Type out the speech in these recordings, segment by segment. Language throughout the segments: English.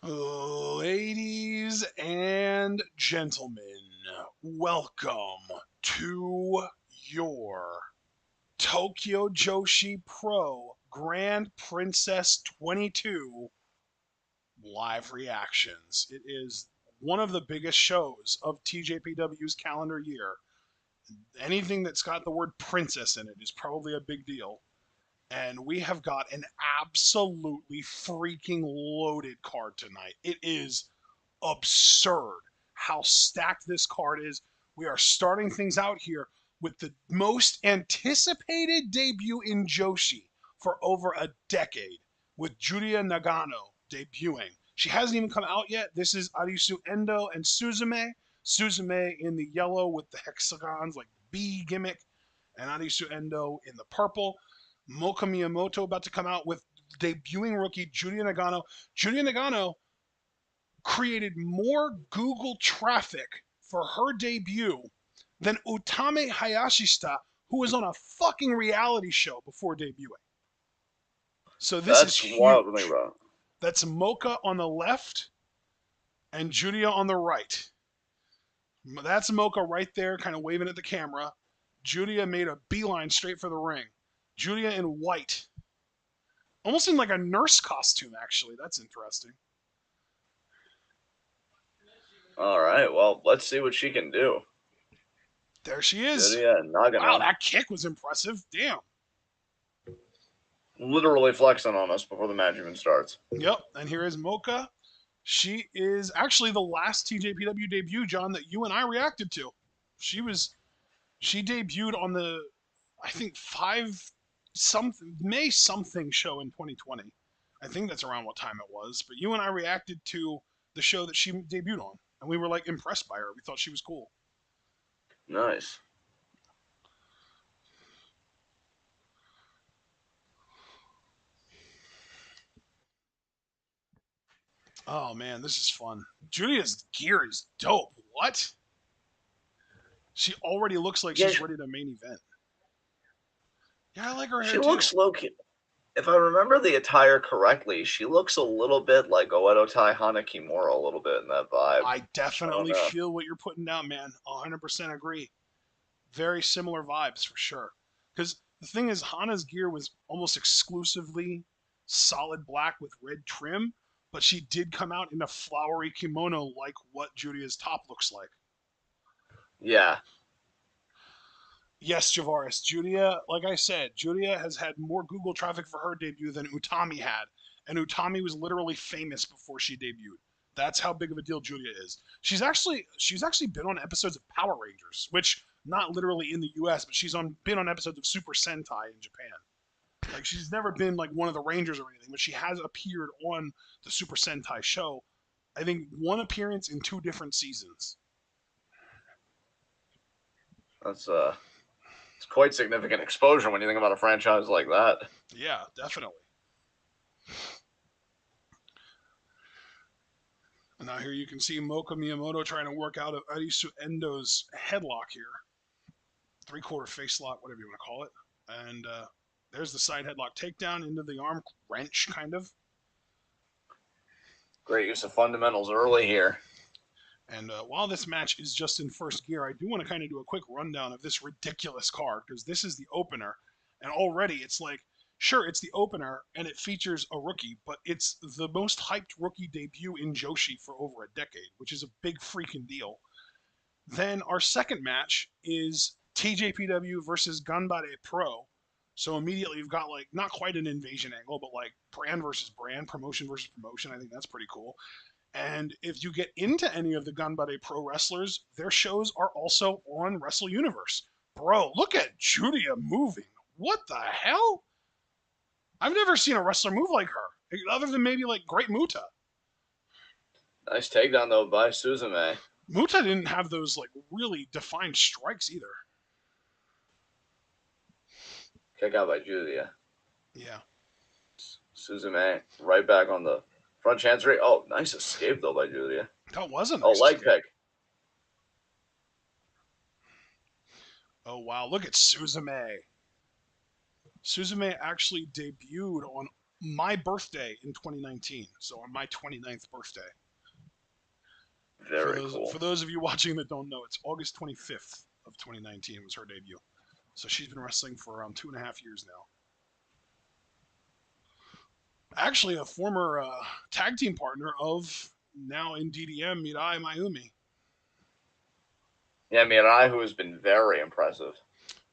Ladies and gentlemen, welcome to your Tokyo Joshi Pro Grand Princess 22 live reactions. It is one of the biggest shows of TJPW's calendar year. Anything that's got the word princess in it is probably a big deal. And we have got an absolutely freaking loaded card tonight. It is absurd how stacked this card is. We are starting things out here with the most anticipated debut in Joshi for over a decade, with Julia Nagano debuting. She hasn't even come out yet. This is Arisu Endo and Suzume. Suzume in the yellow with the hexagons, like the bee gimmick, and Arisu Endo in the purple. Moka Miyamoto about to come out with debuting rookie Julia Nagano. Julia Nagano created more Google traffic for her debut than Utame Hayashishita, who was on a fucking reality show before debuting. So this is That's wild to think huge. about. That's Mocha on the left and Julia on the right. That's Mocha right there, kind of waving at the camera. Julia made a beeline straight for the ring. Julia in white. Almost in like a nurse costume, actually. That's interesting. All right, well, let's see what she can do. There she is. Julia Wow, Nagano that kick was impressive. Damn. literally flexing on us before the match even starts. Yep. And here is Mocha. She is actually the last TJPW debut, John, that you and I reacted to. She debuted on the I think May something show in 2020. I think that's around what time it was. But you and I reacted to the show that she debuted on, and we were like impressed by her. We thought she was cool. Nice. Oh man, this is fun. Julia's gear is dope. What? She already looks like Yeah, she's ready to main event. Yeah, I like her hair she too. looks low key. If I remember the attire correctly, she looks a little bit like Oedo Tai Hana Kimura, a little bit in that vibe. I I don't definitely know. feel what you're putting down, man. 100% agree. Very similar vibes for sure. Because the thing is, Hana's gear was almost exclusively solid black with red trim, but she did come out in a flowery kimono like what Julia's top looks like. Yeah, Yes, Javaris. Julia, like I said, Julia has had more Google traffic for her debut than Utami had. And Utami was literally famous before she debuted. That's how big of a deal Julia is. She's actually been on episodes of Power Rangers, which not literally in the US, but been on episodes of Super Sentai in Japan. Like she's never been like one of the Rangers or anything, but she has appeared on the Super Sentai show. I think one appearance in 2 different seasons. that's it's quite significant exposure when you think about a franchise like that. Yeah, definitely. And now here you can see Moka Miyamoto trying to work out Arisu Endo's headlock here. 3/4 face lock, whatever you want to call it. And there's the side headlock takedown into the arm wrench, kind of. Great use of fundamentals early here. And while this match is just in first gear, I do want to kind of do a quick rundown of this ridiculous card because this is the opener. And already it's like, sure, it's the opener and it features a rookie, but it's the most hyped rookie debut in Joshi for over a decade, which is a big freaking deal. Then our second match is TJPW versus Ganbare Pro. So immediately you've got like not quite an invasion angle, but like brand versus brand, promotion versus promotion. I think that's pretty cool. And if you get into any of the Ganbare Pro wrestlers, their shows are also on Wrestle Universe. Bro, look at Julia moving. What the hell? I've never seen a wrestler move like her, other than maybe like Great Muta. Nice takedown though by Suzume. Muta didn't have those like really defined strikes either. Kick out by Julia. Yeah. Suzume right back on the front chancery. Oh, nice escape though by Julia. That was a Oh, nice leg escape. pick. Oh wow, look at Suzume. Suzume actually debuted on my birthday in 2019. So on my 29th birthday. For Very those cool. for those of you watching that don't know, it's August 25th of 2019 was her debut. So she's been wrestling for around 2.5 years now. Actually, a former tag team partner of now in DDM Mirai Mayumi. Yeah, Mirai, who has been very impressive.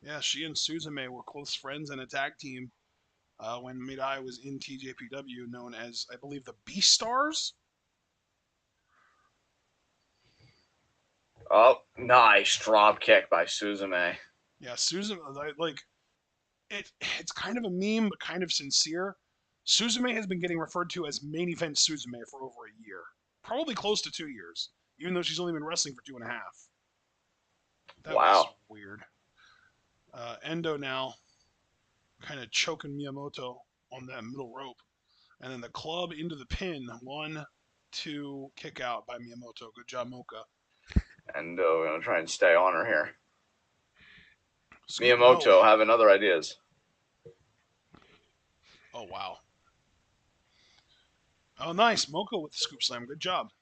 Yeah, she and Suzume were close friends in a tag team when Mirai was in TJPW, known as, I believe, the Beast Stars. Oh, nice drop kick by Suzume. Yeah, Suzume, like, it's kind of a meme, but kind of sincere. Suzume has been getting referred to as main event Suzume for over a year, probably close to 2 years, even though she's only been wrestling for 2.5. That was Wow. weird. Endo now kind of choking Miyamoto on that middle rope. And then the club into the pin. 1, 2, kick out by Miyamoto. Good job, Mocha. And we're going to try and stay on her here. Scoop, no. Miyamoto having other ideas. Oh, wow. Oh, nice. Mocha with the scoop slam. Good job.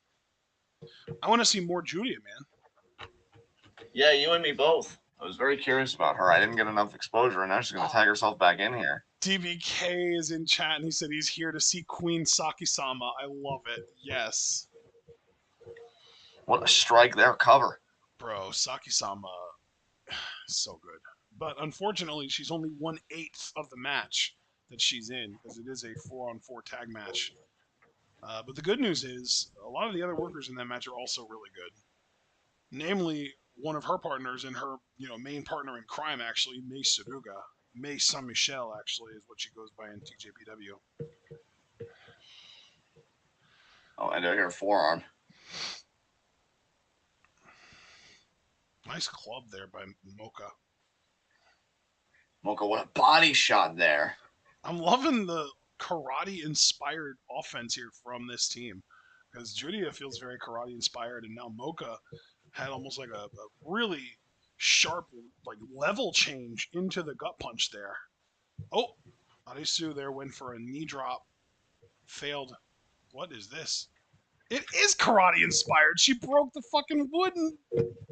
I want to see more Julia, man. Yeah, you and me both. I was very curious about her. I didn't get enough exposure, and now she's going to tag herself back in here. DBK is in chat, and he said he's here to see Queen Saki-sama. I love it. Yes. What a strike there, cover. Bro, Saki-sama is so good. But unfortunately, she's only 1/8 of the match that she's in because it is a 4-on-4 tag match. But the good news is a lot of the other workers in that match are also really good. Namely, one of her partners and her, main partner in crime, actually, Mei Suruga. Mei Saint Michel, actually, is what she goes by in TJPW. Oh, and I hear forearm. Nice club there by Mocha. Mocha, what a body shot there. I'm loving the karate-inspired offense here from this team because Julia feels very karate-inspired, and now Mocha had almost like a really sharp, like level change into the gut punch there. Oh, Arisu there went for a knee drop. Failed. What is this? It is karate inspired. She broke the fucking wooden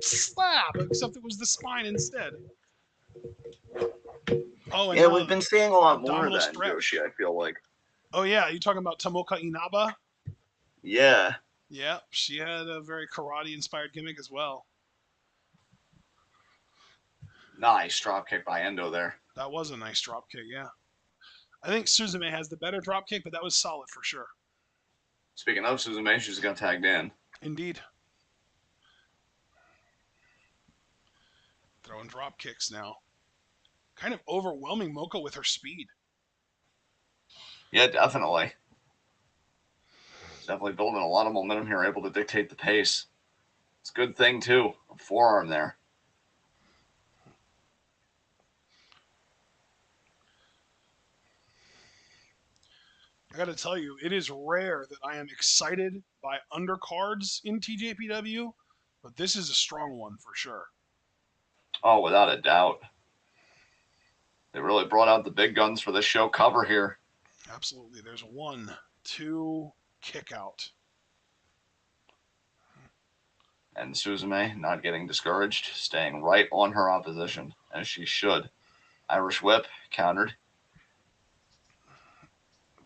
slab, except it was the spine instead. Oh, and Yeah, now we've been seeing a lot more of abdominal that in stretch. Joshi, I feel like. Oh, yeah. You talking about Tomoka Inaba? Yeah. Yeah, she had a very karate inspired gimmick as well. Nice drop kick by Endo there. That was a nice drop kick, yeah. I think Suzume has the better drop kick, but that was solid for sure. Speaking of Suzume, she's got tagged in. Indeed. Throwing drop kicks now. Kind of overwhelming Mocha with her speed. Yeah, definitely. Definitely building a lot of momentum here, able to dictate the pace. It's a good thing, too. A forearm there. I got to tell you, it is rare that I am excited by undercards in TJPW, but this is a strong one for sure. Oh, without a doubt. They really brought out the big guns for this show cover here. Absolutely. There's 1, 2, kick out. And Suzume not getting discouraged, staying right on her opposition, as she should. Irish whip, countered.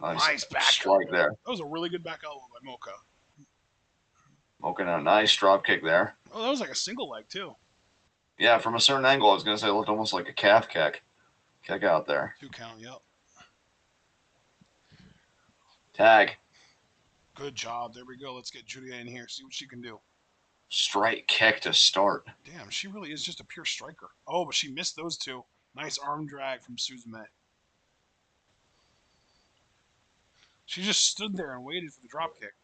Nice back strike elbow. there. That was a really good back elbow by Mocha. Mocha, a nice drop kick there. Oh, that was like a single leg, too. Yeah, from a certain angle, I was going to say it looked almost like a calf kick. Kick out there. 2 count, yep. Tag. Good job. There we go. Let's get Julia in here, see what she can do. Straight kick to start. Damn, she really is just a pure striker. Oh, but she missed those two. Nice arm drag from Suzume. She just stood there and waited for the drop kick.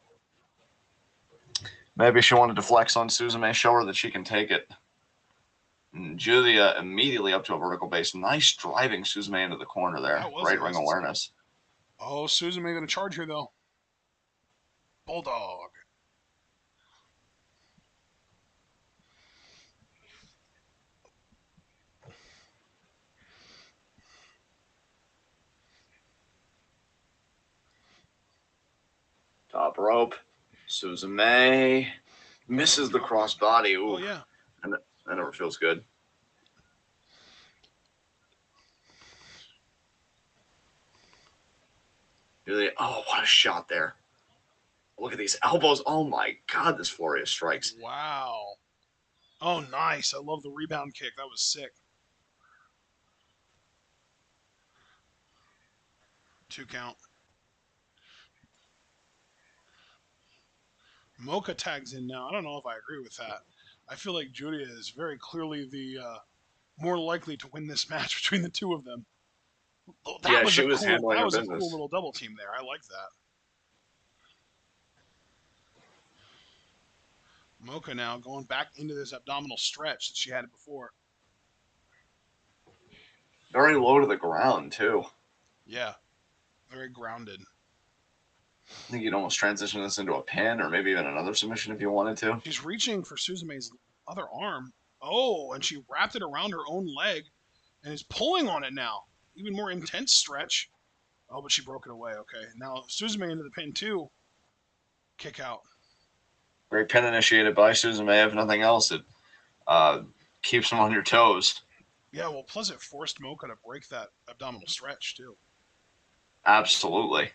Maybe she wanted to flex on Suzume, show her that she can take it. And Julia immediately up to a vertical base. Nice driving Suzume into the corner there. Great ring awareness. Oh, Suzume going to charge her, though. Bulldog. Top rope. Suzume misses the crossbody. Ooh. Oh, yeah. And that never feels good. Oh, what a shot there. Look at these elbows. Oh, my God, this flurry of strikes. Wow. Oh, nice. I love the rebound kick. That was sick. 2 count. Mocha tags in now. I don't know if I agree with that. I feel like Julia is very clearly the more likely to win this match between the two of them. Yeah, she was handling that her was a business. cool little double team there. I like that. Mocha now going back into this abdominal stretch that she had before. Very low to the ground, too. Yeah, very grounded. I think you'd almost transition this into a pin or maybe even another submission if you wanted to. She's reaching for Suzume's other arm. Oh, and she wrapped it around her own leg and is pulling on it now. Even more intense stretch. Oh, but she broke it away. Okay, now Suzume into the pin too. Kick out. Great pin initiated by Suzume. If nothing else, it keeps them on your toes. Yeah, well, plus it forced Mocha to break that abdominal stretch too. Absolutely.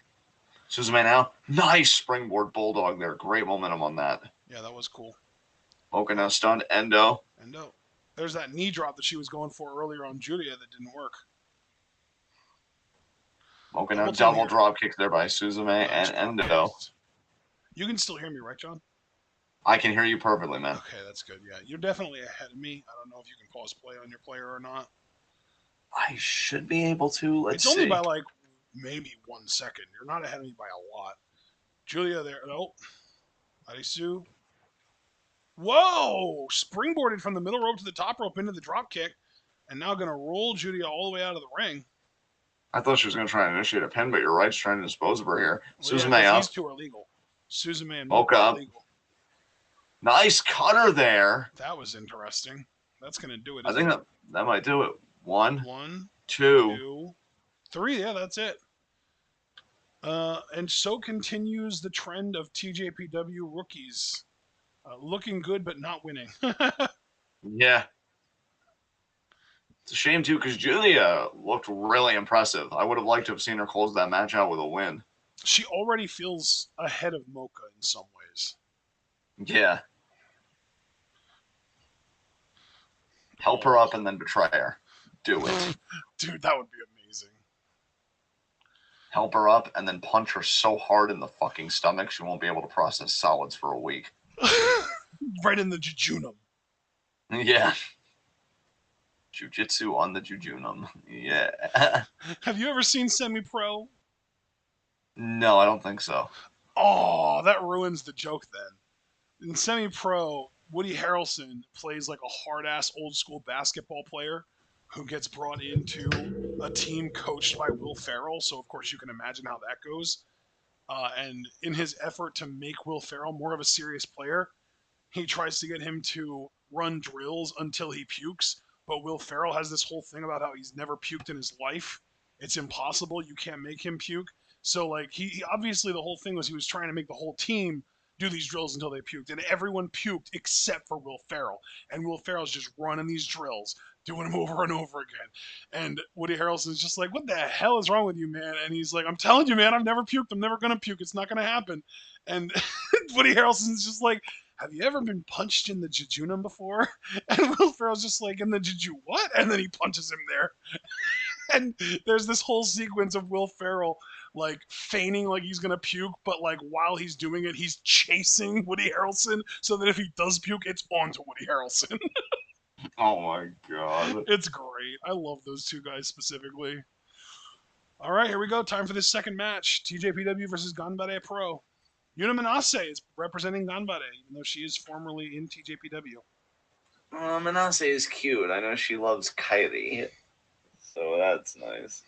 Suzume now. Nice springboard bulldog there. Great momentum on that. Yeah, that was cool. Mocha now stunned. Endo. Endo. There's that knee drop that she was going for earlier on Julia that didn't work. Mocha now double drop kick there by Suzume and Endo. You can still hear me, right, John? I can hear you perfectly, man. Okay, that's good. Yeah, you're definitely ahead of me. I don't know if you can pause play on your player or not. I should be able to. Let's see. It's only by like maybe 1 second. You're not ahead of me by a lot. Julia there. Nope. Arisu. Whoa! Springboarded from the middle rope to the top rope into the drop kick. And now going to roll Julia all the way out of the ring. I thought she was going to try and initiate a pin, but you're right. She's trying to dispose of her here. Well, Suzume up. These two are legal. Suzume and Mocha are legal. Nice cutter there. That was interesting. That's going to do it. I think that might do it. One, 2, 3. Yeah, that's it. And so continues the trend of TJPW rookies. Looking good, but not winning. Yeah. It's a shame, too, because Julia looked really impressive. I would have liked to have seen her close that match out with a win. She already feels ahead of Mocha in some ways. Yeah. Help her up and then betray her. Do it. Dude, that would be amazing. Help her up and then punch her so hard in the fucking stomach she won't be able to process solids for a week. Right in the jejunum. Yeah. Jiu-jitsu on the jejunum. Yeah. Have you ever seen Semi-Pro? No, I don't think so. Oh, that ruins the joke then. In Semi-Pro, Woody Harrelson plays like a hard-ass old-school basketball player who gets brought into a team coached by Will Ferrell. So, of course, you can imagine how that goes. And in his effort to make Will Ferrell more of a serious player, he tries to get him to run drills until he pukes. But Will Ferrell has this whole thing about how he's never puked in his life. It's impossible. You can't make him puke. So, like, he obviously the whole thing was he was trying to make the whole team do these drills until they puked. And everyone puked except for Will Ferrell. And Will Ferrell's just running these drills, doing them over and over again. And Woody Harrelson's just like, what the hell is wrong with you, man? And he's like, I'm telling you, man, I've never puked. I'm never going to puke. It's not going to happen. And Woody Harrelson's just like, have you ever been punched in the jejunum before? And Will Ferrell's just like, in the jeju what? And then he punches him there. And there's this whole sequence of Will Ferrell like feigning like he's gonna puke, but like while he's doing it, he's chasing Woody Harrelson so that if he does puke, it's onto Woody Harrelson. Oh my god. It's great. I love those two guys specifically. All right, here we go. Time for this second match. TJPW versus Ganbare Pro. Yuna Manase is representing Ganbare, even though she is formerly in TJPW. Manase is cute. I know she loves Kairi, so that's nice.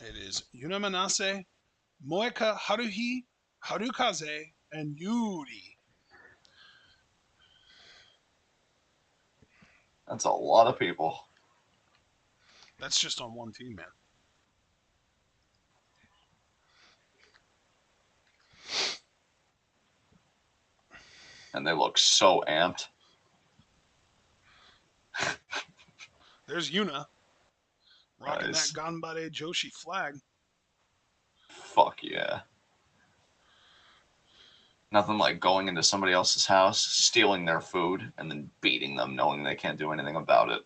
It is Yuna Manase, Moeka Haruhi, Harukaze, and Yuri. That's a lot of people. That's just on one team, man. And they look so amped. There's Yuna. Rocking Nice. that Ganbare Joshi flag. Fuck yeah. Nothing like going into somebody else's house, stealing their food, and then beating them knowing they can't do anything about it.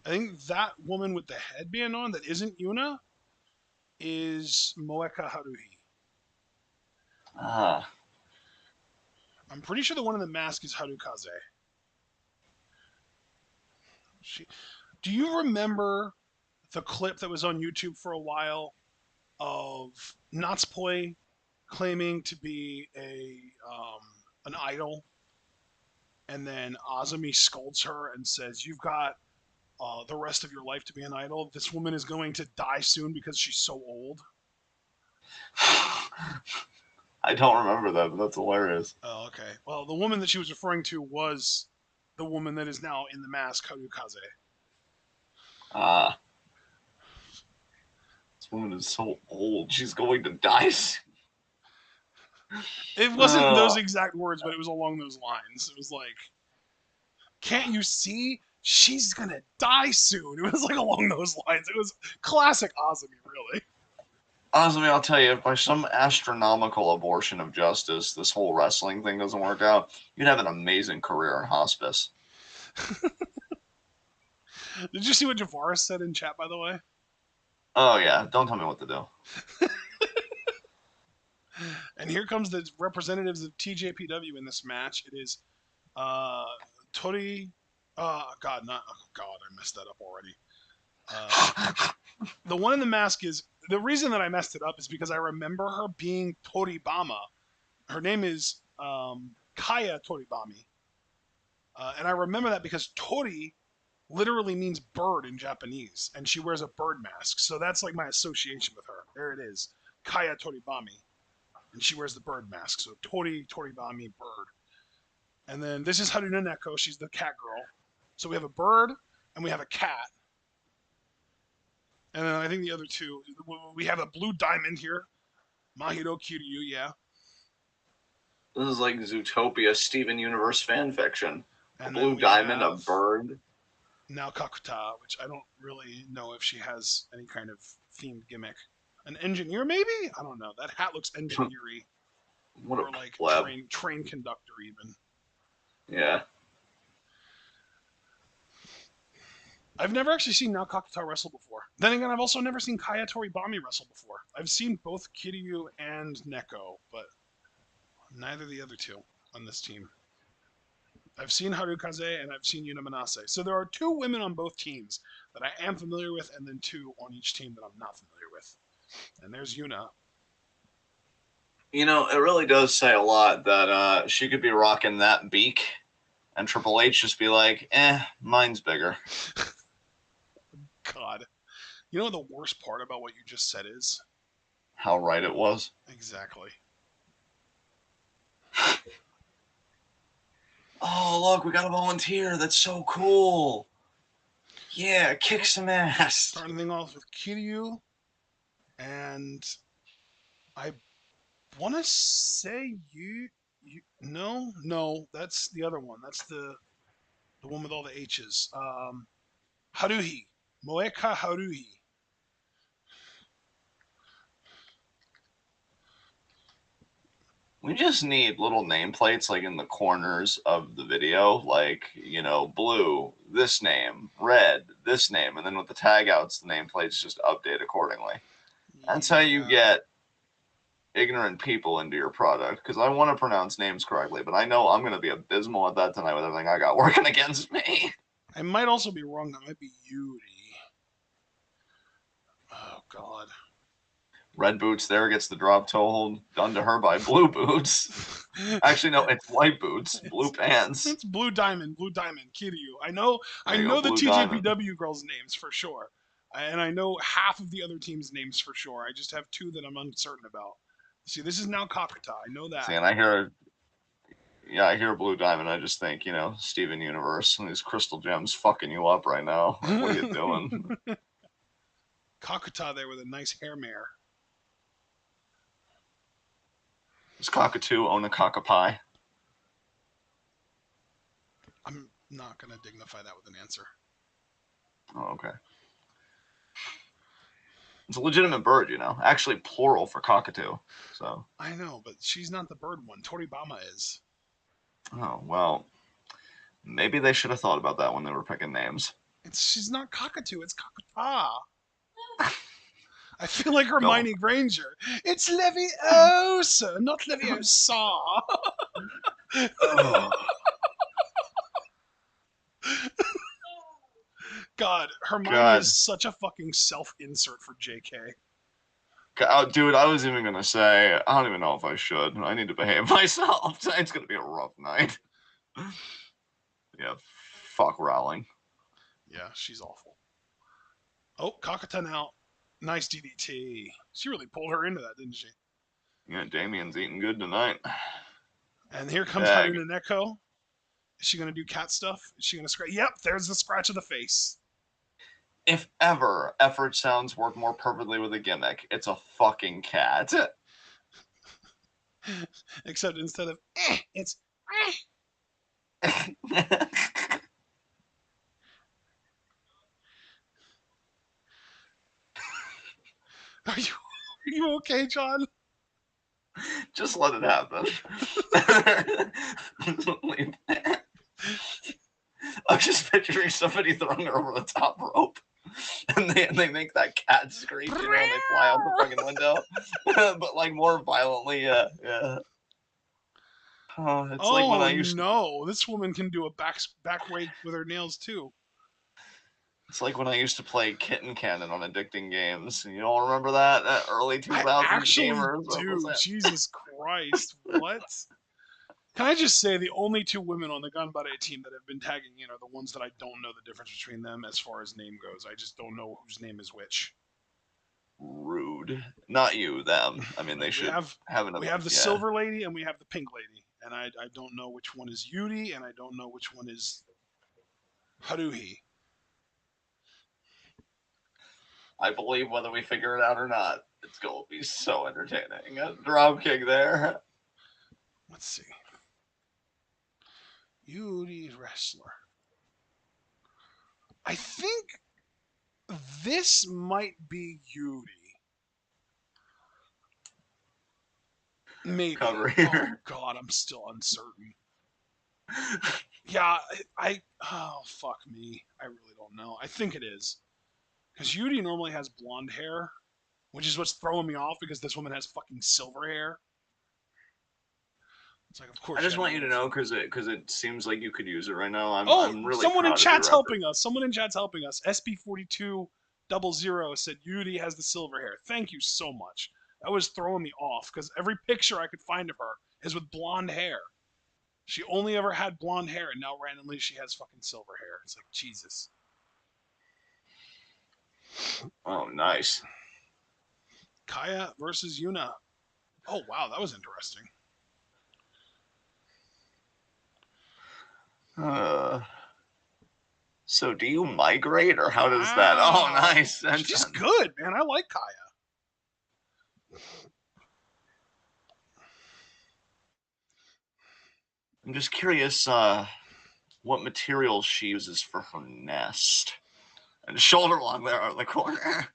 I think that woman with the headband on that isn't Yuna is Moeka Haruhi. Ah. I'm pretty sure the one in the mask is Harukaze. Do you remember the clip that was on YouTube for a while of Natsupoi claiming to be an idol, and then Azumi scolds her and says, "You've got the rest of your life to be an idol. This woman is going to die soon because she's so old." I don't remember that, but that's hilarious. Oh, okay. Well, the woman that she was referring to was the woman that is now in the mask, Harukaze. Ah. This woman is so old. She's going to die. It wasn't those exact words, but it was along those lines. It was like, "Can't you see? She's gonna die soon." It was like along those lines. It was classic Azumi, really. Honestly, I'll tell you, if by some astronomical abortion of justice, this whole wrestling thing doesn't work out, you'd have an amazing career in hospice. Did you see what Javaris said in chat, by the way? Oh, yeah. Don't tell me what to do. And here comes the representatives of TJPW in this match. It is Tori. God, not. Oh, God, I messed that up already. The one in the mask is. The reason that I messed it up is because I remember her being Toribama. Her name is Kaya Toribami. And I remember that because Tori literally means bird in Japanese, and she wears a bird mask. So that's like my association with her. There it is. Kaya Toribami. And she wears the bird mask. So Toribami, bird. And then this is Haruna Neko. She's the cat girl. So we have a bird and we have a cat. And then I think the other two, we have a blue diamond here. Mahiro Kiryu, yeah. This is like Zootopia Steven Universe fan fiction. And a blue diamond, a bird. Now Kakuta, which I don't really know if she has any kind of themed gimmick. An engineer, maybe? I don't know. That hat looks engineery. What or a like pleb. train conductor, even. Yeah. I've never actually seen Now Kakuta wrestle before. Then again, I've also never seen Kaya Toribami wrestle before. I've seen both Kiryu and Neko, but neither the other two on this team. I've seen Harukaze and I've seen Yuna Manase. So there are two women on both teams that I am familiar with, and then two on each team that I'm not familiar with. And there's Yuna. You know, it really does say a lot that she could be rocking that beak, and Triple H just be like, mine's bigger. God. You know what the worst part about what you just said is? How right it was. Exactly. Oh, look, we got a volunteer. That's so cool. Yeah, kick some ass. Starting thing off with Kiryu. And I want to say you. No, that's the other one. That's the one with all the H's. Haruhi. Moeka Haruhi. We just need little nameplates like in the corners of the video, like, you know, blue, this name, red, this name, and then with the tag outs, the nameplates just update accordingly. That's how you get ignorant people into your product, because I want to pronounce names correctly, but I know I'm going to be abysmal at that tonight with everything I got working against me. I might also be wrong. That might be Yuri. Oh, God. Red Boots there gets the drop toe hold done to her by Blue Boots. Actually, no, it's White Boots, Blue Pants. It's Blue Diamond, Kiryu. I know the TJPW Diamond. girls' names for sure. And I know half of the other teams' names for sure. I just have two that I'm uncertain about. See, this is now Kakuta. I know that. See, and I hear Blue Diamond. I just think, you know, Steven Universe and these crystal gems fucking you up right now. Like, what are you doing? Kakuta there with a nice hair mare. Does Cockatoo own a cockapie? I'm not gonna dignify that with an answer. Oh, okay. It's a legitimate bird, you know. Actually, plural for cockatoo. So. I know, but she's not the bird one. Toribama is. Oh well. Maybe they should have thought about that when they were picking names. She's not cockatoo. It's cockapah. I feel like No. Hermione Granger. It's Leviosa, not Leviosa. Oh, God, Hermione is God. such a fucking self-insert for JK. Oh, dude, I was even gonna say, I don't even know if I should. I need to behave myself. Tonight's gonna be a rough night. Yeah, fuck Rowling. Yeah, she's awful. Oh, Kakata now. Nice DDT. She really pulled her into that, didn't she? Yeah, Damien's eating good tonight. And here comes Dag. Haruna Neko. Is she gonna do cat stuff? Is she gonna scratch? Yep, there's the scratch of the face. If ever effort sounds work more perfectly with a gimmick, it's a fucking cat. Except instead of it's are you okay, John? Just let it happen. I'm just picturing somebody throwing her over the top rope. And they make that cat screech, you know, and they fly out the fucking window. But like more violently, yeah. Oh, it's like when Oh I used to no, this woman can do a back rake with her nails too. it's like when I used to play Kitten Cannon on addicting games. You don't remember that? Early I 2000s actually gamers. What was do. that? Jesus Christ, what? Can I just say the only two women on the Ganbare team that have been tagging in are the ones that I don't know the difference between them as far as name goes. I just don't know whose name is which. Rude. Not you, them. I mean, they We should have have an we have the yeah. silver lady and we have the pink lady, and I don't know which one is Yuri and I don't know which one is Haruhi. I believe whether we figure it out or not, it's going to be so entertaining. A drop kick there. Let's see. Yuri wrestler. I think this might be Yuri. Maybe. Cover Oh here. God, I'm still uncertain. Yeah, oh fuck me. I really don't know. I think it is. Because Yuri normally has blonde hair, which is what's throwing me off because this woman has fucking silver hair. It's like, of I course you just had to want you go to with. know because it seems like you could use it right now. Oh, I'm really someone in proud of chat's your effort. helping us. Someone in chat's helping us. SB4200 said Yuri has the silver hair. Thank you so much. That was throwing me off because every picture I could find of her is with blonde hair. She only ever had blonde hair, and now randomly she has fucking silver hair. It's like, Jesus. Oh, nice. Kaya versus Yuna. Oh, wow, that was interesting. Uh, so do you migrate or how does that? Oh, Wow. nice. She's good, man. I like Kaya. I'm just curious what material she uses for her nest. And shoulder lock there on the corner.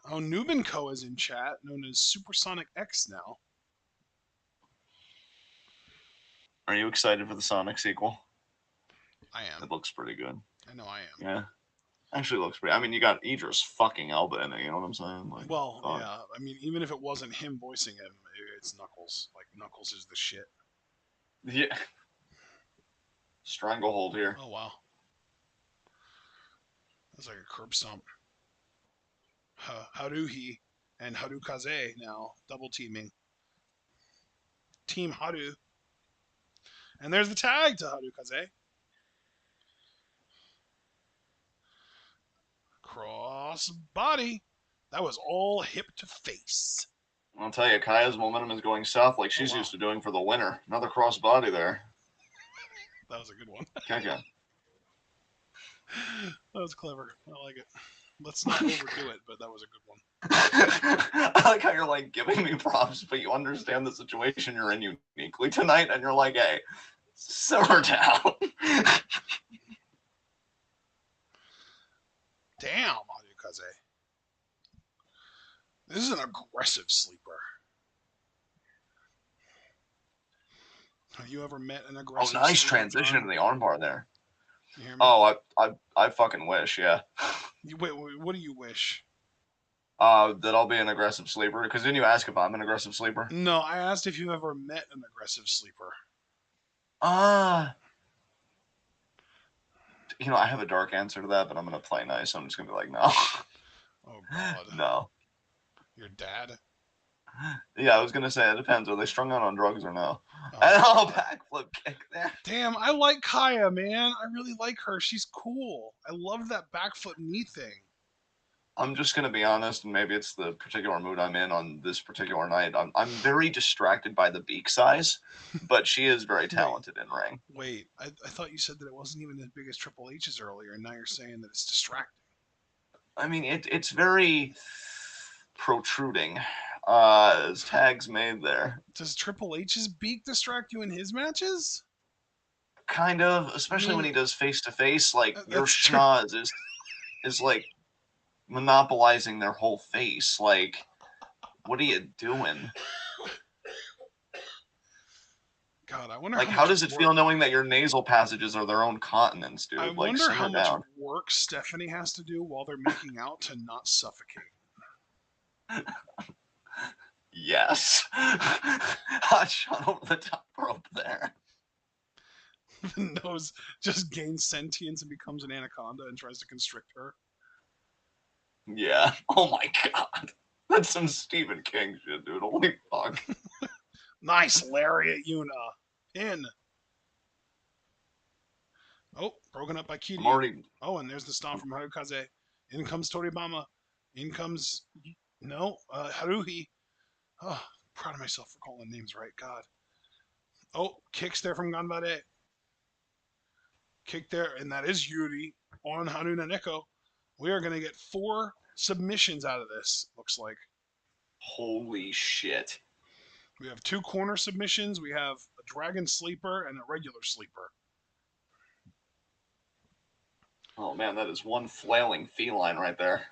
Oh, Nubin Co. is in chat, known as Supersonic X now. Are you excited for the Sonic sequel? I am. It looks pretty good. I know I am. Yeah. Actually looks pretty. I mean, you got Idris fucking Elba in it, you know what I'm saying? Like, Well, fuck. yeah. I mean, even if it wasn't him voicing him, it's Knuckles. Like, Knuckles is the shit. Yeah. Stranglehold here. Oh, wow. That's like a curb stomp. Haruhi and Harukaze now double teaming. Team Haru. And there's the tag to Harukaze. Cross body. That was all hip to face. I'll tell you, Kaya's momentum is going south like Oh, she's wow. used to doing for the winner. Another cross body there. That was a good one. Kaka. That was clever. I like it. Let's not overdo it, but that was a good one. I like how you're like giving me props, but you understand the situation you're in uniquely tonight, and you're like, hey, simmer down. Damn, Hayukaze. This is an aggressive sleeper. Have you ever met an Oh, aggressive nice sleeper, transition John? into the armbar there. You hear me? Oh, I fucking wish, yeah. Wait, what do you wish? That I'll be an aggressive sleeper. Because didn't you ask if I'm an aggressive sleeper? No, I asked if you ever met an aggressive sleeper. Ah, I have a dark answer to that, but I'm gonna play nice. I'm just gonna be like, no, Oh God, no. your dad. Yeah, I was gonna say it depends. Are they strung out on drugs or no? Oh And I'll God. backflip kick there. Damn, I like Kaya, man. I really like her. She's cool. I love that backflip knee thing. I'm just gonna be honest, and maybe it's the particular mood I'm in on this particular night. I'm very distracted by the beak size, but she is very Wait, talented in ring. wait. I thought you said that it wasn't even as big as Triple H's earlier, and now you're saying that it's distracting. I mean, it's very protruding. As tags made there. Does Triple H's beak distract you in his matches? Kind of, I especially when mean, he does face to face. Like your that's true. schnoz is like monopolizing their whole face. Like, what are you doing? God, I wonder Like, how how much does it work. feel knowing that your nasal passages are their own continents, I dude? Like, wonder how simmer much down. work Stephanie has to do while they're making out to not suffocate. Yes. Hot shot over the top rope there. The nose just gains sentience and becomes an anaconda and tries to constrict her. Yeah. Oh my god. That's some Stephen King shit, dude. Holy fuck. Nice lariat, Yuna. Pin. Oh, broken up by I'm Kiryu. already. Oh, and there's the stomp from Harukaze. In comes Toribama. In comes. No, Haruhi. Oh, proud of myself for calling names right. God. Oh, kicks there from Ganbare. Kick there, and that is Yuri on Haruna Neko. We are going to get 4 submissions out of this, looks like. Holy shit. We have 2 corner submissions. We have a dragon sleeper and a regular sleeper. Oh man, that is one flailing feline right there.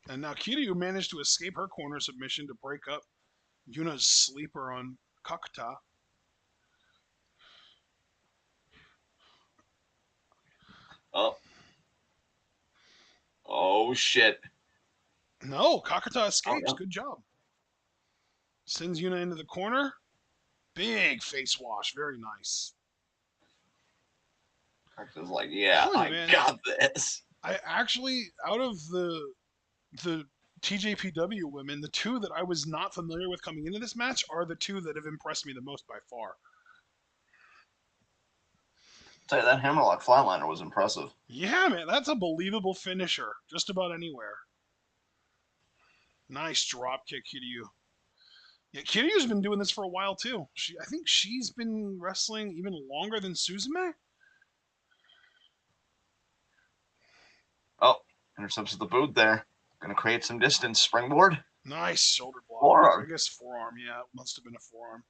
And now Kiryu managed to escape her corner submission to break up Yuna's sleeper on Kakuta. Oh. Oh shit. No, Kakuta Oh escapes. no. Good job. Sends Yuna into the corner. Big face wash. Very nice. Arcta's like, yeah, Telling you, I man. got this. I actually, out of the TJPW women, the 2 that I was not familiar with coming into this match are the 2 that have impressed me the most by far. Tell you that hammerlock flatliner was impressive. Yeah, man, that's a believable finisher. Just about anywhere. Nice drop kick, Kiryu. Yeah, Kiryu's been doing this for a while too. I think she's been wrestling even longer than Suzume. Oh, intercepts the boot there. Gonna create some distance. Springboard. Nice shoulder block. I Forearm. guess forearm. Yeah, it must have been a forearm.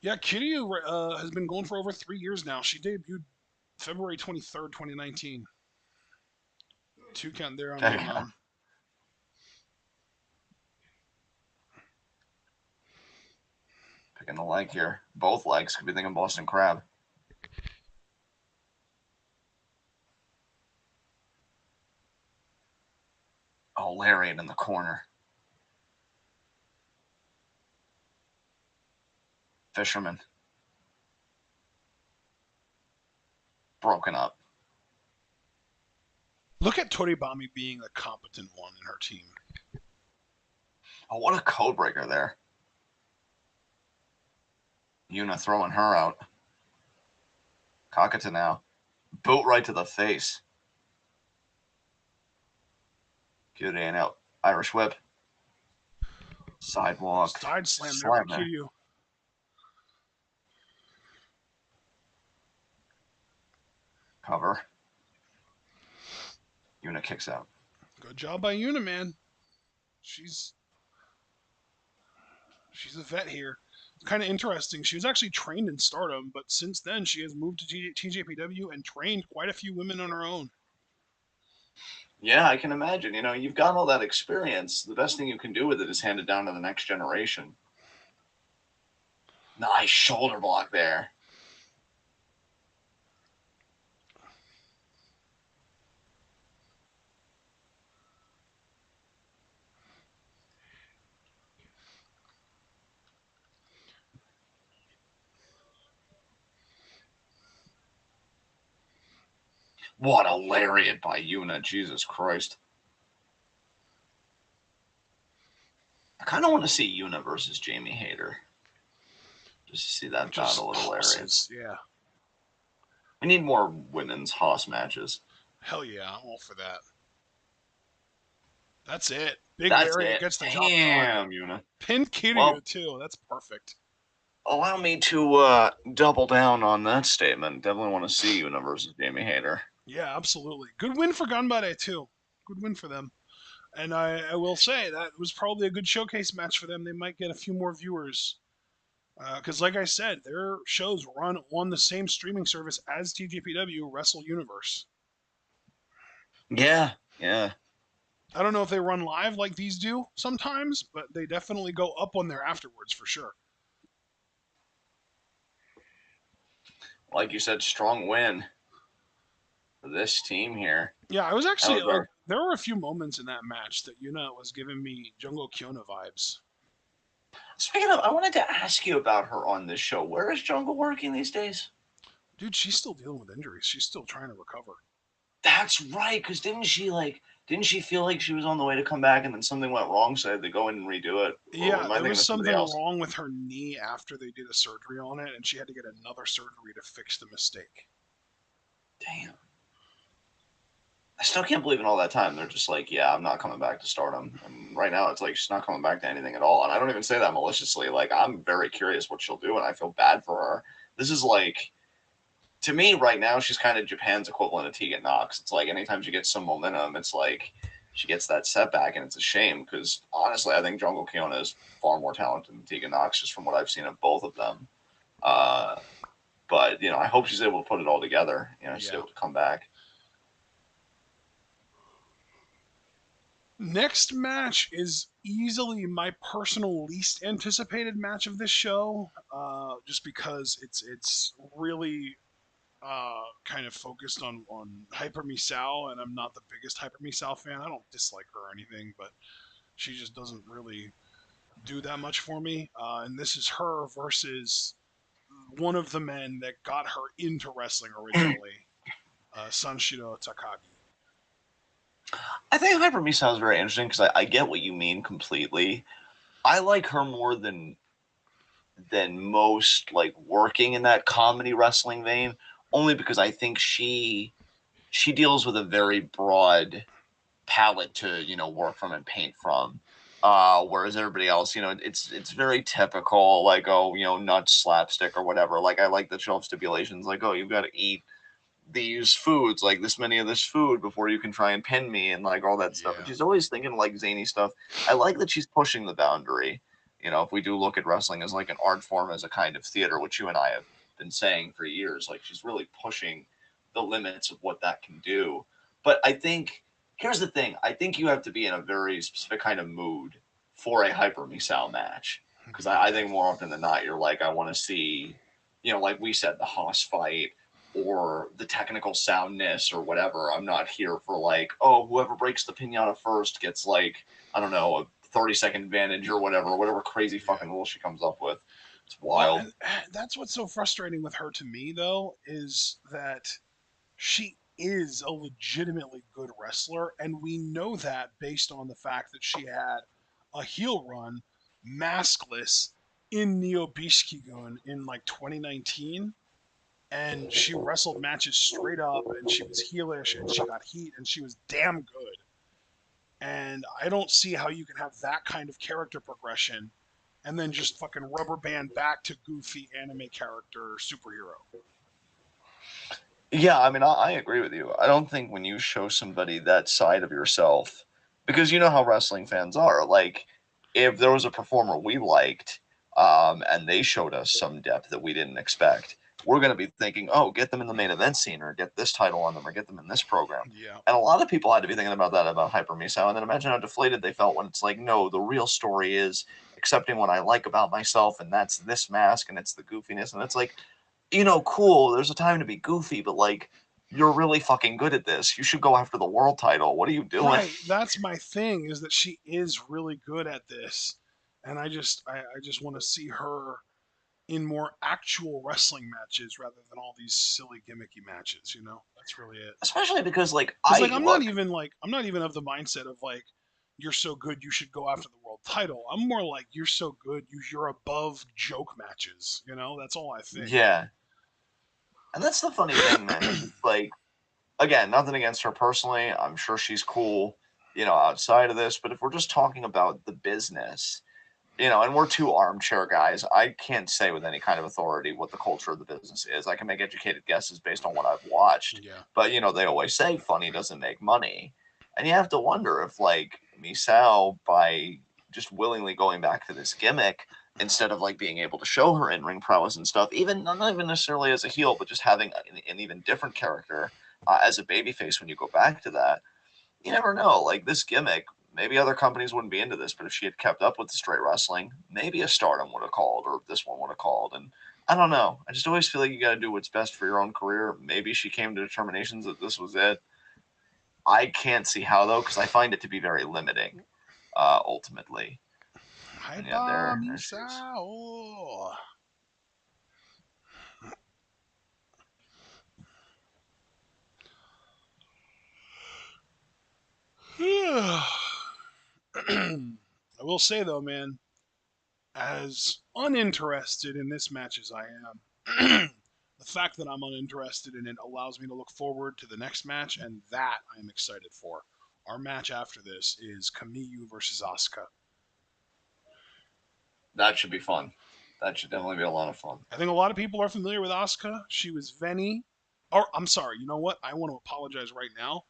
Yeah, Kiryu has been going for over 3 years now. She debuted February 23rd, 2019. 2 count there on Okay. the Picking the leg here. Both legs could be thinking Boston Crab. Oh, lariat in the corner. Fisherman. Broken up. Look at Toribami being a competent one in her team. Oh, what a code breaker there. Yuna throwing her out. Kakuta now. Boot right to the face. Good in out. Irish whip. Sidewalk. Side slam there by Slam there. Kiryu. Cover. Yuna kicks out. Good job by Una, man. She's she's a vet here. It's kind of interesting. She was actually trained in Stardom, but since then she has moved to TJPW and trained quite a few women on her own. Yeah, I can imagine. You've got all that experience. The best thing you can do with it is hand it down to the next generation. Nice shoulder block there. What a lariat by Yuna. Jesus Christ. I kind of want to see Yuna versus Jamie Hayter. Just to see that Just battle of the lariats. tosses, yeah. We need more women's Haas matches. Hell yeah, I'm all for that. That's it. Big That's lariat it. gets the job done. Damn, Yuna. Pin Kiryu Well, too. That's perfect. allow me to double down on that statement. Definitely want to see Yuna versus Jamie Hayter. Yeah, absolutely. Good win for Ganbare too. Good win for them. And I will say that was probably a good showcase match for them. They might get a few more viewers because, like I said, their shows run on the same streaming service as TJPW Wrestle Universe. Yeah, yeah. I don't know if they run live like these do sometimes, but they definitely go up on there afterwards for sure. Like you said, strong win for this team here. Yeah, I was That actually was like, our. there were a few moments in that match that Yuna was giving me Jungle Kiona vibes. Speaking of, I wanted to ask you about her on this show. Where is Jungle working these days? Dude, she's still dealing with injuries. She's still trying to recover. That's right, because didn't she feel like she was on the way to come back and then something went wrong, so they had to go in and redo it? Or Yeah, am I there thinking was of somebody something else? wrong with her knee after they did a surgery on it, and she had to get another surgery to fix the mistake. Damn. I still can't believe in all that time they're just like, yeah, I'm not coming back to Stardom. And right now it's like she's not coming back to anything at all. And I don't even say that maliciously. Like I'm very curious what she'll do, and I feel bad for her. This is like to me right now she's kind of Japan's equivalent of Tegan Knox. It's like anytime she gets some momentum, it's like she gets that setback, and it's a shame because honestly, I think Jungle Kiona is far more talented than Tegan Knox just from what I've seen of both of them. Uh, but I hope she's able to put it all together. She's Yeah. able to come back. Next match is easily my personal least anticipated match of this show, just because it's really kind of focused on Hyper Misao, and I'm not the biggest Hyper Misao fan. I don't dislike her or anything, but she just doesn't really do that much for me. And this is her versus one of the men that got her into wrestling originally, Sanshiro Takagi. I think Hyper Misao is very interesting because I get what you mean completely. I like her more than most like working in that comedy wrestling vein, only because I think she deals with a very broad palette to work from and paint from. Whereas everybody else, it's very typical, like oh, nuts slapstick or whatever. Like I like the shelf stipulations, like oh, you've got to eat these foods, like this many of this food before you can try and pin me and like all that stuff. And Yeah, she's always thinking like zany stuff. I like that she's pushing the boundary. If we do look at wrestling as like an art form, as a kind of theater, which you and I have been saying for years, like she's really pushing the limits of what that can do. But I think here's the thing: I think you have to be in a very specific kind of mood for a Hyper Misao match. Because I yeah, think more often than not, you're like, I want to see, like we said, the Haas fight or the technical soundness or whatever. I'm not here for like, oh, whoever breaks the pinata first gets like, I don't know, a 30-second advantage or whatever crazy yeah. fucking rule she comes up with. It's Well, wild. and that's what's so frustrating with her to me, though, is that she is a legitimately good wrestler, and we know that based on the fact that she had a heel run maskless in Neo Bishikigun in like 2019, and she wrestled matches straight up, and she was heelish, and she got heat, and she was damn good. And I don't see how you can have that kind of character progression and then just fucking rubber band back to goofy anime character superhero. Yeah, I mean, I agree with you. I don't think when you show somebody that side of yourself, because you know how wrestling fans are. Like, if there was a performer we liked, and they showed us some depth that we didn't expect, we're going to be thinking, oh, get them in the main event scene, or get this title on them, or get them in this program. Yeah. And a lot of people had to be thinking about that about Hyper Misao, and then imagine how deflated they felt when it's like, no, the real story is accepting what I like about myself, and that's this mask, and it's the goofiness, and it's like, cool, there's a time to be goofy, but like, you're really fucking good at this. You should go after the world title. What are you doing? Right. That's my thing is that she is really good at this. And I just want to see her in more actual wrestling matches rather than all these silly gimmicky matches, you know? That's really it. Especially because, like, Cuz I look, I'm not even of the mindset of like you're so good you should go after the world title. I'm more like you're so good you're above joke matches, you know? That's all I think. yeah. And that's the funny thing, man. Is it's like, again, nothing against her personally. I'm sure she's cool, outside of this. But if we're just talking about the business, and we're two armchair guys. I can't say with any kind of authority what the culture of the business is. I can make educated guesses based on what I've watched. Yeah. But, they always say funny doesn't make money. And you have to wonder if, like, Misao, by just willingly going back to this gimmick, instead of, like, being able to show her in ring prowess and stuff, even not even necessarily as a heel, but just having an even different character as a babyface when you go back to that, you never know. Like, this gimmick, maybe other companies wouldn't be into this, but if she had kept up with the straight wrestling, maybe a Stardom would have called, or this one would have called. And I don't know. I just always feel like you got to do what's best for your own career. Maybe she came to determinations that this was it. I can't see how though, because I find it to be very limiting. Ultimately, Hi, and yeah, there she is. Misao. I will say though, man, as uninterested in this match as I am, the fact that I'm uninterested in it allows me to look forward to the next match, and that I am excited for. Our match after this is Kamiyu versus Asuka. That should be fun. That should definitely be a lot of fun. I think a lot of people are familiar with Asuka. She was Veni. Or, I'm sorry, you know what? I want to apologize right now.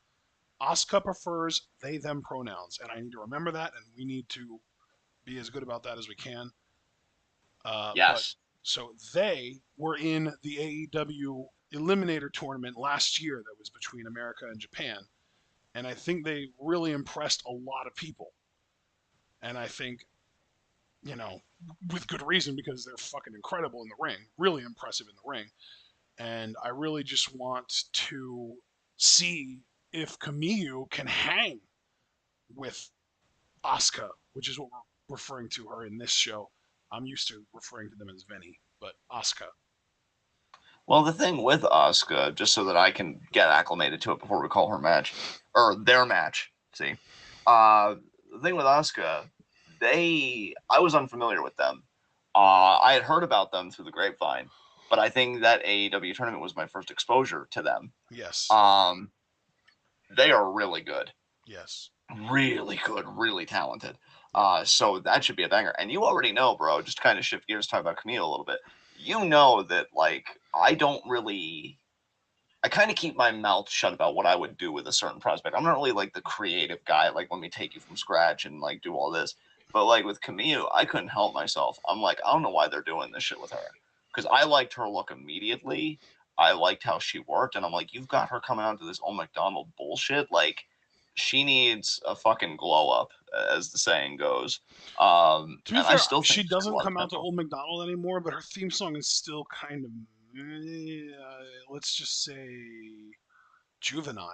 Asuka prefers they them pronouns, and I need to remember that, and we need to be as good about that as we can. But Yes. so they were in the AEW Eliminator tournament last year that was between America and Japan, and I think they really impressed a lot of people. And I think, you know, with good reason because they're fucking incredible in the ring, really impressive in the ring. And I really just want to see if Kamiyu can hang with Asuka, which is what we're referring to her in this show. I'm used to referring to them as Veni, but Asuka. Well, the thing with Asuka, just so that I can get acclimated to it before we call her match, or their match. See, uh, the thing with Asuka, I was unfamiliar with them. I had heard about them through the grapevine, but I think that AEW tournament was my first exposure to them. Yes. Um, they are really good, Yes. really good, really talented. Yep. So that should be a banger. And you already know, bro. Just to kind of shift gears, talk about Camille a little bit. You know that, like, I kind of keep my mouth shut about what I would do with a certain prospect. I'm not really like the creative guy, like, let me take you from scratch and like do all this. But like with Camille, I couldn't help myself. I'm like, I don't know why they're doing this shit with her. Because I liked her look immediately. I liked how she worked. And I'm like, you've got her coming out to this old McDonald bullshit. Like, she needs a fucking glow up, as the saying goes. To be And I fair, still think she she's got a doesn't lot of come out to potential. Old McDonald anymore, but her theme song is still kind of, let's just say, juvenile.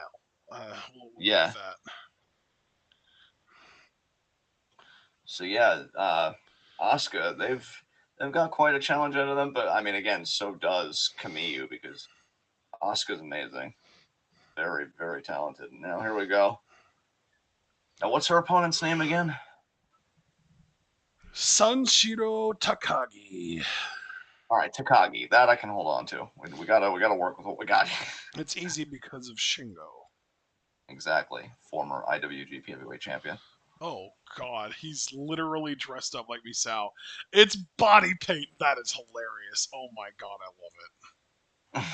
We'll go with Yeah. that. So yeah, Asuka, they've got quite a challenge out of them, but I mean, again, so does Kamiyu because Asuka's amazing, very very talented. Now here we go. Now what's her opponent's name again? Sanshiro Takagi. All right, Takagi. That I can hold on to. We gotta work with what we got. It's easy because of Shingo. Exactly, former IWGP Heavyweight Champion. Oh God, he's literally dressed up like Misao. It's body paint. That is hilarious. Oh my God, I love it.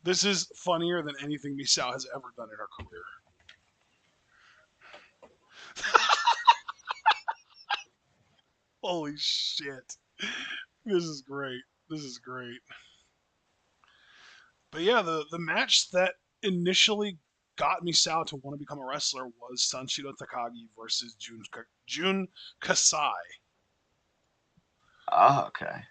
This is funnier than anything Misao has ever done in her career. Holy shit. This is great. This is great. But yeah, the match that initially got Misao to want to become a wrestler was Sanshiro Takagi versus Jun Kasai. Oh, okay.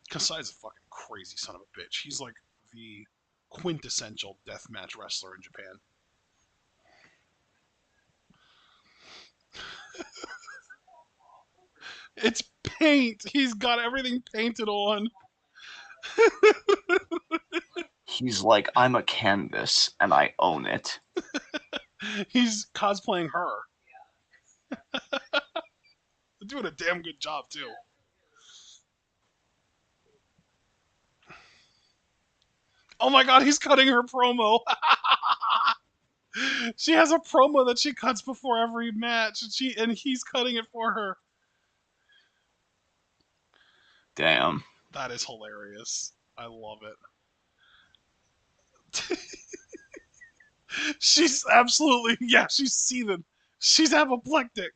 Kasai's a fucking crazy son of a bitch. He's like the quintessential deathmatch wrestler in Japan. It's paint. He's got everything painted on. He's like, I'm a canvas and I own it. He's cosplaying her. They're doing a damn good job too. Oh my god, he's cutting her promo. She has a promo that she cuts before every match, and he's cutting it for her. Damn. That is hilarious. I love it. She's absolutely, yeah, she's seething. She's apoplectic.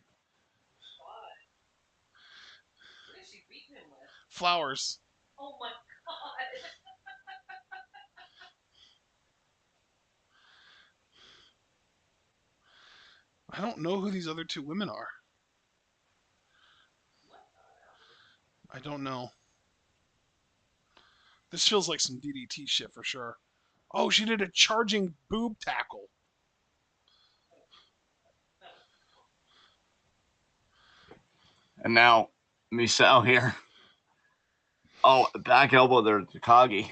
Flowers. I don't know who these other two women are. I don't know. This feels like some DDT shit for sure. Oh, she did a charging boob tackle. And now Misao here. Oh, back elbow there to Takagi.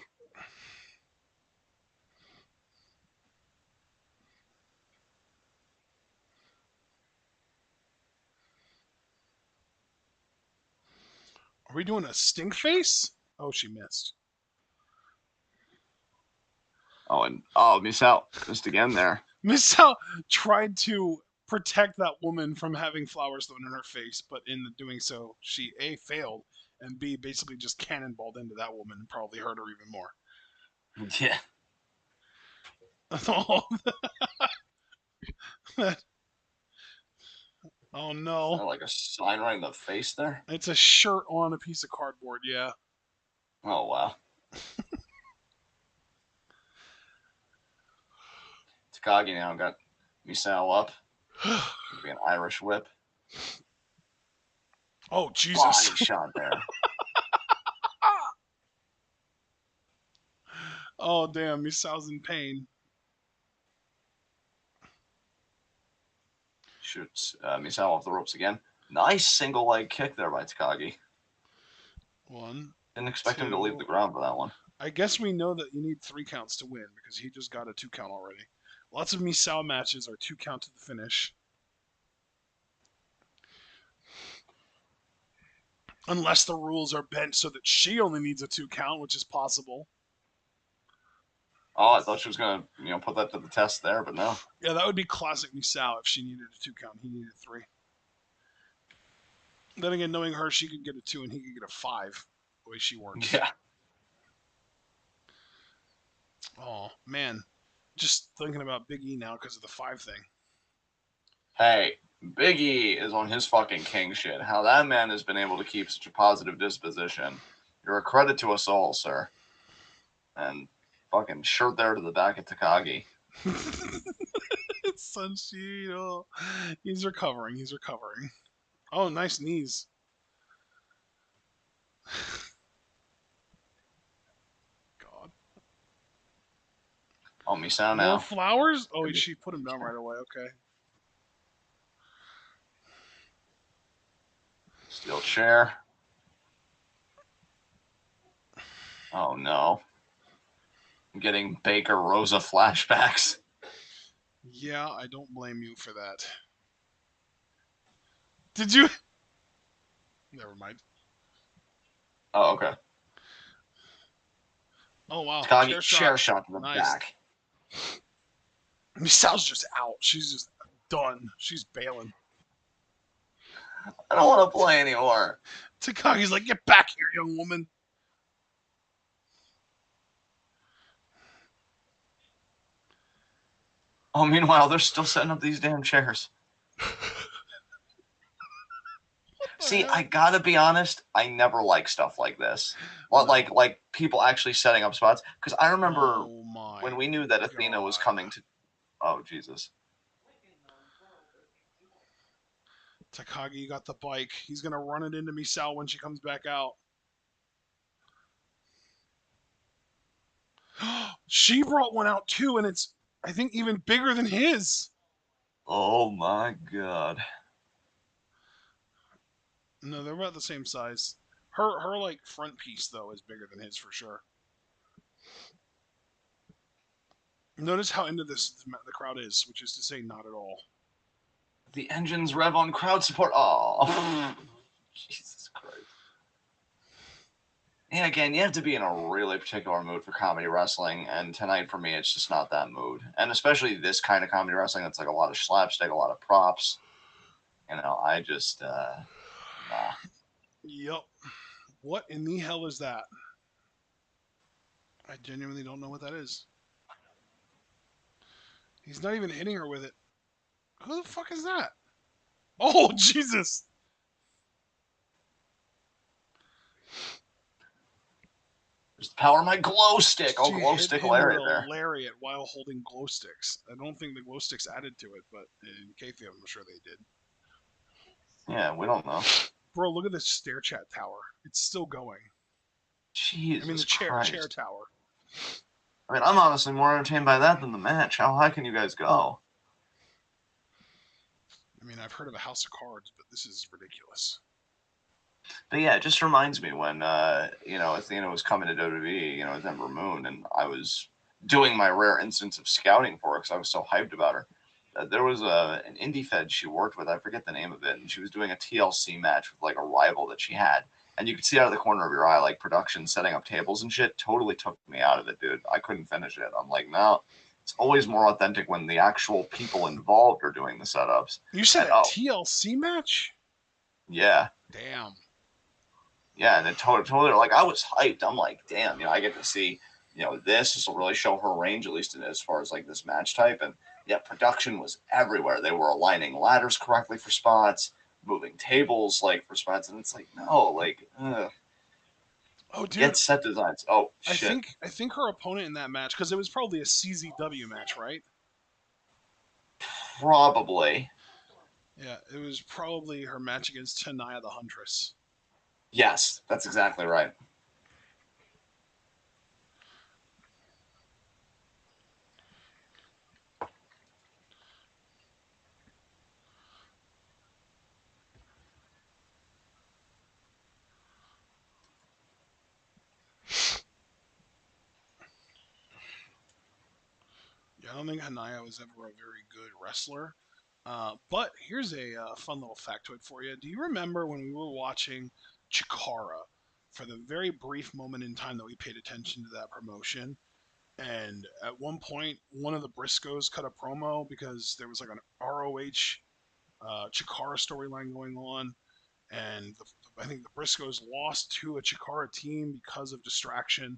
Are we doing a stink face? Oh, she missed. Oh, and Misao missed again there. Miss Sal tried to protect that woman from having flowers thrown in her face, but in doing so, she A, failed, and B, basically just cannonballed into that woman and probably hurt her even more. Yeah. Oh Is no. that like a sign right in the face there? It's a shirt on a piece of cardboard, yeah. Oh, wow. Takagi now got Misao up. Could be an Irish whip. Oh, Jesus. Body shot there. Oh, damn. Misao's in pain. Shoots Misao off the ropes again. Nice single leg kick there by Takagi. One, Didn't expect him to leave the two. ground for that one. I guess we know that you need 3 counts to win because he just got a 2 count already. Lots of Misao matches are 2 count to the finish. Unless the rules are bent so that she only needs a 2 count, which is possible. Oh, I thought she was gonna, put that to the test there, but no. Yeah, that would be classic Misao if she needed a 2 count. He needed 3. Then again, knowing her, she could get a 2 and he could get a 5. The way she works. Yeah. Oh man, just thinking about Big E now because of the 5 thing. Hey, Big E is on his fucking king shit. How that man has been able to keep such a positive disposition. You're a credit to us all, sir. And fucking shirt there to the back of Takagi. Sunshiro. He's recovering. He's recovering. Oh, nice knees. God. Oh, Misao More now. flowers? Oh, she put him down right away. Okay. Steel chair. Oh no. I'm getting Baker Rosa flashbacks. Yeah, I don't blame you for that. Did you? Never mind. Oh, okay. Oh wow, Takagi chair shot to the Nice. back. Misao's just out. She's just done. She's bailing. I don't want to play anymore. Takagi's like, get back here, young woman. Oh, meanwhile, they're still setting up these damn chairs. What the See, I hell? gotta be honest. I never like stuff like this. Well, No. like people actually setting up spots. Because I remember Oh my when we knew that Athena was god. coming to. Oh Jesus! Takagi got the bike. He's gonna run it into Misao when she comes back out. She brought one out too, and it's I think even bigger than his. Oh my God! No, they're about the same size. Her like front piece though is bigger than his for sure. Notice how into this the crowd is, which is to say, not at all. The engines rev on crowd support. Oh, Jesus Christ! And again, you have to be in a really particular mood for comedy wrestling, and tonight for me, it's just not that mood. And especially this kind of comedy wrestling, that's like a lot of slapstick, a lot of props. I just nah. Yup. What in the hell is that? I genuinely don't know what that is. He's not even hitting her with it. Who the fuck is that? Oh Jesus! Just power my glow stick. Oh, She glow hit stick him with lariat a there. lariat while holding glow sticks. I don't think the glow sticks added to it, but in kayfabe, I'm sure they did. Yeah, we don't know. Bro, look at this stair chat tower. It's still going. I mean, the Jesus chair Christ. tower. I mean, I'm honestly more entertained by that than the match. How high can you guys go? I mean, I've heard of a house of cards, but this is ridiculous. But yeah, it just reminds me when Athena was coming to WWE, with Ember Moon, and I was doing my rare instance of scouting for her because I was so hyped about her. There was an indie fed she worked with. I forget the name of it, and she was doing a TLC match with like a rival that she had, and you could see out of the corner of your eye, like production setting up tables and shit. Totally took me out of it, dude. I couldn't finish it. I'm like, no. It's always more authentic when the actual people involved are doing the setups. You said And a oh, TLC match? yeah, Damn. yeah, and it totally like I was hyped. I'm like, damn, I get to see, this will really show her range, at least as far as like this match type. And yeah, production was everywhere. They were aligning ladders correctly for spots, moving tables like for spots, and it's like, no, like, Oh, dude, get set designs. Oh I shit, think I think her opponent in that match, because it was probably a CZW match, right? probably. Yeah, it was probably her match against Tanaya the Huntress. Yes, that's exactly right. Yeah, I don't think Hanaya was ever a very good wrestler. But here's a fun little factoid for you. Do you remember when we were watching Chikara for the very brief moment in time that we paid attention to that promotion? And at one point, one of the Briscoes cut a promo because there was like an ROH Chikara storyline going on, and I think the Briscoes lost to a Chikara team because of distraction.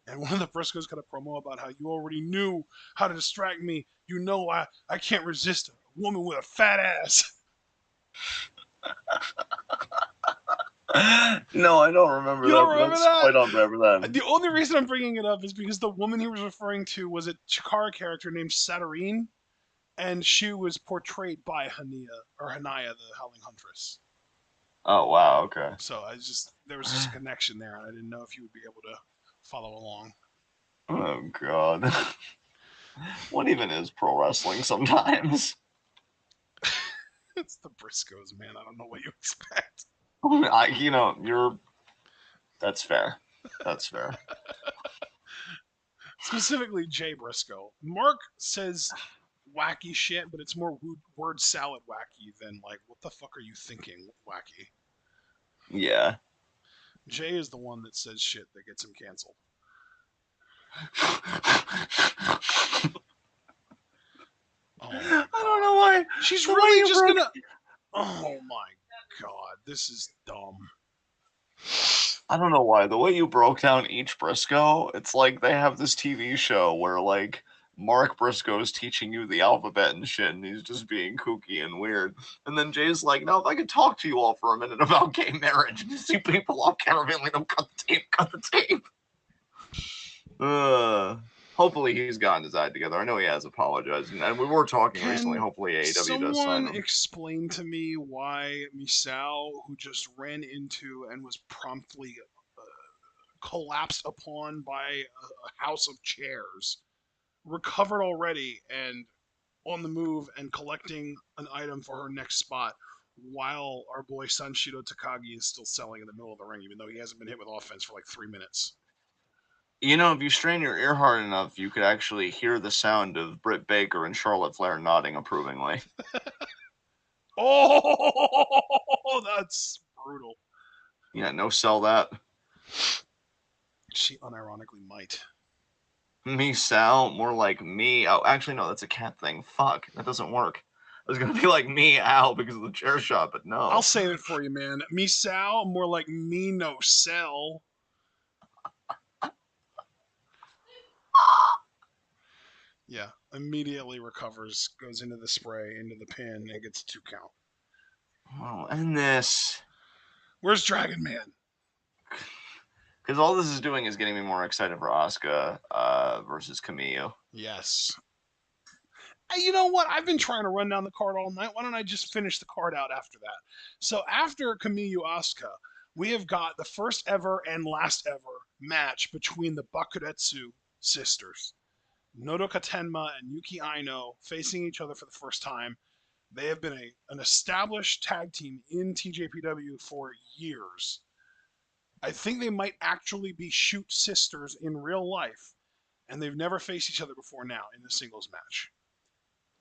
And one of the Briscoes cut a promo about how you already knew how to distract me. You know I can't resist a woman with a fat ass. No, I don't remember You don't that, but remember that's that? quite on brand for them. The only reason I'm bringing it up is because the woman he was referring to was a Chikara character named Saturine, and she was portrayed by Hanaya, the Howling Huntress. Oh wow, okay. So there was just a connection there, and I didn't know if you would be able to follow along. Oh god. What even is pro wrestling sometimes? It's the Briscoes, man. I don't know what you expect. You're. That's fair. That's fair. Specifically, Jay Briscoe. Mark says wacky shit, but it's more word salad wacky than like, what the fuck are you thinking wacky? Yeah. Jay is the one that says shit that gets him canceled. Oh my I don't know god. why. She's The way really you just broke. gonna. Oh my god. This is dumb. I don't know why. The way you broke down each Briscoe, it's like they have this TV show where like Mark Briscoe's teaching you the alphabet and shit, and he's just being kooky and weird. And then Jay's like, no, if I could talk to you all for a minute about gay marriage, and you see people all caravanning them, cut the tape. Hopefully he's gotten his act together. I know he has apologized, and we were talking recently. Can Hopefully AEW does sign someone him. explain to me why Misao, who just ran into and was promptly collapsed upon by a house of chairs, recovered already and on the move and collecting an item for her next spot, while our boy Sanshiro Takagi is still selling in the middle of the ring, even though he hasn't been hit with offense for like 3 minutes? You know, if you strain your ear hard enough, you could actually hear the sound of Britt Baker and Charlotte Flair nodding approvingly. Oh, that's brutal. Yeah, no sell that. She unironically might. Me Sal, more like me. Oh, actually, no, that's a cat thing. Fuck, that doesn't work. I was gonna be like me Al because of the chair shot, but I'll no. save it for you, man. Me Sal, more like me no sell. Yeah, immediately recovers, goes into the spray, into the pin, and gets a 2 count. Oh, and this. Where's Dragon Man? Because all this is doing is getting me more excited for Asuka versus Camille. Yes. Hey, you know what? I've been trying to run down the card all night. Why don't I just finish the card out after that? So after Camille Asuka, we have got the first ever and last ever match between the Bakuretsu sisters. Nodoka Tenma and Yuki Aino facing each other for the first time. They have been an established tag team in TJPW for years. I think they might actually be shoot sisters in real life, and they've never faced each other before now in the singles match.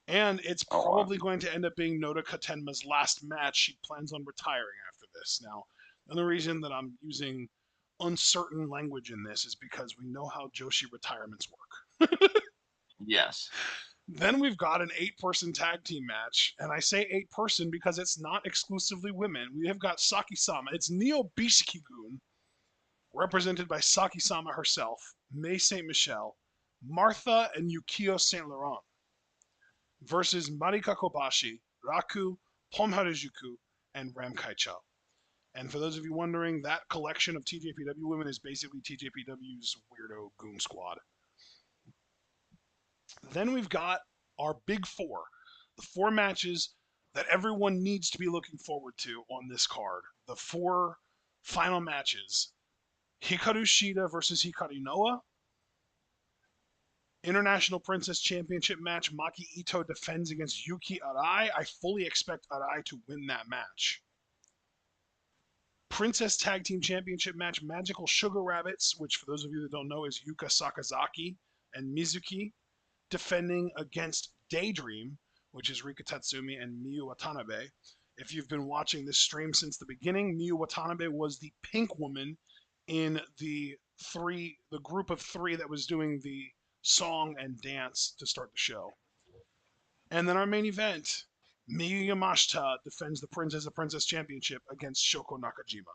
And it's Oh, wow. probably going to end up being Nodoka Tenma's last match. She plans on retiring after this. Now, another reason that I'm using uncertain language in this is because we know how Joshi retirements work. Yes. Then we've got an 8-person tag team match, and I say 8-person because it's not exclusively women. We have got Saki-sama. It's Neo Bishikigun, represented by Saki-sama herself, May Saint Michel, Martha, and Yukio Saint Laurent, versus Marika Kobashi, Raku, Pom Harajuku, and Ram Kaicho. And for those of you wondering, that collection of TJPW women is basically TJPW's weirdo goon squad. Then we've got our big four, the 4 matches that everyone needs to be looking forward to on this card. The 4 final matches: Hikaru Shida versus Hikari Noa. International Princess Championship match, Maki Ito defends against Yuki Arai. I fully expect Arai to win that match. Princess Tag Team Championship match, Magical Sugar Rabbits, which for those of you that don't know is Yuka Sakazaki and Mizuki, defending against Daydream, which is Rika Tatsumi and Miyu Watanabe. If you've been watching this stream since the beginning, Miyu Watanabe was the pink woman in the group of 3 that was doing the song and dance to start the show. And then our main event, Miyu Yamashita defends the Princess Championship against Shoko Nakajima.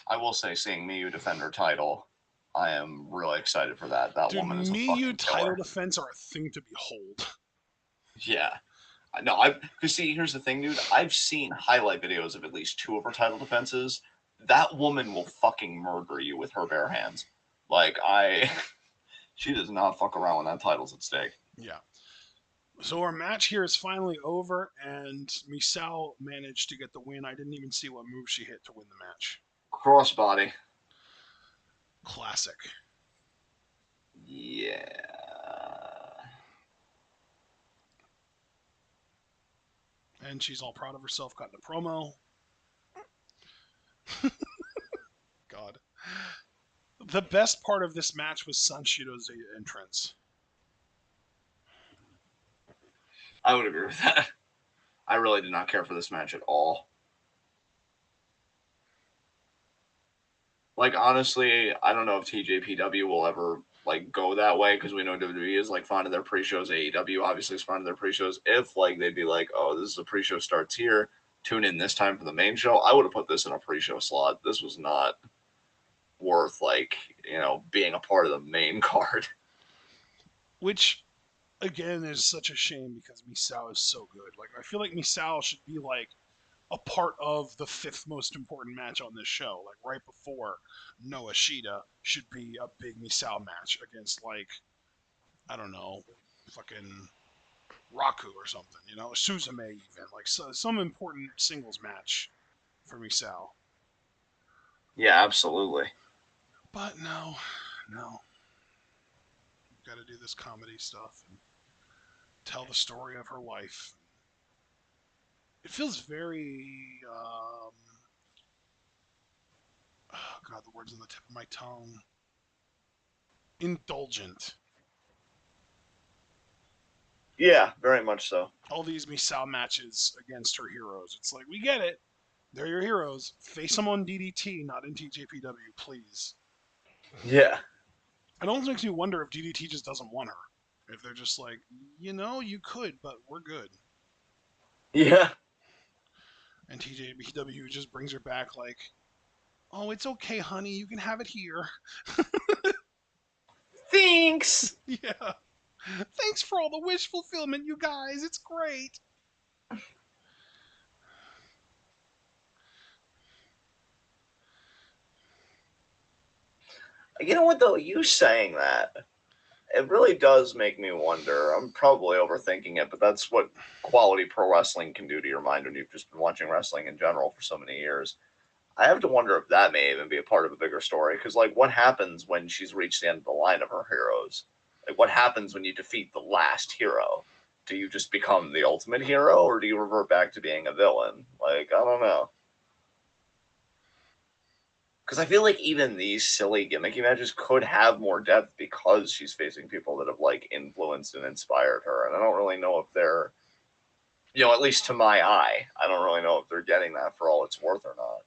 I will say, seeing Miyu defend her title, I am really excited for that. That Dude, woman is a Miyu fucking title killer. defense are a thing to behold. Yeah. No, because see, here's the thing, dude. I've seen highlight videos of at least 2 of her title defenses. That woman will fucking murder you with her bare hands. Like, she does not fuck around when that title's at stake. Yeah. So our match here is finally over, and Misao managed to get the win. I didn't even see what move she hit to win the match. Crossbody. Classic. Yeah. And she's all proud of herself, cutting a promo. God. The best part of this match was Sanshiro's entrance. I would agree with that. I really did not care for this match at all. Like, honestly, I don't know if TJPW will ever like go that way, because we know WWE is like fond of their pre-shows. AEW obviously is fond of their pre-shows. If like they'd be like, oh, this is a pre-show starts here, tune in this time for the main show, I would have put this in a pre-show slot. This was not worth like, being a part of the main card. which again is such a shame because Misao is so good. Like I feel like Misao should be like a part of the fifth most important match on this show. Like right before Noah Shida should be a big Misao match against like I don't know, fucking Raku or something. You know, Suzume even like some important singles match for Misao. Yeah, absolutely. But no, no, we've got to do this comedy stuff and tell the story of her life. It feels very oh god, the words on the tip of my tongue. Indulgent. Yeah, very much so. All these Misao matches against her heroes. It's like we get it. They're your heroes. Face them on DDT, not in TJPW, please. Yeah. It almost makes me wonder if DDT just doesn't want her. If they're just like, you could, but we're good. Yeah. And TJPW just brings her back like, oh, it's okay, honey. You can have it here. Thanks. Yeah. Thanks for all the wish fulfillment, you guys. It's great. You know what though? You saying that, it really does make me wonder. I'm probably overthinking it, but that's what quality pro wrestling can do to your mind when you've just been watching wrestling in general for so many years. I have to wonder if that may even be a part of a bigger story. Because, like, what happens when she's reached the end of the line of her heroes? Like, what happens when you defeat the last hero? Do you just become the ultimate hero, or do you revert back to being a villain? Like, I don't know. Because I feel like even these silly gimmicky matches could have more depth because she's facing people that have like influenced and inspired her, and I don't really know if they're, at least to my eye, I don't really know if they're getting that for all it's worth or not.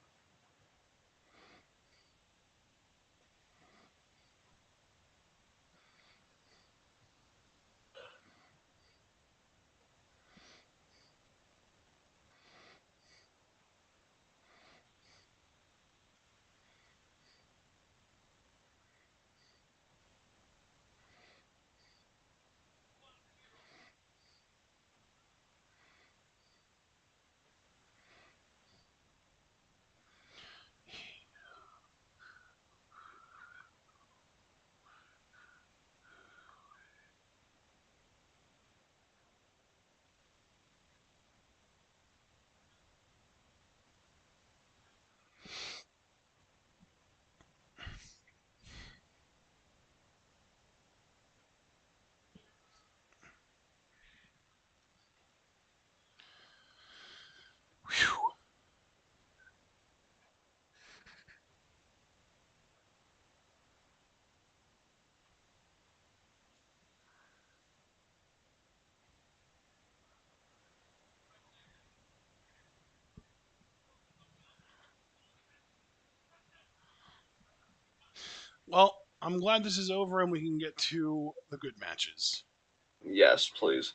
Whew. Well, I'm glad this is over and we can get to the good matches. Yes, please.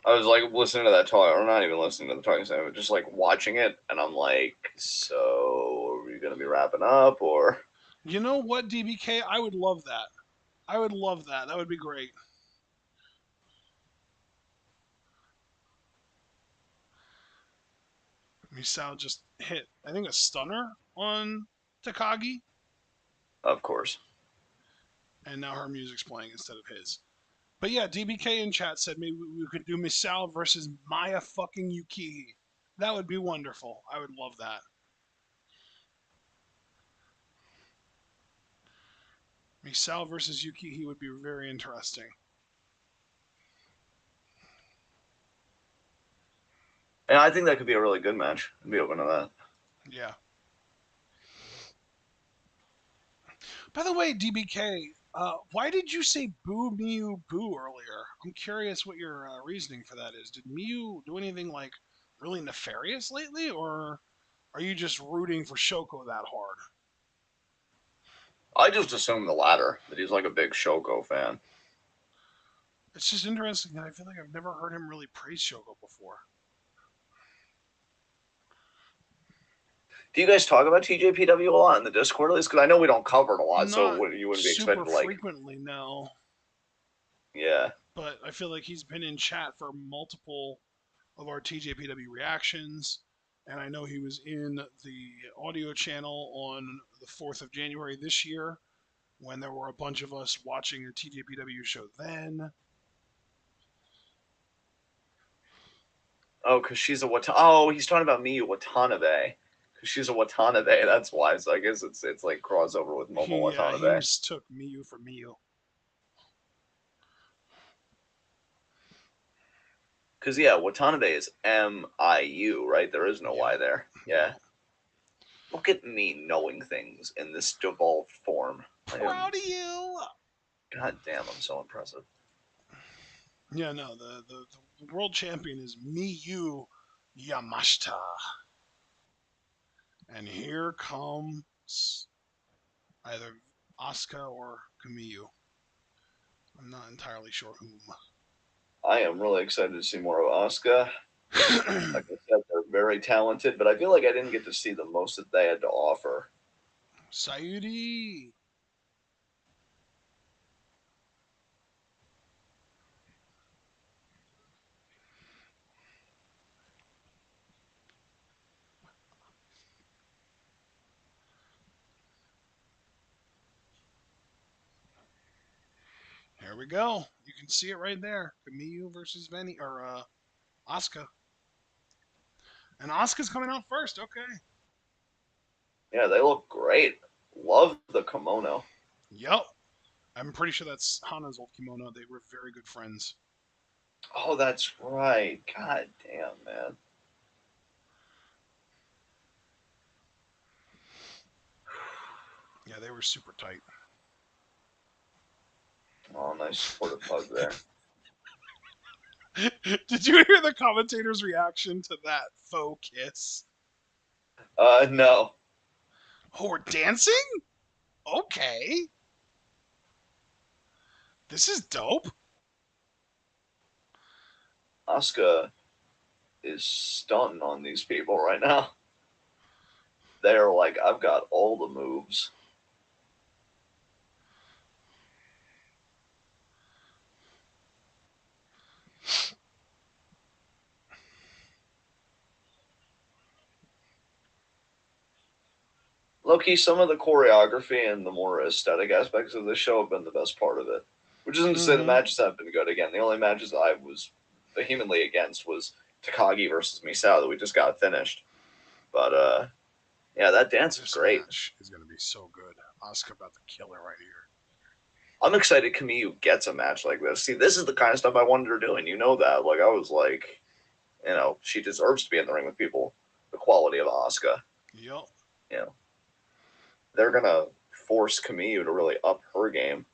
I was like listening to that talk, or not even listening to the talking segment, just like watching it, and I'm like, so are we gonna be wrapping up, or You know what, DBK? I would love that. I would love that. That would be great. Misao just hit, I think, a stunner on Takagi, of course. and now her music's playing instead of his. But yeah, DBK in chat said maybe we could do Misao versus Maya fucking Yukihi. That would be wonderful. I would love that. Misao versus Yukihi would be very interesting. And I think that could be a really good match. I'd be open to that. Yeah. By the way, DBK, why did you say boo Miu boo earlier? I'm curious what your reasoning for that is. Did Miu do anything like really nefarious lately, or are you just rooting for Shoko that hard? I just assume the latter, that he's like a big Shoko fan. It's just interesting that I feel like I've never heard him really praise Shoko before. Do you guys talk about TJPW a lot in the Discord at least? Because I know we don't cover it a lot, so Not you wouldn't be expected super to like. frequently, no. Yeah. but I feel like he's been in chat for multiple of our TJPW reactions. And I know he was in the audio channel on the 4th of January this year when there were a bunch of us watching a TJPW show then. Oh, because she's a Watanabe. Oh, he's talking about Miyu Watanabe. Because she's a Watanabe. That's why. So I guess it's like crossover with Momo He Watanabe. mistook Miyu for Miyu. Because yeah, Watanabe is Miu, right? There is no Y Yep, there. Yeah. yep. Look at me knowing things in this devolved form. I am. Proud of you. God damn, I'm so impressive. Yeah, no, the world champion is Miyu Yamashita. And here comes either Asuka or Kamiyu. I'm not entirely sure whom. I am really excited to see more of Asuka. Like I said, they're very talented, but I feel like I didn't get to see the most that they had to offer. Sayuri. Here we go. You can see it right there. Kamiyu versus Venny or Asuka. And Asuka's coming out first. Okay. Yeah, they look great. Love the kimono. Yep. I'm pretty sure that's Hana's old kimono. They were very good friends. Oh, that's right. God damn, man. Yeah, they were super tight. Oh, nice supportive hug there. Did you hear the commentator's reaction to that faux kiss? No. Oh, we're dancing? Okay. This is dope. Asuka is stunting on these people right now. They're like, I've got all the moves. Low key, some of the choreography and the more aesthetic aspects of the show have been the best part of it. Which isn't to say the Mm-hmm. matches haven't been good. Again, the only matches I was vehemently against was Takagi versus Misao that we just got finished. But yeah, that dance was This great. match is going to be so good. Asuka about to kill her right here. I'm excited Kamiyu gets a match like this. See, this is the kind of stuff I wanted her doing. You know that. Like I was like, she deserves to be in the ring with people. The quality of Asuka. Yup. You know, they're gonna force Kamiyu to really up her game.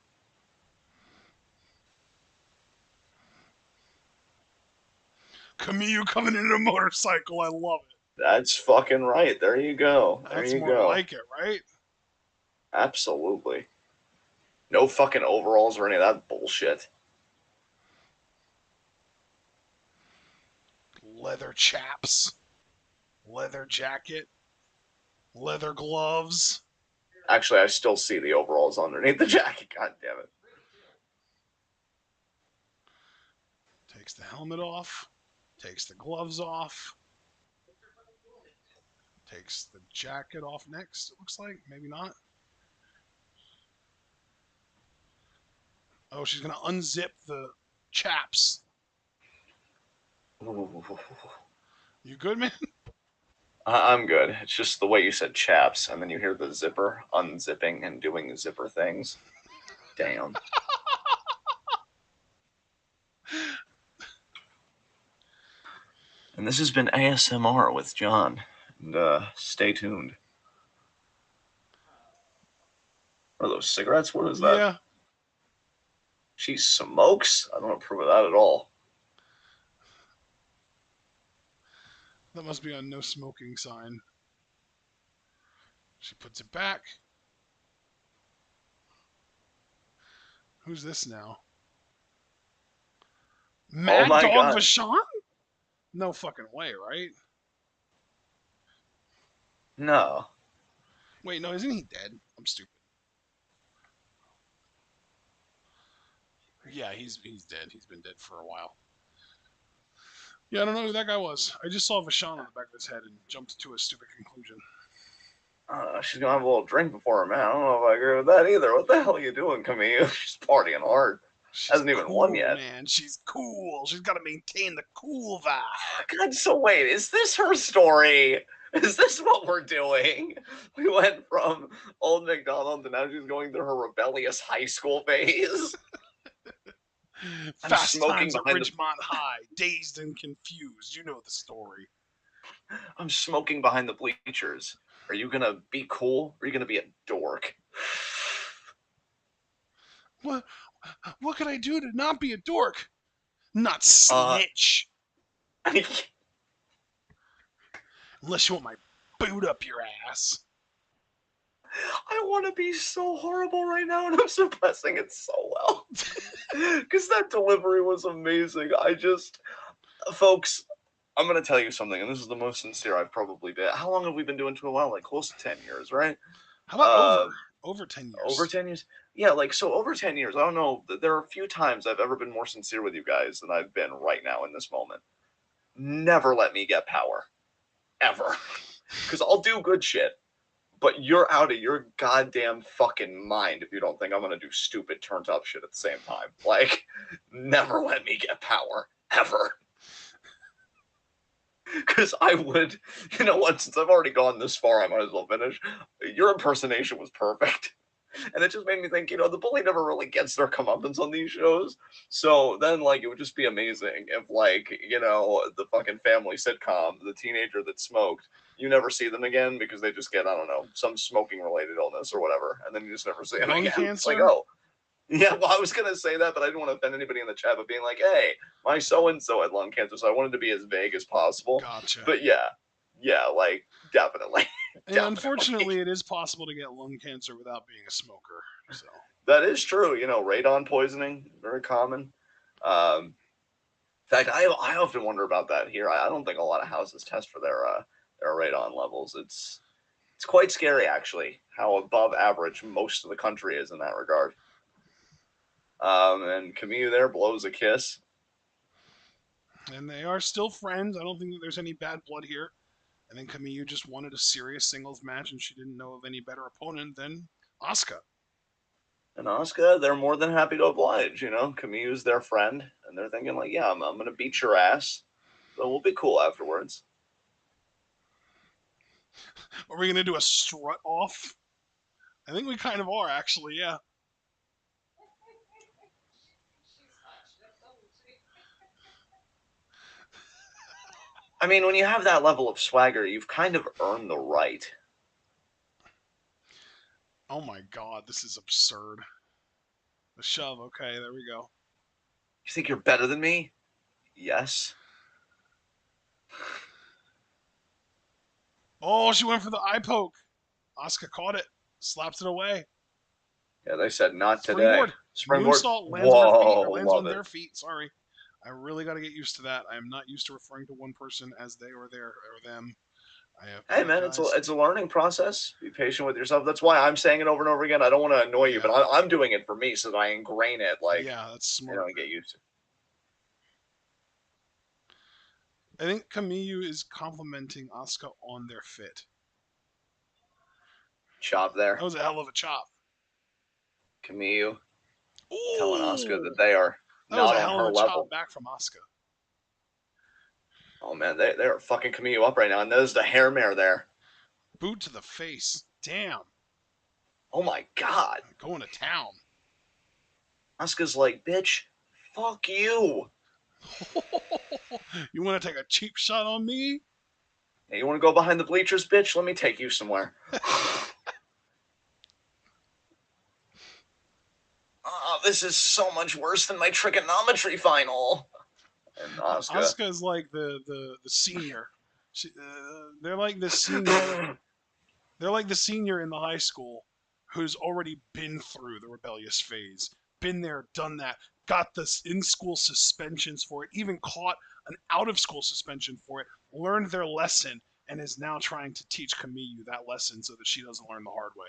Kamiyu coming in a motorcycle. I love it. That's fucking right. There you go. There That's you more go. like it, right? Absolutely. No fucking overalls or any of that bullshit. Leather chaps, leather jacket, leather gloves. Actually, I still see the overalls underneath the jacket. God damn it. Takes the helmet off. Takes the gloves off. Takes the jacket off next, it looks like. Maybe not. Oh, she's going to unzip the chaps. You good, man? I'm good. It's just the way you said chaps, and then you hear the zipper unzipping and doing zipper things. Damn. And this has been ASMR with John. And stay tuned. Are those cigarettes? What is that? Yeah, She smokes? I don't approve of that at all. that must be a no smoking sign. She puts it back. Who's this now? Oh Mad my Dog god. Vachon? No fucking way, right? No. Wait, no, isn't he dead? I'm stupid. Yeah, he's dead. He's been dead for a while. Yeah, I don't know who that guy was. I just saw Vashon on the back of his head and jumped to a stupid conclusion. She's gonna have a little drink before her man. I don't know if I agree with that either. What the hell are you doing, Camille? She's partying hard. She's Hasn't even won cool, yet. man. She's cool. She's got to maintain the cool vibe. God, so wait, is this her story? Is this what we're doing? We went from old McDonald to now she's going through her rebellious high school phase. I'm Fast smoking times at behind the Ridgemont High, dazed and confused. You know the story. I'm smoking behind the bleachers. Are you gonna be cool? Or are you gonna be a dork? What? What could I do to not be a dork? Not Uh, snitch. I Unless you want my boot up your ass. want to be so horrible right now, and I'm suppressing it so well because that delivery was amazing. Folks, I'm gonna tell you something, and this is the most sincere I've probably been. How long have we been doing 2 Like close to 10 years, right? How about Uh, over 10 over years? 10 years. Yeah, like so over 10 years. I don't know. There are a few times I've ever been more sincere with you guys than I've been right now in this moment. Never let me get power, ever, because I'll do good shit. But you're out of your goddamn fucking mind if you don't think I'm gonna do stupid turned up shit at the same time. Like, never let me get power, ever. Because I would, you know what, since I've already gone this far, I might as well finish. Your impersonation was perfect. And it just made me think, the bully never really gets their comeuppance on these shows. So then, like, it would just be amazing if, like, the fucking family sitcom, the teenager that smoked, you never see them again because they just get, I don't know, some smoking related illness or whatever. And then you just never see them Lung again. It's like, cancer? oh, yeah, well, I was going to say that, but I didn't want to offend anybody in the chat, but being like, hey, my so and so had lung cancer. So I wanted to be as vague as possible. Gotcha. But yeah, like, definitely. And Definitely. unfortunately, it is possible to get lung cancer without being a smoker. So, That is true. Radon poisoning, very common. In fact, I often wonder about that here. I don't think a lot of houses test for their radon levels. It's quite scary actually how above average most of the country is in that regard. And Camus there blows a kiss. and they are still friends. I don't think that there's any bad blood here. I think Camille just wanted a serious singles match, and she didn't know of any better opponent than Asuka. And Asuka, they're more than happy to oblige. Camus is their friend, and they're thinking like, yeah, I'm gonna beat your ass, but we'll be cool afterwards. Are we gonna do a strut off? I think we kind of are, actually. Yeah. I mean, when you have that level of swagger, you've kind of earned the right. Oh my God, this is absurd. The shove. Okay, there we go. You think you're better than me? Yes. Oh, she went for the eye poke. Asuka caught it, slaps it away. Yeah, they said not today. Springboard. Springboard. Moonsault lands on her feet, or Whoa, lands love on it. their feet. Sorry. I really got to get used to that. I am not used to referring to one person as they or their or them. I Hey man, it's a apologize. it's a learning process. Be patient with yourself. That's why I'm saying it over and over again. I don't want to annoy you, Yeah. but I'm doing it for me so that I ingrain it, like Yeah, that's smart. and get used to. I think Kamiyu is complimenting Asuka on their fit. Chop That there, was a hell of a chop. Camille telling Oscar Ooh, that they are that was not a on hell of her a chop level. back from Asuka. Oh man, they're fucking Camille up right now, and there's the hair mare there. Boot to the face. Damn, Oh my god, going to town. Oscar's like, bitch, fuck you. You want to take a cheap shot on me? Hey, you want to go behind the bleachers, bitch? Let me take you somewhere. Oh, this is so much worse than my trigonometry final. And Oscar. Asuka is like the senior. They're like the senior. They're like the senior in the high school who's already been through the rebellious phase, been there, done that, got the in school suspensions for it, even caught an out of school suspension for it, learned their lesson, and is now trying to teach Kamiyu that lesson so that she doesn't learn the hard way.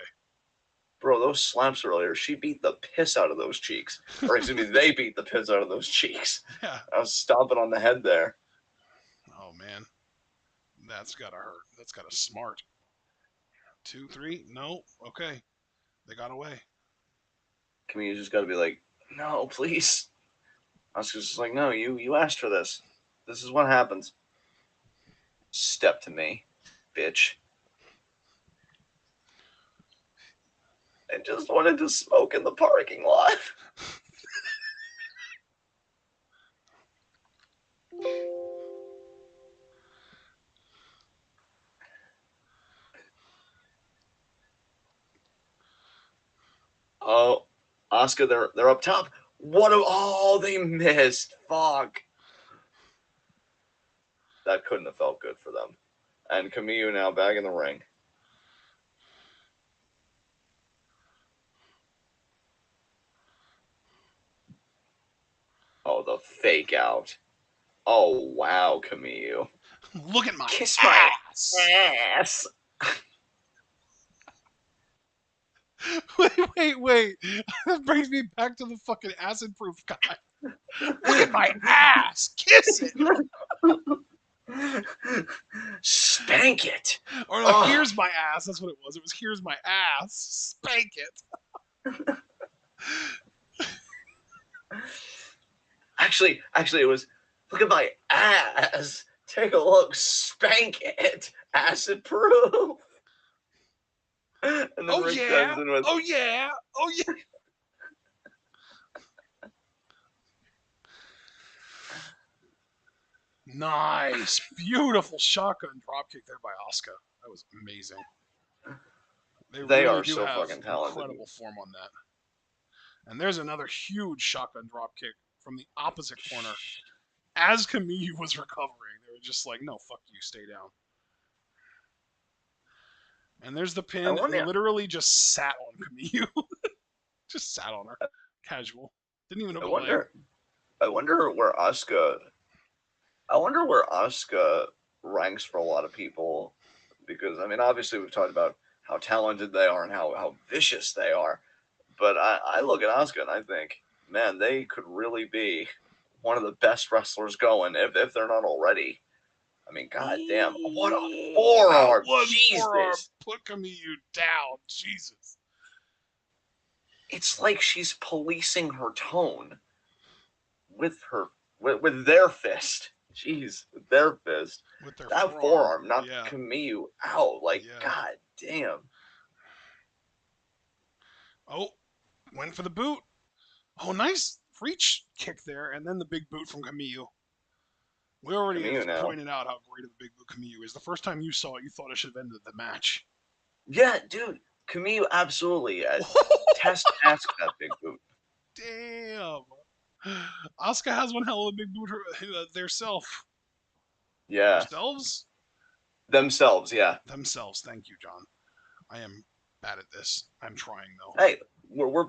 Bro, those slaps earlier, she beat the piss out of those cheeks. Or excuse me, they beat the piss out of those cheeks. Yeah. I was stomping on the head there. Oh man, that's gotta hurt. That's gotta smart. 2, 3. No. Okay. They got away. Camille just got to be like, no, please. Oscar's just like, no, you asked for this. This is what happens. Step to me, bitch. I just wanted to smoke in the parking lot. Oh, Oscar, they're up top. What? Oh, they missed. Fuck. That couldn't have felt good for them. And Camille now back in the ring. Oh, the fake out. Oh, wow, Camille. Look at my Kiss my ass. ass. Wait. That brings me back to the fucking acid proof guy. Look at my ass. Kiss it. Spank it. Or no, Oh. here's my ass. That's what it was. It was here's my ass. Spank it. Actually, it was look at my ass. Take a look. Spank it. Acid proof. And then Oh Rick yeah. comes in with, Oh yeah. Oh yeah. Nice. Beautiful shotgun dropkick there by Asuka. That was amazing. They they really are do so have fucking talented. incredible form on that. And there's another huge shotgun dropkick from the opposite corner. As Camille was recovering, they were just like, no, fuck you, stay down. And there's the I pin. wonder, Literally just sat on Camille. Just sat on her. Casual. Didn't even I hook a leg. wonder, I wonder where Asuka. I wonder where Asuka ranks for a lot of people, because I mean, obviously we've talked about how talented they are and how vicious they are, but I look at Asuka and I think, man, they could really be one of the best wrestlers going if they're not already. I mean, goddamn, what a That forearm! one forearm Jesus, put Camille down. Jesus. it's like she's policing her tone with her with their fist. Jeez, with their fist. With their That forearm. forearm knocked Yeah. Camille out. Like, Yeah. god damn. Oh, went for the boot. Oh, nice reach kick there, and then the big boot from Camille. We already Camille have now. pointed out how great of a big boot Camille is. The first time you saw it, you thought it should have ended the match. Yeah, dude. Camille absolutely. Test ask that big boot. Damn. Asuka has one hell of a big boot theirself. Yeah. Themselves? Themselves, yeah. Themselves. Thank you, John. I am bad at this. I'm trying though. Hey, we're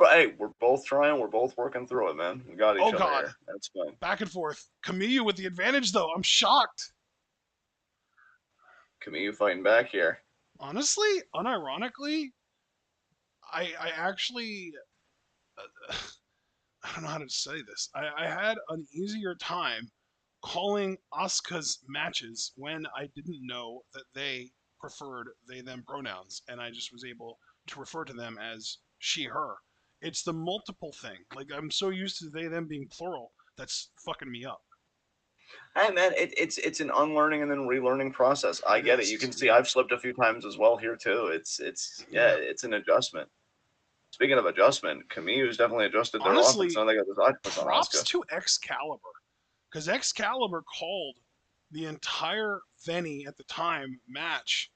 both trying. We're both working through it, man. We got each Oh other god. here. That's fine. Back and forth. Camille with the advantage though. I'm shocked. Camille fighting back here. Honestly, unironically, I actually I don't know how to say this. I had an easier time calling Asuka's matches when I didn't know that they preferred they them pronouns, and I just was able to refer to them as she her. It's the multiple thing. Like I'm so used to they them being plural that's fucking me up. Hey man, it's an unlearning and then relearning process. I get it. You can see I've slipped a few times as well here too. It's Yeah. it's an adjustment. Speaking of adjustment, Camille's definitely adjusted their offense. Honestly, Now they got this octopus on props Asuka. to Excalibur because Excalibur called the entire Venny at the time match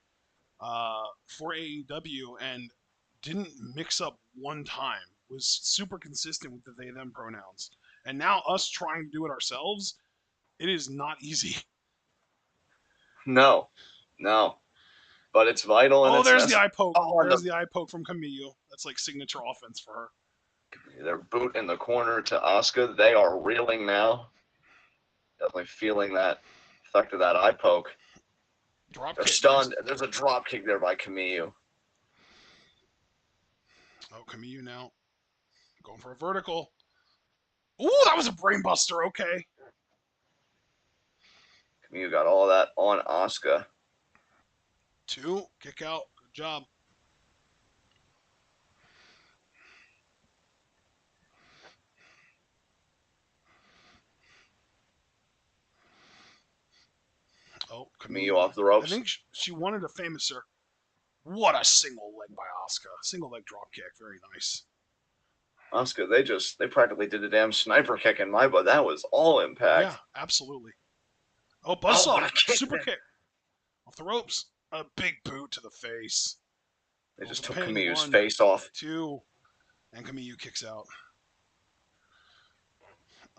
for AEW and didn't mix up one time. Was super consistent with the they them pronouns. And now us trying to do it ourselves, it is not easy. No, no, but it's vital and Oh, it's there's the necessary. eye poke. Oh, There's the eye poke from Camille. That's like signature offense for her. their boot in the corner to Asuka. They are reeling now. Definitely feeling that effect of that eye poke. Drop They're kick. stunned. Nice. There's a drop kick there by Camille. Oh, Kamiyu now. Going for a vertical. Ooh, that was a brainbuster. Okay. You got all of that on Asuka. 2. Kick out. Good job. Oh, Kamiyu Kamiyu. off the I ropes. think she wanted a famouser. What a single leg by Asuka. Single leg drop kick. Very nice. Asuka, they practically did a damn sniper kick in my butt. That was all Yeah, impact. absolutely. Oh, Oh, what buzzsaw. a kick, Super man. kick. Off the ropes. A big boot to the face. They Oh, just the took pin. Kamiyu's 1, face off. 2. And Kamiyu kicks out.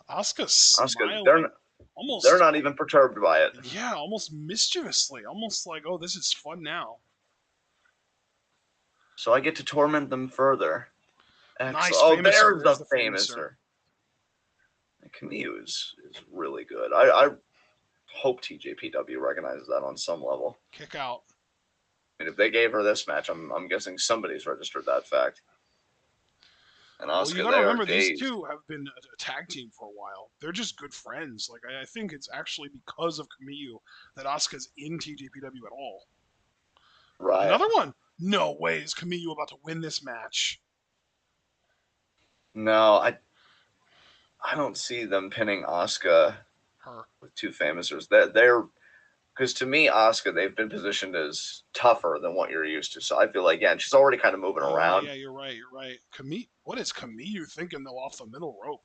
Asuka Asuka, smiling. they're Almost, not even perturbed by it. yeah, almost mischievously. Almost like, oh, this is fun now. So I get to torment them further. Nice Oh, famouser. there's There's the the famouser. famouser. Kamiyu is really good. I hope TJPW recognizes that on some level. Kick out. I mean, if they gave her this match, I'm guessing somebody's registered that fact. And Well, you Asuka, got to they are remember these dazed. two have been a tag team for a while. They're just good friends. Like I think it's actually because of Kamiyu that Asuka's in TJPW at all. Right. Another one. No way is Kamiyu about to win this match. No, I don't see them pinning Asuka Her. with 2 famousers. They're because to me, Asuka, they've been positioned as tougher than what you're used to. So I feel like, yeah, and she's already kind of moving Oh around. yeah, you're right. You're right. Kamiyu. What is Kamiyu thinking though off the middle rope?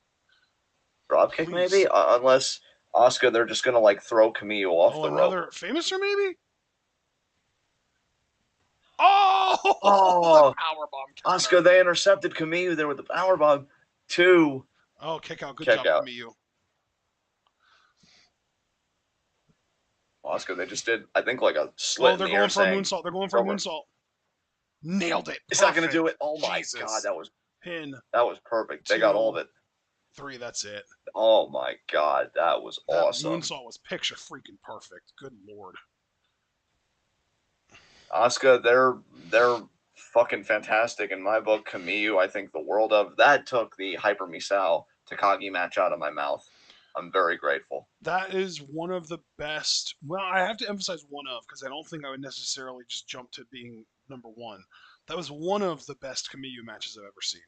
Dropkick maybe, Please. unless Asuka, they're just gonna like throw Kamiyu off Oh, the rope. another famouser maybe. Oh, the Oh, powerbomb counter. Asuka, they intercepted Kamiyu there with the powerbomb. 2 Oh, kick out. Good kick job, out. Kamiyu. Asuka, they just did, I think, like a Oh, slit in they're the air going for a saying, moonsault. They're going for a "Over." moonsault. Nailed it. It's not gonna do Perfect. it. Oh my god, Jesus. Pin. that was perfect. They got all of 2, it. 3. That's it. Oh my god, that was That awesome. moonsault was picture freaking perfect. Good lord. Asuka, they're fucking fantastic in my book. Kamiyu, I think the world of that took the Hyper Misao Takagi match out of my mouth. I'm very grateful. That is one of the best. Well, I have to emphasize one of because I don't think I would necessarily just jump to being number one. That was one of the best Kamiyu matches I've ever seen.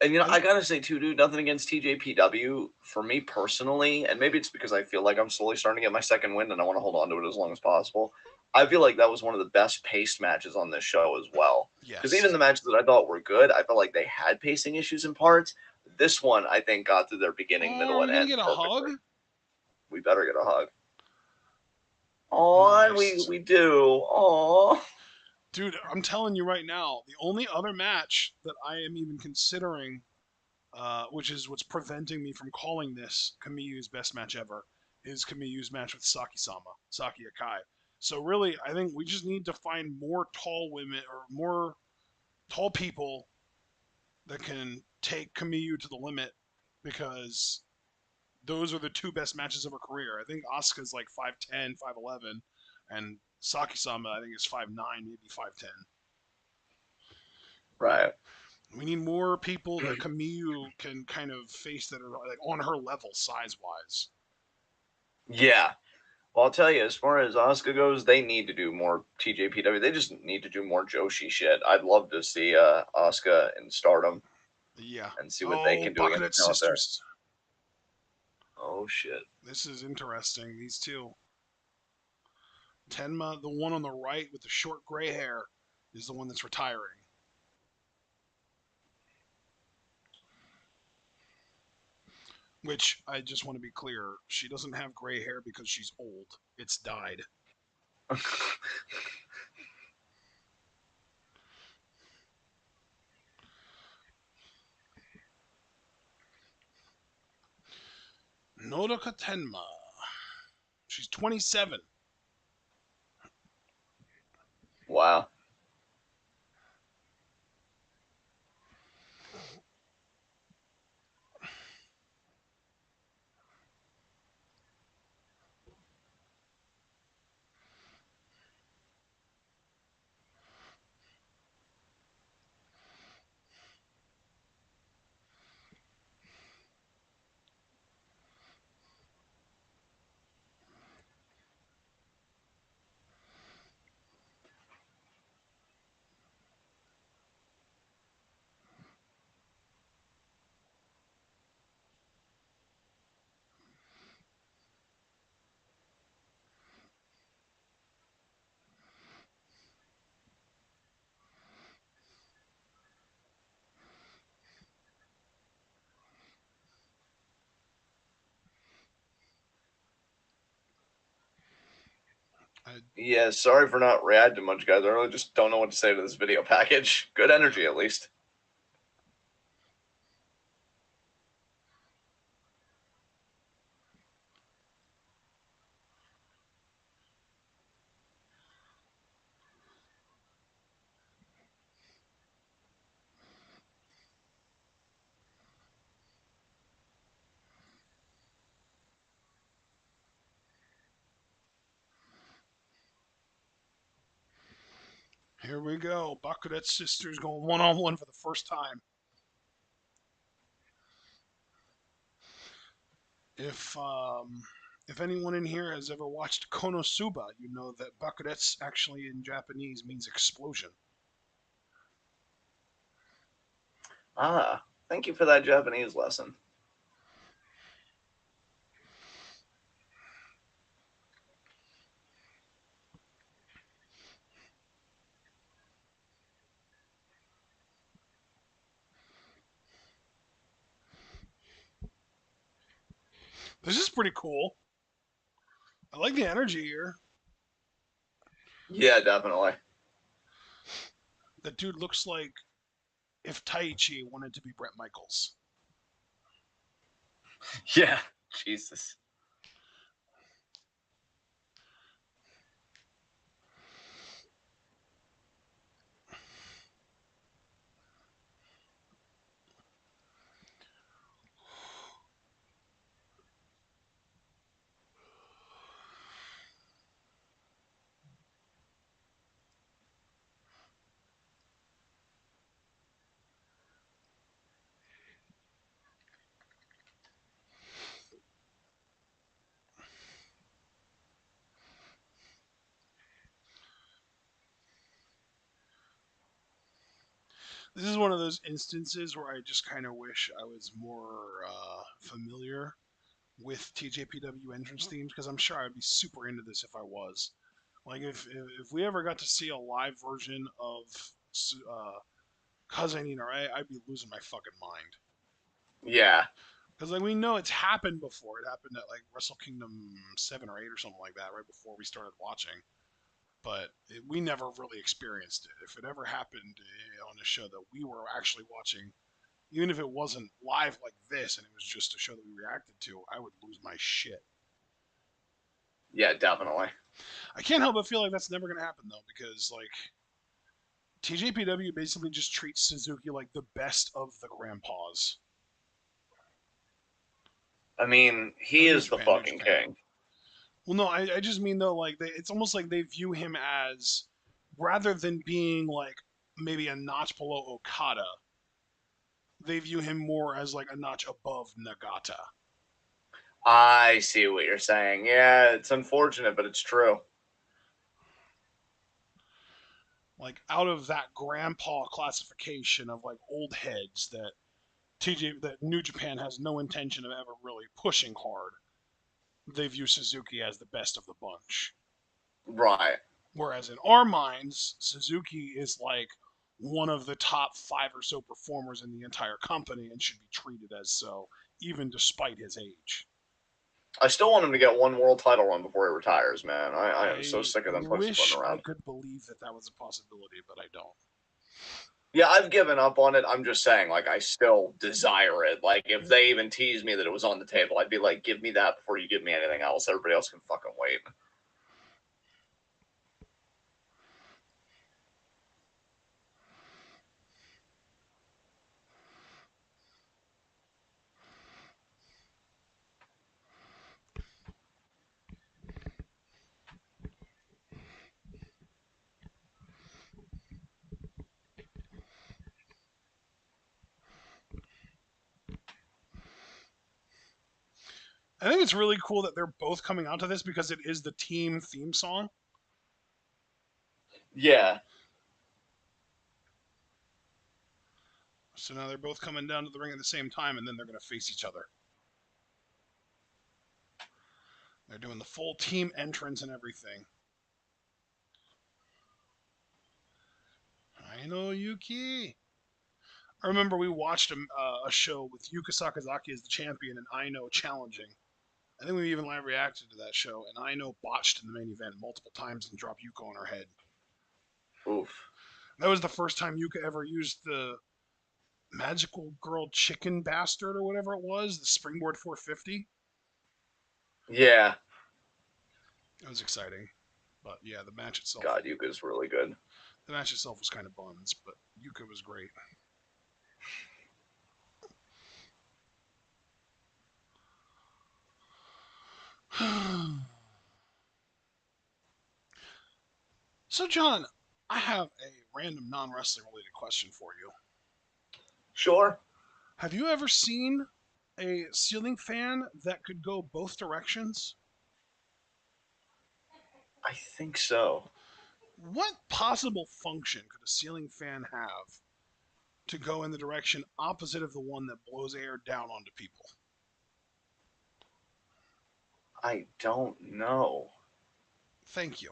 And you know, I, I gotta say too, dude, nothing against TJPW for me personally, and maybe it's because I feel like I'm slowly starting to get my second wind and I want to hold on to it as long as possible. I feel like that was one of the best paced matches on this show as well. Because even yes. the matches that I thought were good, I felt like they had pacing issues in parts. This one, I think, got to their beginning, Oh, middle, are we and gonna end get a hug? perfectly. We better get a hug. Oh, and we Nice. we do. Oh, Dude, I'm telling you right now, the only other match that I am even considering, which is what's preventing me from calling this Kamiyu's best match ever, is Kamiyu's match with Saki-sama, Saki Akai. So really, I think we just need to find more tall women or more tall people that can take Kamiyu to the limit because those are the two best matches of her career. I think Asuka's like 5'10", 5'11", and Saki-sama I think is 5'9", maybe 5'10". right. We need more people that Kamiyu can kind of face that are like on her level size wise. Yeah. Well, I'll tell you, as far as Asuka goes, they need to do more TJPW. They just need to do more Joshi shit. I'd love to see Asuka in Stardom Yeah. and see what they Oh, can do Buckethead against out there. sisters. Oh shit. This is interesting. These two. Tenma, the one on the right with the short gray hair, is the one that's retiring. Which I just want to be clear, she doesn't have gray hair because she's old. It's dyed. Nodoka Tenma. She's 27. Wow. I, Yeah, sorry for not reacting much, guys. I really just don't know what to say to this video package. Good yeah. energy, at least. Here we go. Bakuret's sisters going one on one for the first time. If um, if anyone in here has ever watched Konosuba, you know that Bakuretsu actually in Japanese means explosion. Ah, thank you for that Japanese lesson. This is pretty cool. I like the energy here. Yeah, definitely. That dude looks like if Taichi wanted to be Brett Michaels. Yeah, Jesus. This is one of those instances where I just kind of wish I was more familiar with TJPW entrance themes because I'm sure I'd be super into this if I was. Like if we ever got to see a live version of uh, Kazen Rai, I'd be losing my fucking mind. Yeah. Because like we know it's happened before. It happened at like Wrestle Kingdom 7 or 8 or something like that, right before we started watching. But we never really experienced it. If it ever happened on a show that we were actually watching, even if it wasn't live like this and it was just a show that we reacted to, I would lose my shit. Yeah, definitely. I can't help but feel like that's never going to happen though, because like TJPW basically just treats Suzuki like the best of the grandpas. I mean, he New is the Japan, New fucking Japan. king. Well, no, I just mean though, like it's almost like they view him as rather than being like maybe a notch below Okada, they view him more as like a notch above Nagata. I see what you're saying. Yeah, it's unfortunate, but it's true. Like out of that grandpa classification of like old heads that that New Japan has no intention of ever really pushing hard, they view Suzuki as the best of the bunch. Right. Whereas in our minds, Suzuki is like one of the top five or so performers in the entire company and should be treated as so, even despite his age. I still want him to get one world title run before he retires, man. I am so I sick of them wish pussyfooting I around. could believe that that was a possibility, but I don't. Yeah, I've given up on it. I'm just saying, like, I still desire it. Like, if they even teased me that it was on the table, I'd be like, give me that before you give me anything else. Everybody else can fucking wait. I think it's really cool that they're both coming out to this because it is the team theme song. Yeah. So now they're both coming down to the ring at the same time, and then they're going to face each other. They're doing the full team entrance and everything. I know Yuki. I remember we watched a show with Yuka Sakazaki as the champion and I know challenging. I think we even live reacted to that show, and I know botched in the main event multiple times and dropped Yuka on her head. Oof. That was the first time Yuka ever used the magical girl chicken bastard or whatever it was, the springboard 450. Yeah. It was exciting, but yeah, God, Yuka's really good. the match itself was kind of buns, but Yuka was great. So, John, I have a random non wrestling related question for you. Sure. Have you ever seen a ceiling fan that could go both directions? I think so. What possible function could a ceiling fan have to go in the direction opposite of the one that blows air down onto people? I don't know. Thank you.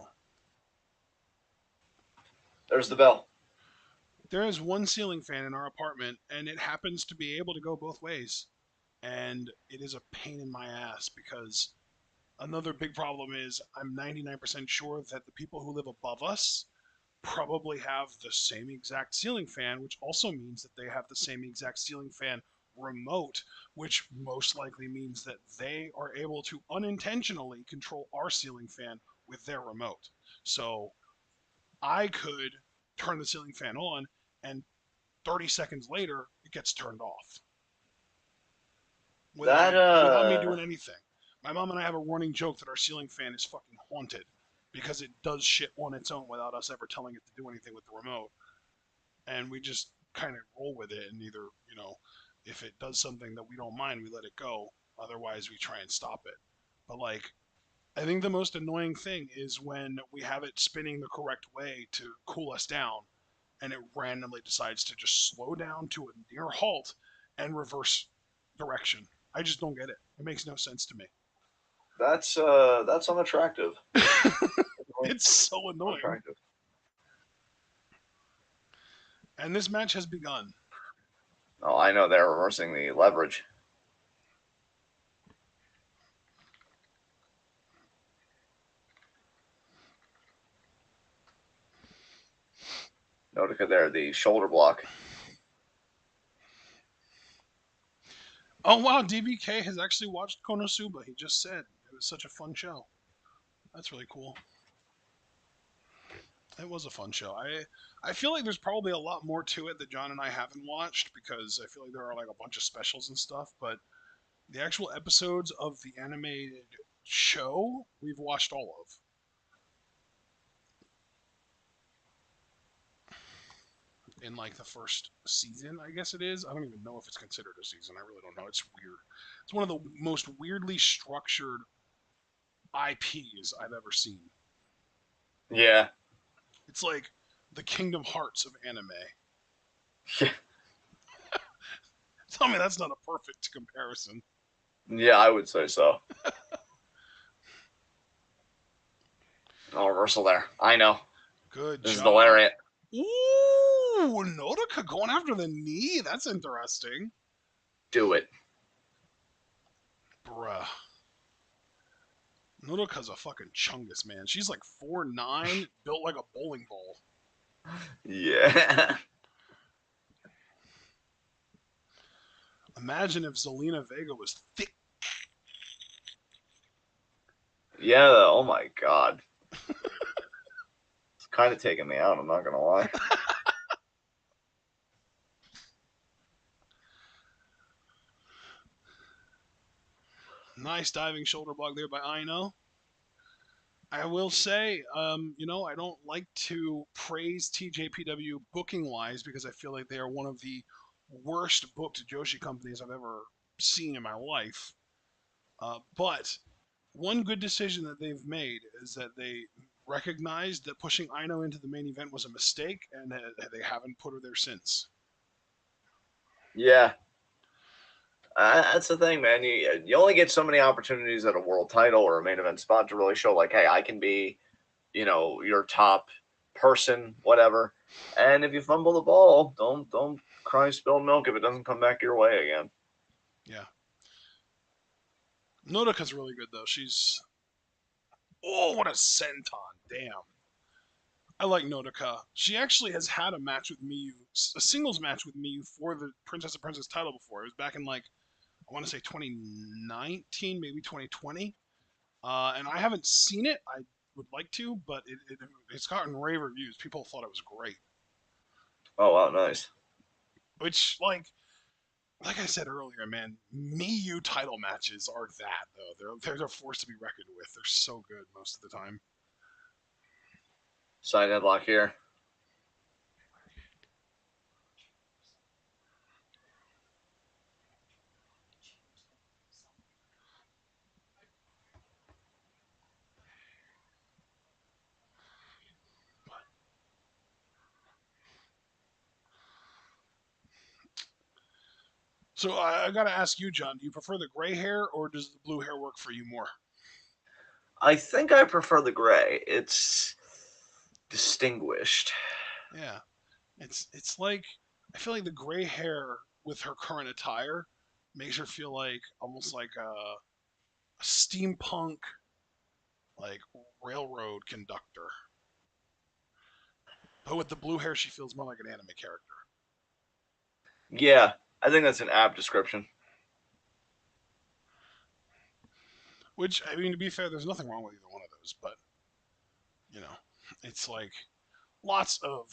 There's the bell. There is one ceiling fan in our apartment, and it happens to be able to go both ways. And it is a pain in my ass because another big problem is I'm 99% sure that the people who live above us probably have the same exact ceiling fan, which also means that they have the same exact ceiling fan remote, which most likely means that they are able to unintentionally control our ceiling fan with their remote. So I could turn the ceiling fan on, and 30 seconds later, it gets turned off That without me doing anything. My mom and I have a running joke that our ceiling fan is fucking haunted because it does shit on its own without us ever telling it to do anything with the remote, and we just kind of roll with it. And either if it does something that we don't mind, we let it go. Otherwise, we try and stop it. But like, I think the most annoying thing is when we have it spinning the correct way to cool us down, and it randomly decides to just slow down to a near halt and reverse direction. I just don't get it. It makes no sense to me. that's unattractive. It's so annoying. Unattractive. And this match has begun. Oh, I know they're reversing the leverage. Notica there, the shoulder block. Oh wow, DBK has actually watched Konosuba. He just said it was such a fun show. That's really cool. It was a fun show. I feel like there's probably a lot more to it that John and I haven't watched because I feel like there are like a bunch of specials and stuff, but the actual episodes of the animated show we've watched all of. In like the first season, I guess it is. I don't even know if it's considered a season. I really don't know. It's weird. It's one of the most weirdly structured IPs I've ever seen. Yeah. It's like the Kingdom Hearts of anime. Yeah. Tell me that's not a perfect comparison. Yeah, I would say so. Oh, reversal there. I know. Good This is the job. lariat. Ooh, Nodoka going after the knee. That's interesting. Do it. Bruh. Nodoka's a fucking chungus, man. She's like 4'9", built like a bowling ball. Yeah. Imagine if Zelina Vega was thick. Yeah, oh my god. It's kind of taking me out, I'm not going to lie. Nice diving shoulder block there by Aino. I will say, I don't like to praise TJPW booking wise because I feel like they are one of the worst booked Joshi companies I've ever seen in my life. But one good decision that they've made is that they recognized that pushing Aino into the main event was a mistake, and they haven't put her there since. Yeah. That's the thing, man. You only get so many opportunities at a world title or a main event spot to really show, like, hey, I can be, your top person, whatever. And if you fumble the ball, don't cry spilled milk if it doesn't come back your way again. Yeah. Nodoka's really good though. She's oh, what a senton! Damn, I like Nodoka. She actually has had a match with Miyu, a singles match with Miyu for the Princess of Princess title before. It was back in like I want to say 2019, maybe 2020. And I haven't seen it. I would like to, but it's gotten rave reviews. People thought it was great. Oh wow, nice. Which like I said earlier, man, Miyu title matches are that though. They're a force to be reckoned with. They're so good most of the time. Side headlock here. So I got to ask you, John. Do you prefer the gray hair or does the blue hair work for you more? I think I prefer the gray. It's distinguished. Yeah, it's like I feel like the gray hair with her current attire makes her feel like almost like a steampunk like railroad conductor. But with the blue hair, she feels more like an anime character. Yeah, I think that's an apt description. Which I mean, to be fair, there's nothing wrong with either one of those. But you know, it's like lots of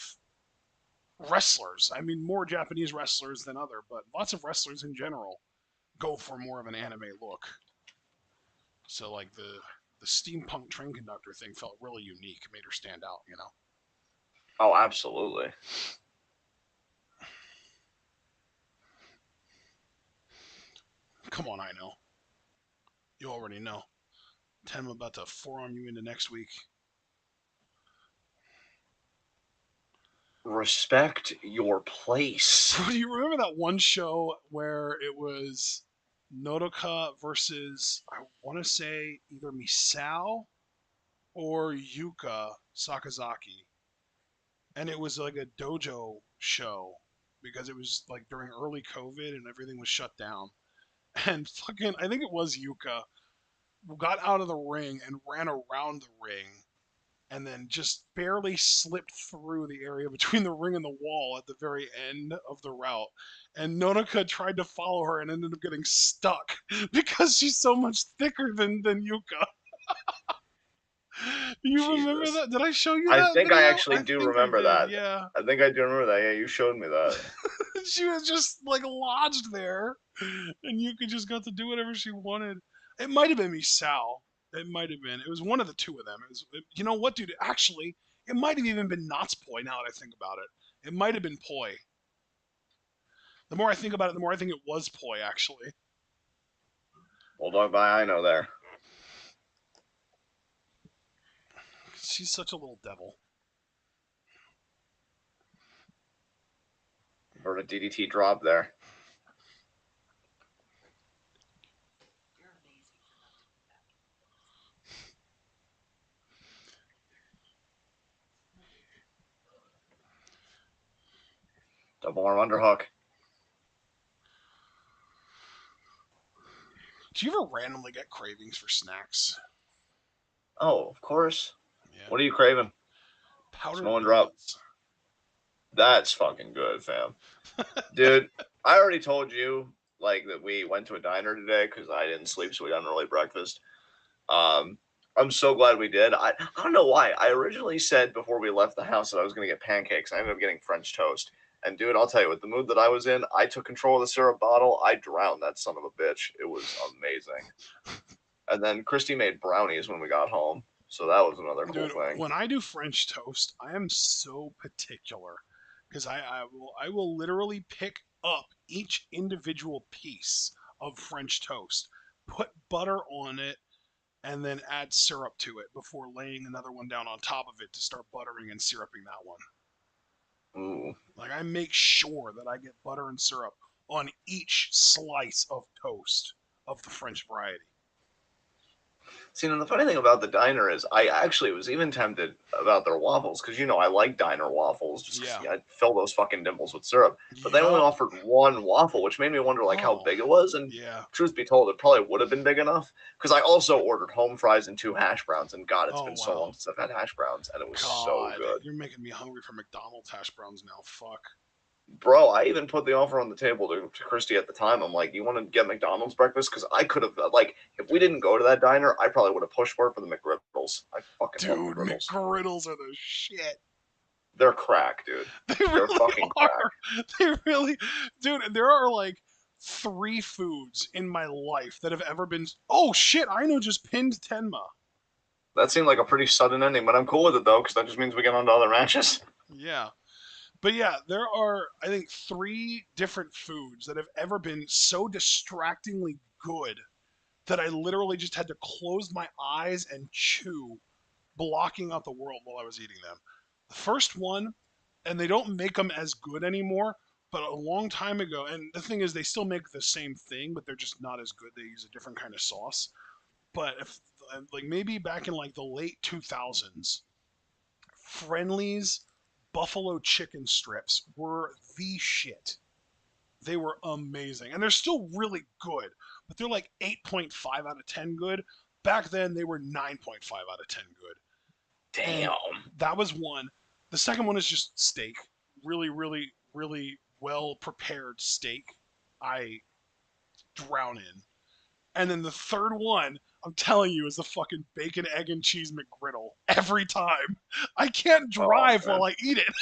wrestlers. I mean, more Japanese wrestlers than other, but lots of wrestlers in general go for more of an anime look. So like the steampunk train conductor thing felt really unique, made her stand out. You know. Oh, absolutely. Come on, I know. You already know. I'm about to forearm you into next week. Respect your place. Do you remember that one show where it was Nodoka versus I want to say either Misao or Yuka Sakazaki, and it was like a dojo show because it was like during early COVID and everything was shut down. And fucking, I think it was Yuka got out of the ring and ran around the ring and then just barely slipped through the area between the ring and the wall at the very end of the route. And Nonoka tried to follow her and ended up getting stuck because she's so much thicker than Yuka. You remember Jesus. that? Did I show you I that think I video? actually I do think I remember did, that. yeah. I think I do remember that. Yeah, you showed me that. She was just like lodged there, and Yuka just got to do whatever she wanted. It might have been Misao. It might have been. It was one of the two of them. You know what, dude? Actually, it might have even been Poi. Now that I think about it, it might have been Poi. The more I think about it, the more I think it was Poi. Actually, Well, dog by I know there. she's such a little devil. Heard a DDT drop there. Double arm underhook. Do you ever randomly get cravings for snacks? Oh, of course. Yeah, What are you craving? powdered Samoan drop. donuts. That's fucking good, fam. Dude, I already told you like that we went to a diner today because I didn't sleep, so we got an early breakfast. Um, I'm so glad we did. I don't know why. I originally said before we left the house that I was gonna get pancakes. I ended up getting French toast. And dude, I'll tell you, with the mood that I was in, I took control of the syrup bottle. I drowned that son of a bitch. It was amazing. And then Christy made brownies when we got home, so that was another cool Dude, thing. when I do French toast, I am so particular because I will literally pick up each individual piece of French toast, put butter on it, and then add syrup to it before laying another one down on top of it to start buttering and syruping that one. Ooh, Like I make sure that I get butter and syrup on each slice of toast of the French variety. See, and the funny thing about the diner is, I actually was even tempted about their waffles because I like diner waffles just because Yeah. I fill those fucking dimples with syrup. But they only Yup. offered one waffle, which made me wonder like how Oh, big it was. And yeah. truth be told, it probably would have been big enough because I also ordered home fries and 2 hash browns. And God, it's Oh, been so wow. long since I've had hash browns, and it was so God, good. you're making me hungry for McDonald's hash browns now. Fuck. Bro, I even put the offer on the table to Christy at the time. I'm like, you want to get McDonald's breakfast? Because I could have, like, if we didn't go to that diner, I probably would have pushed for it for the McGriddles. I fucking love Dude, McGriddles. McGriddles are the shit. They're crack, dude. They They're really fucking crack. are. They really, dude. There are like three foods in my life that have ever been. Oh shit! I know just pinned Tenma. That seemed like a pretty sudden ending, but I'm cool with it though, because that just means we get on to other matches. Yeah, but yeah, there are I think three different foods that have ever been so distractingly good that I literally just had to close my eyes and chew, blocking out the world while I was eating them. The first one, and they don't make them as good anymore, but a long time ago, and the thing is, they still make the same thing, but they're just not as good. They use a different kind of sauce. But if, like maybe back in like the late 2000s, Friendly's buffalo chicken strips were the shit. They were amazing. And they're still really good, but they're like 8.5 out of 10 good. Back then, they were 9.5 out of 10 good. And Damn. that was one. The second one is just steak. Really, really, really well prepared steak. I drown in. And then the third one, I'm telling you, is the fucking bacon, egg, and cheese McGriddle. Every time. I can't Oh drive while man. I eat it.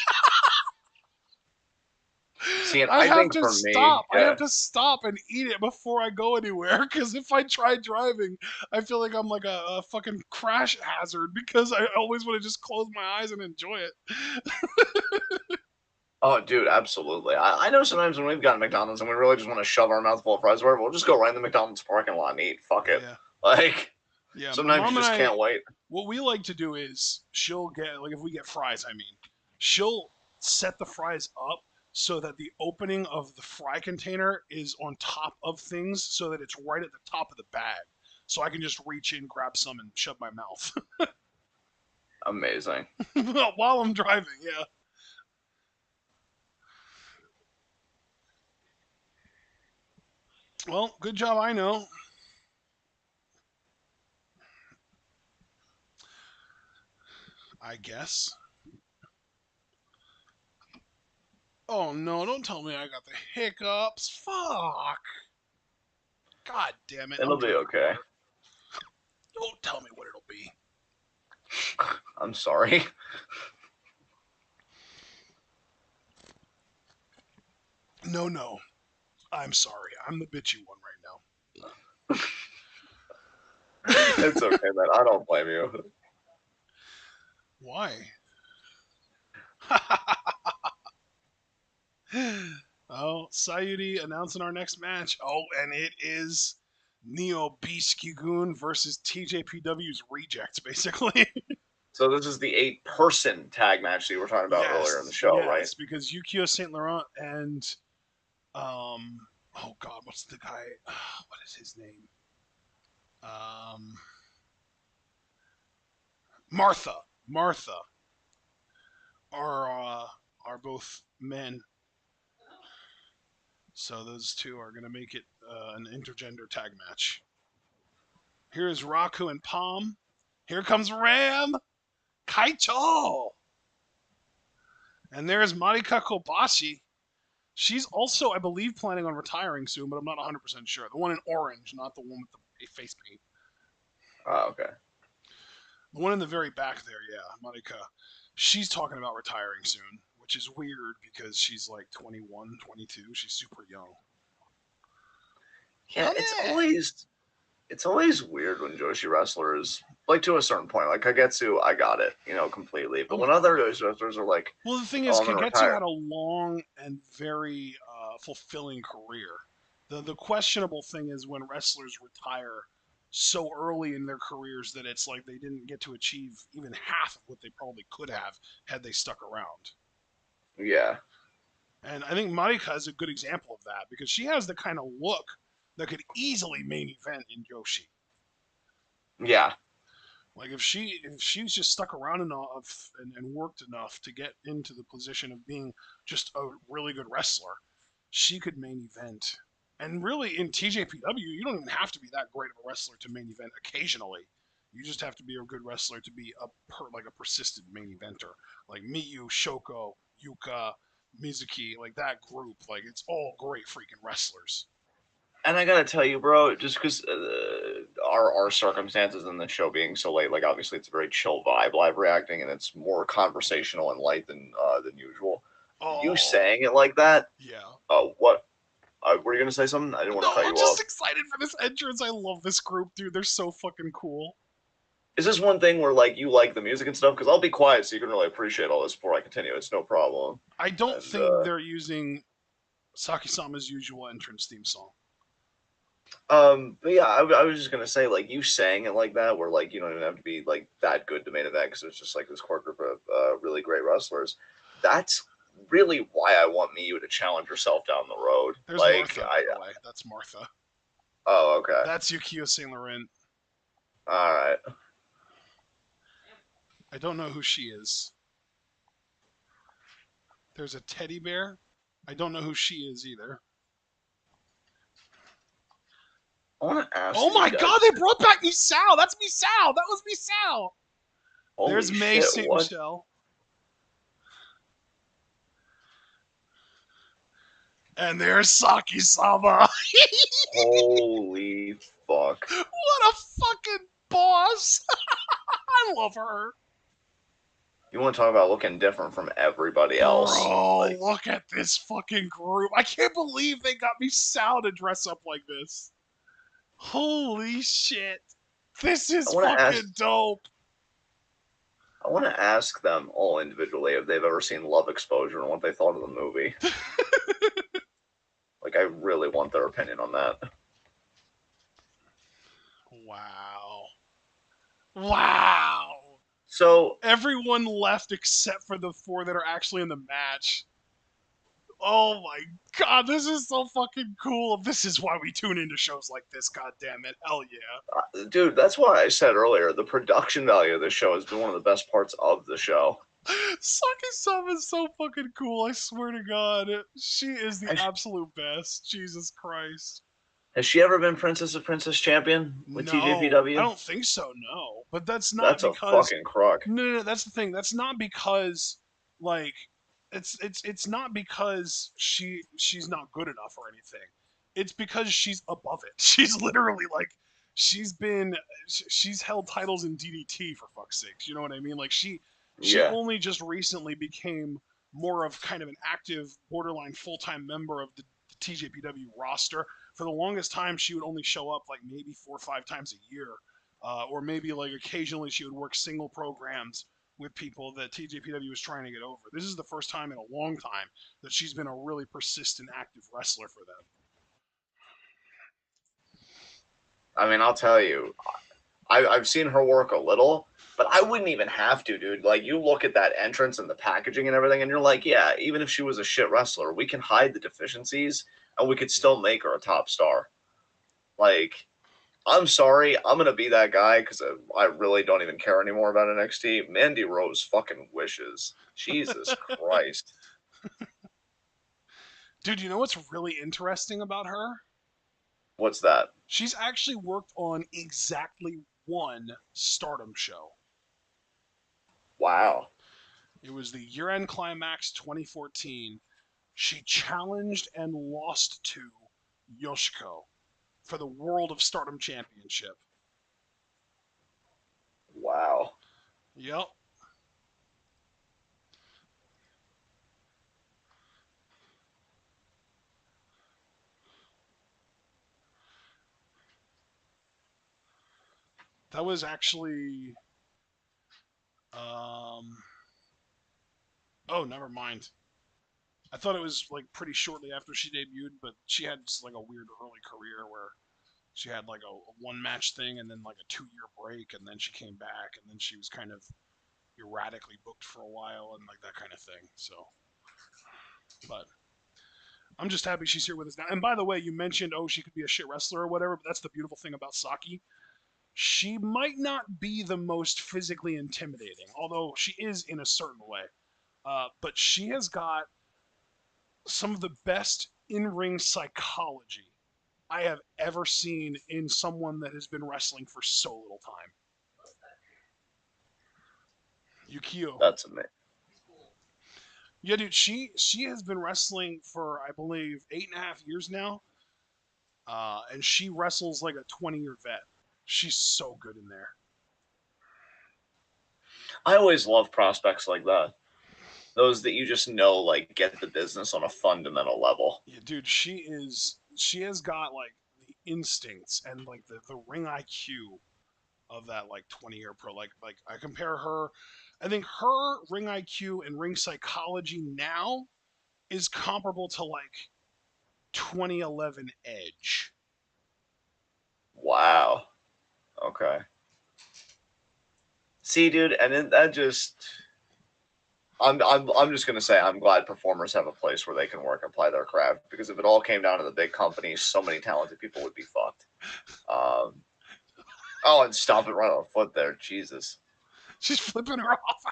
See, and I I have think to for me, stop. I have yeah. to stop and eat it before I go anywhere. Because if I try driving, I feel like I'm like a fucking crash hazard because I always want to just close my eyes and enjoy it. Oh, dude, absolutely. I know sometimes when we've got McDonald's and we really just want to shove our mouth full of fries, whatever, we'll just go right in the McDonald's parking lot and eat. Fuck it. Yeah. Like, Yeah. My sometimes mom you and just I, can't wait. what we like to do is she'll get, like, if we get fries, I mean, she'll set the fries up so that the opening of the fry container is on top of things so that it's right at the top of the bag. So I can just reach in, grab some, and shove my mouth Amazing. while I'm driving. Yeah. Well, good job. I know. I guess. Oh no! Don't tell me I got the hiccups. Fuck. God damn it! I'm It'll be drinking okay. water. Don't tell me what it'll be. I'm sorry. No, no. I'm sorry. I'm the bitchy one right It's now. okay, man. I don't blame you. Why? Oh, Sayuri announcing our next match. Oh, and it is Neo Beast Kigun versus TJPW's rejects, basically. So this is the 8-person tag match that you were talking about earlier in the Yes, show, right? yes, because Yukio Saint Laurent and oh god, what's the guy? What is his name? Um, Martha are are both men, so those two are gonna make it an intergender tag match. Here's Raku and Palm. Here comes Ram Kaicho, and there's Marika Kobashi. She's also, I believe, planning on retiring soon, but I'm not 100% sure. The one in orange, not the one with the face paint. Oh, okay. The one in the very back there, yeah, Monica. She's talking about retiring soon, which is weird because she's like 21, 22. She's super young. Yeah, Honey! it's always weird when Joshi wrestlers, like, to a certain point. Like Kagetsu, I got it, completely. Oh But my when god, other yeah. Joshi wrestlers are like, Well, the thing is, "Oh, I'm gonna Kagetsu had retire," a long and very fulfilling career. The questionable thing is when wrestlers retire so early in their careers that it's like they didn't get to achieve even half of what they probably could have had they stuck around. yeah, And I think Marika is a good example of that because she has the kind of look that could easily main event in Yoshi. Yeah. Like if she's just stuck around enough and worked enough to get into the position of being just a really good wrestler, she could main event. And really in TJPW, you don't even have to be that great of a wrestler to main event occasionally. You just have to be a good wrestler to be like a persistent main eventer. Like Miyu, Shoko, Yuka, Mizuki, like that group, like it's all great freaking wrestlers. And I gotta tell you, bro, just because our circumstances in the show being so late, like obviously it's a very chill vibe, live reacting, and it's more conversational and light than usual. You Oh, saying it like that? yeah. What? Were you gonna say something? I didn't want to cut No, I'm you just off. excited for this entrance. I love this group, dude. They're so fucking cool. Is this one thing where like you like the music and stuff? Because I'll be quiet so you can really appreciate all this before I continue. It's no problem. I don't And think they're using Saki-sama's usual entrance theme song. but yeah, I was just gonna say like you saying it like that, where like you don't even have to be like that good to main event because it's just like this core group of really great wrestlers. That's really why I want Miyu to challenge herself down the road. There's Like Martha, by I, the way. That's Martha. oh okay, That's Yukio Saint Laurent. all right. I don't know who she is. There's a teddy bear. I don't know who she is either. I want to ask Oh these my god, guys. they brought back Misao! That's Misao! That was Misao! There's Holy May shit! St. What? Michelle. And there's Saki Sama. Holy fuck! What a fucking boss! I love her. You want to talk about looking different from everybody else? Bro, Like, look at this fucking group. I can't believe they got me Sal to dress up like this. Holy shit. This I is want to ask. fucking dope. I want to ask them all individually if they've ever seen Love Exposure and what they thought of the movie. Like, I really want their opinion on that. Wow. Wow. So, Everyone left except for the four that are actually in the match. Oh my god, this is so fucking cool. This is why we tune into shows like this, god damn it. Hell yeah. dude, that's why I said earlier the production value of this show has been one of the best parts of the show. Saki Sama is so fucking cool, I swear to god. She is the Has, absolute best. Jesus Christ. has she ever been Princess of Princess champion with No, I TJPW? don't think so, no. But that's not That's a because fucking crock. no, no, no, that's the thing. That's not because like it's not because she's not good enough or anything. It's because she's above it. She's literally like she's been she's held titles in DDT for fuck's sake. You know what I mean? Like she Yeah, only just recently became more of kind of an active borderline full-time member of the TJPW roster. For the longest time she would only show up like maybe 4 or 5 times a year. Or maybe like occasionally she would work single programs with people that TJPW was trying to get over. This is the first time in a long time that she's been a really persistent, active wrestler for them. I mean, I'll tell you, I've seen her work a little, but I wouldn't even have to, dude. Like, you look at that entrance and the packaging and everything, and you're like, yeah, even if she was a shit wrestler, we can hide the deficiencies and we could Yeah. still make her a top star. Like, I'm sorry, I'm gonna be that guy because I really don't even care anymore about NXT. Mandy Rose fucking wishes. Jesus Christ. Dude, you know what's really interesting about her? What's that? She's actually worked on exactly one Stardom show. Wow. It was the year end climax 2014. She challenged and lost to Yoshiko for the World of Stardom Championship. Wow. Yep. That was actually um oh, never mind. I thought it was like pretty shortly after she debuted, but she had just like a weird early career where she had like a one match thing and then like a 2 year break and then she came back and then she was kind of erratically booked for a while and like that kind of thing. So, but I'm just happy she's here with us now. And by the way, you mentioned oh she could be a shit wrestler or whatever, but that's the beautiful thing about Saki. She might not be the most physically intimidating, although she is in a certain way. But she has got some of the best in-ring psychology I have ever seen in someone that has been wrestling for so little time. Yukio. That's amazing. Yeah, dude, she has been wrestling for I believe 8.5 years now, and she wrestles like a 20-year vet. She's so good in there. I always love prospects like that. Those that you just know like get the business on a fundamental level. Yeah, dude, she has got like the instincts and like the ring IQ of that like 20-year pro. Like I compare her, I think her ring IQ and ring psychology now is comparable to like 2011 Edge. Wow. Okay. See, dude, and then that just I'm just gonna say I'm glad performers have a place where they can work and apply their craft because if it all came down to the big companies, so many talented people would be fucked. Um, oh, and stop it right on foot there, Jesus. She's flipping her off.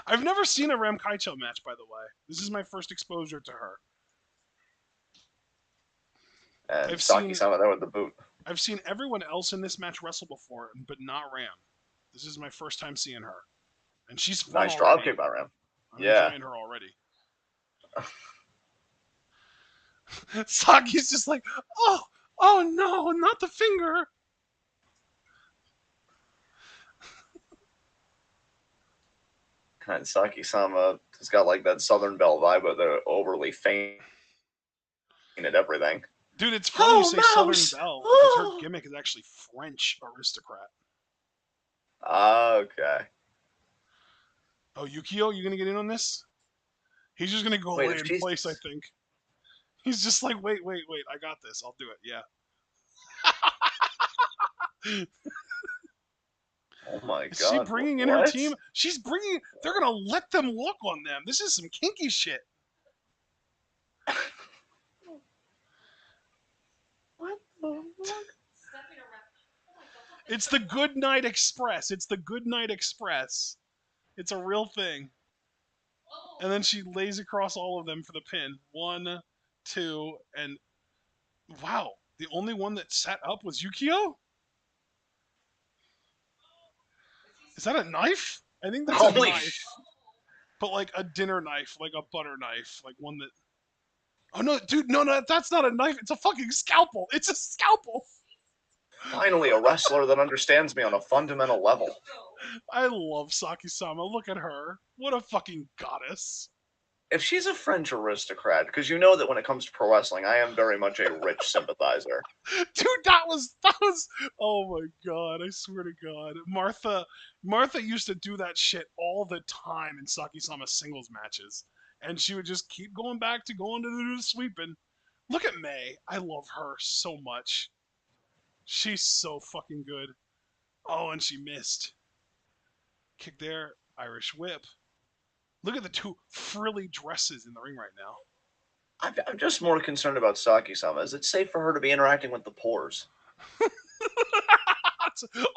I've never seen a Ram Kaicho match, by the way. This is my first exposure to her. And I've Saki seen Sama there with the boot. I've seen everyone else in this match wrestle before, but not Ram. This is my first time seeing her, and she's fun Nice already. dropkick by Ram. I'm Yeah. enjoying her already. Saki's just like, oh, oh no, not the finger. And Saki Sama has got like that Southern Belle vibe, but they're overly faint at everything. Dude, it's funny you Oh, say Southern mouse! Belle because her Oh. gimmick is actually French aristocrat. Okay. Oh, Yukio, you gonna get in on this? He's just gonna go Wait, lay if in she's place, I think. He's just like, wait, wait, wait, I got this. I'll do it. Yeah. oh my Is she god, bringing in her what? team? She's bringing. They're gonna let them walk on them. This is some kinky shit. What the fuck? It's the Good Night Express. It's the Good Night Express. It's a real thing. And then she lays across all of them for the pin. One, two, and wow, the only one that sat up was Yukio? Is that a knife? I think that's a Holy knife. But like a dinner knife, like a butter knife, like one that. Oh no, dude, no, no, that's not a knife. It's a fucking scalpel. It's a scalpel. Finally, a wrestler that understands me on a fundamental level. I love Saki-sama. Look at her. What a fucking goddess. If she's a French aristocrat, because you know that when it comes to pro wrestling, I am very much a rich sympathizer. Dude, that was oh my god, I swear to god. Martha used to do that shit all the time in Saki-sama singles matches. And she would just keep going back to going to the sweeping. Look at May. I love her so much. She's so fucking good. Oh, and she missed. Kick there, Irish whip. Look at the two frilly dresses in the ring right now. I'm just more concerned about Saki-sama. Is it safe for her to be interacting with the pores?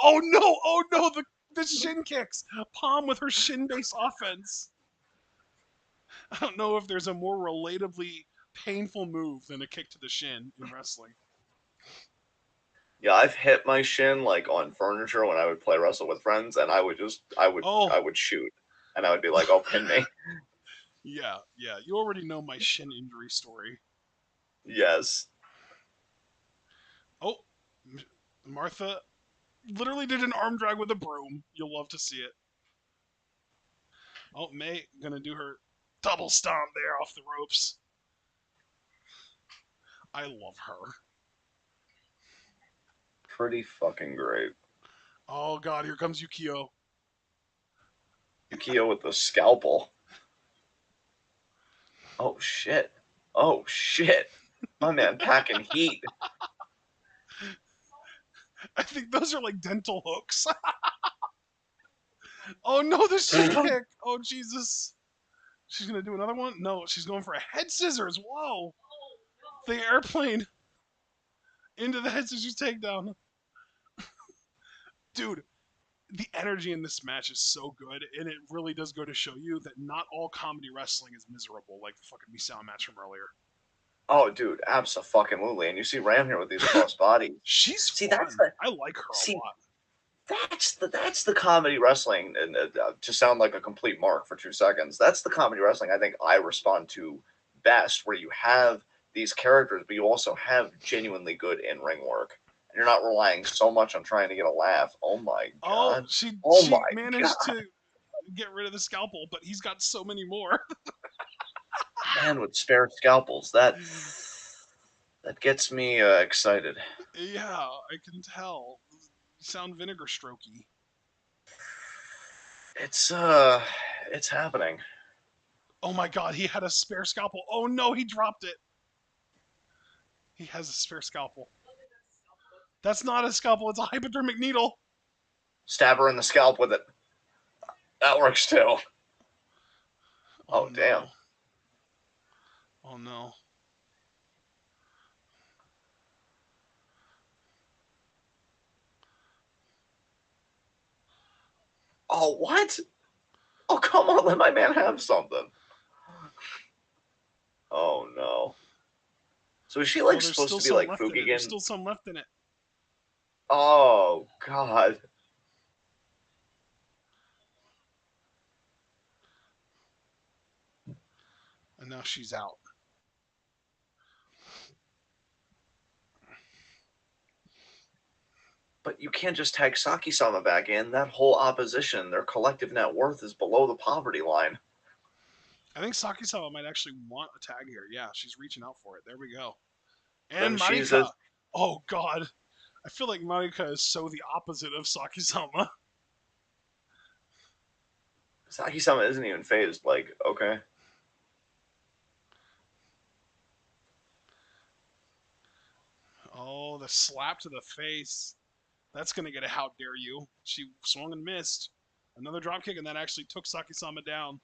Oh no! Oh no! The shin kicks. Palm with her shin base offense. I don't know if there's a more relatably painful move than a kick to the shin in wrestling. Yeah, I've hit my shin like on furniture when I would play wrestle with friends, and I Oh, would shoot, and I would be like, "Oh, pin me." yeah, yeah. You already know my shin injury story. Yes. Oh, Martha literally did an arm drag with a broom. You'll love to see it. Oh, May gonna do her double stomp there off the ropes. I love her. Pretty fucking great. Oh god, here comes Yukio. Yukio with the scalpel. Oh shit. Oh shit. My man packing heat. I think those are like dental hooks. Oh no, the shin kick. Oh Jesus. She's gonna do another one? No, she's going for a head scissors. Whoa. The airplane. Into the head scissors takedown. Dude, the energy in this match is so good, and it really does go to show you that not all comedy wrestling is miserable, like the fucking Misawa match from earlier. Oh, dude, abso-fucking-lutely. And you see Ram here with these cross bodies. She's See, that's fun. the I like her a see lot. that's the comedy wrestling, and to sound like a complete mark for 2 seconds, that's the comedy wrestling I think I respond to best, where you have these characters, but you also have genuinely good in-ring work, and you're not relying so much on trying to get a laugh. Oh my Oh, god! she Oh she my managed god! to get rid of the scalpel, but he's got so many more. Man with spare scalpels, that gets me excited. Yeah, I can tell. You sound vinegar strokey. It's it's happening. Oh my god, he had a spare scalpel. Oh no, he dropped it. He has a spare scalpel. That's not a scalpel, it's a hypodermic needle. Stab her in the scalp with it. That works too. Oh Oh damn. no. Oh no. Oh what? Oh come on, let my man have something. Oh no. So is she Oh, like there's supposed still to be some like left in it. There's Fukigen? still some left in it. Oh god. And now she's out. But you can't just tag Saki-sama back in. That whole opposition, their collective net worth is below the poverty line. I think Saki-sama might actually want a tag here. Yeah, she's reaching out for it. There we go. Then And she's a Marika. Oh god. I feel like Marika is so the opposite of Saki-sama. Saki-sama isn't even phased. Like, okay. Oh, the slap to the face. That's going to get a how dare you. She swung and missed. Another drop kick, and that actually took Saki-sama down.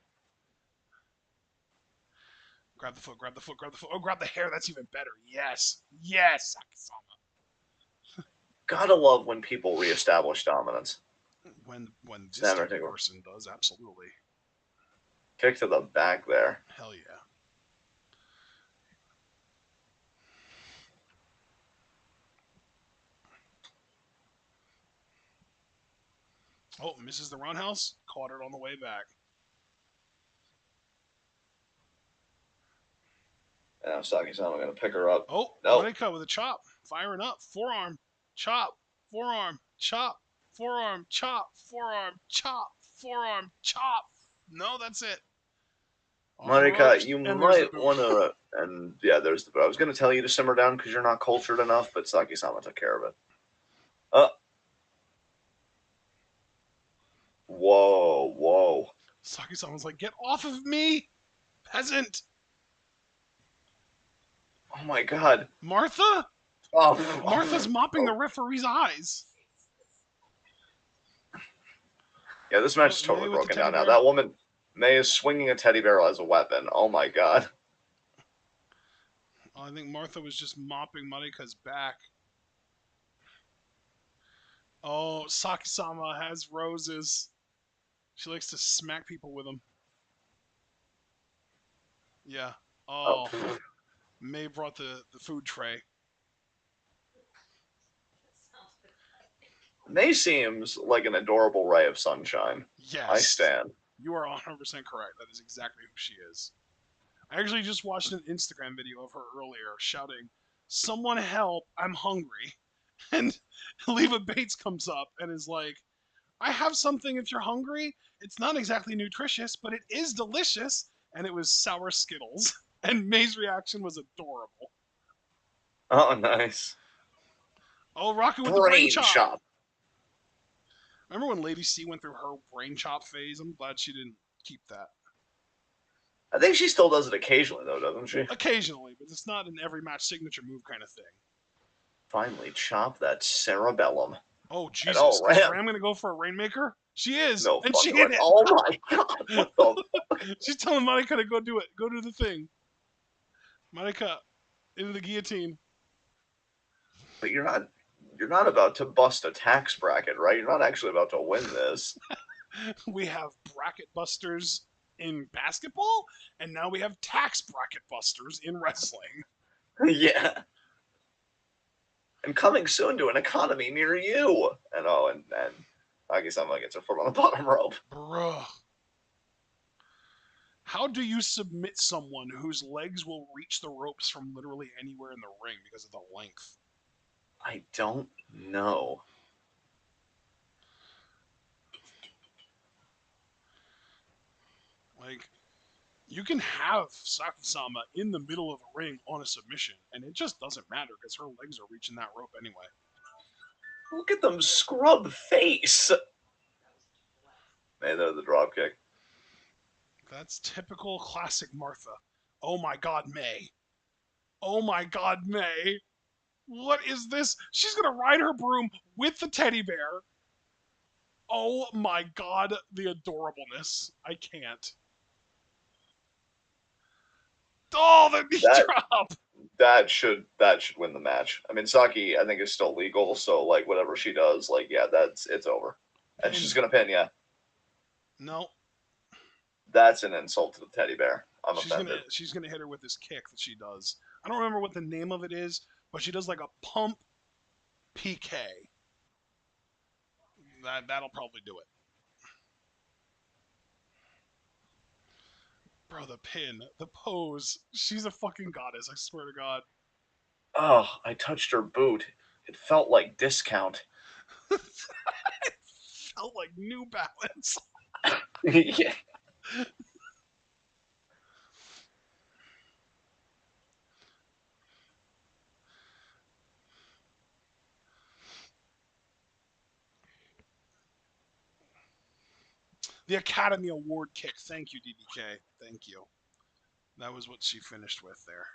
Grab the foot, grab the foot, grab the foot. Oh, grab the hair. That's even better. Yes. Yes, Saki-sama. Gotta love when people reestablish dominance. When It's this never type of take a person does, absolutely. kick to the back there. Hell yeah. Oh, misses the roundhouse. Caught it on the way back. Now Saki-sama gonna pick her up. Oh, Nope. money cut with a chop. Firing up. Forearm. Chop. Forearm. Chop. Forearm. Chop. Forearm. Chop. Forearm. Chop. No, that's it. Off the Marika, ropes. you And there's the might boot. want to, and yeah, there's the. I was going to tell you to simmer down because you're not cultured enough, but Saki-sama took care of it. Uh, whoa, whoa. Saki-sama's like, get off of me, peasant. Oh my god. Martha? Martha's Oh, mopping the oh. referee's eyes. Yeah, this Oh, match is May totally with the broken teddy down now. bear. That woman, May, is swinging a teddy bear as a weapon. Oh my god. Oh, I think Martha was just mopping Marika's back. Oh, Saki-sama has roses. She likes to smack people with them. Yeah. Oh. Oh, May brought the food tray. May seems like an adorable ray of sunshine. I Yes, stand. you are 100% correct. That is exactly who she is. I actually just watched an Instagram video of her earlier shouting, "Someone help, I'm hungry." And Leva Bates comes up and is like, "I have something if you're hungry. It's not exactly nutritious, but it is delicious." And it was sour Skittles. And May's reaction was adorable. Oh, nice. Oh, rocking with the brain Brain chop. chop. Remember when Lady C went through her brain chop phase? I'm glad she didn't keep that. I think she still does it occasionally, though, doesn't she? Occasionally, but it's not an every match signature move kind of thing. Finally, chop that cerebellum. Oh, And Jesus. oh, Is Ram. Ram going to go for a Rainmaker? She is. No And she fucking hit way. Oh my god. it. What the fuck? She's telling Monica to go do it. Go do the thing. Monica, into the guillotine. But you're not about to bust a tax bracket, right? You're not actually about to win this. We have bracket busters in basketball, and now we have tax bracket busters in wrestling. Yeah. And coming soon to an economy near you. And I guess I'm gonna get a foot on the bottom rope. Bruh. How do you submit someone whose legs will reach the ropes from literally anywhere in the ring because of the length? I don't know. Like, you can have Saki-sama in the middle of the ring on a submission, and it just doesn't matter because her legs are reaching that rope anyway. Look at them scrub face. Hey, there's the drop kick. That's typical classic Martha. Oh my god, May. Oh my god, May. What is this? She's gonna ride her broom with the teddy bear. Oh my god, the adorableness. I can't. Oh, the knee That drop. that should win the match. I mean, Saki, I think is still legal, so like whatever she does, like yeah, it's over. And she's Pin. gonna pin you. No, That's an insult to the teddy bear. I'm she's gonna offended. she's gonna hit her with this kick that she does. I don't remember what the name of it is, but she does like a pump PK. That'll probably do it. Bro, the pin, the pose. She's a fucking goddess, I swear to God. Oh, I touched her boot. It felt like discount. It felt like New Balance. Yeah. The Academy Award kick. Thank you, DDK. Thank you. That was what she finished with there.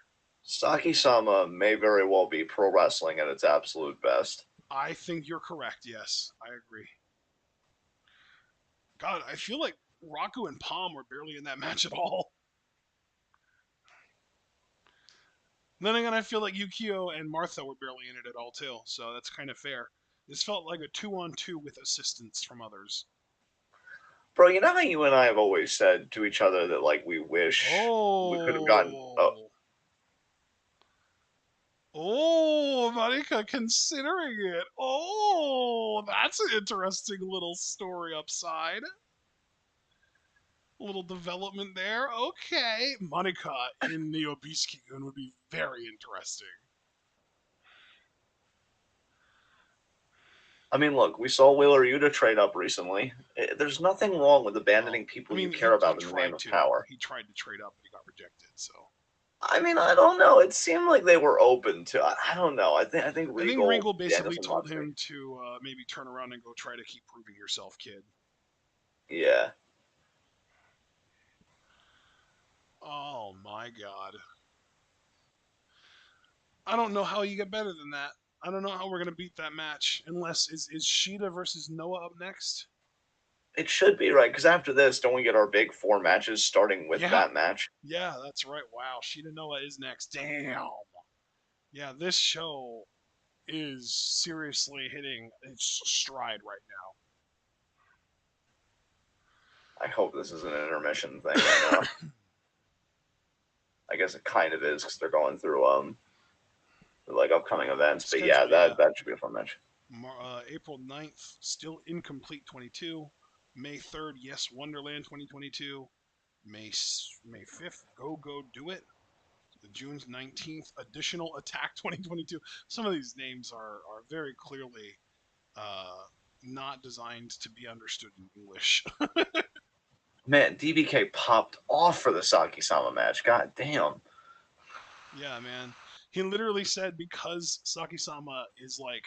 Saki-sama may very well be pro wrestling at its absolute best. I think you're correct. Yes, I agree. God, I feel like Raku and Palm were barely in that match at all. Then again, I feel like Yukio and Martha were barely in it at all too, so that's kind of fair. This felt like a 2-on-2 with assistance from others. Bro, you know how you and I have always said to each other that like we wish we could have gotten. Oh, Oh, oh, Marika considering it. Oh, that's an interesting little story upside. A little development there. Okay, Monica in the Obisuke-gun would be very interesting. I mean, look, we saw Wheeler Yuta trade up recently. There's nothing wrong with Well, abandoning I people you mean, care he about in the name tried of to. power. He tried to trade up, but he got rejected. So I mean, I don't know. It seemed like they were open to. I don't know. I think I think Regal Regal basically Danielson told Moxley. him to maybe turn around and go try to keep proving yourself, kid. Yeah. Oh my god. I don't know how you get better than that. I don't know how we're gonna beat that match unless is Sheeta versus Noah up next? It should be right because after this, don't we get our big four matches starting with Yeah, that match? yeah, that's right. Wow, Sheeta Noah is next. Damn. Yeah, this show is seriously hitting its stride right I hope this is an intermission thing right now. now. I guess it kind of is because they're going through like upcoming events. But yeah, Schedule, yeah. that should be a fun match. April 9th, still incomplete 22. May 3rd, Yes Wonderland 2022. May 5th, Go Go Do It. June 19th, Additional Attack 2022. Some of these names are very clearly uh, not designed to be understood in English. Man, DBK popped off for the Saki Sama match. God damn. Yeah, man. He literally said because Saki-sama is like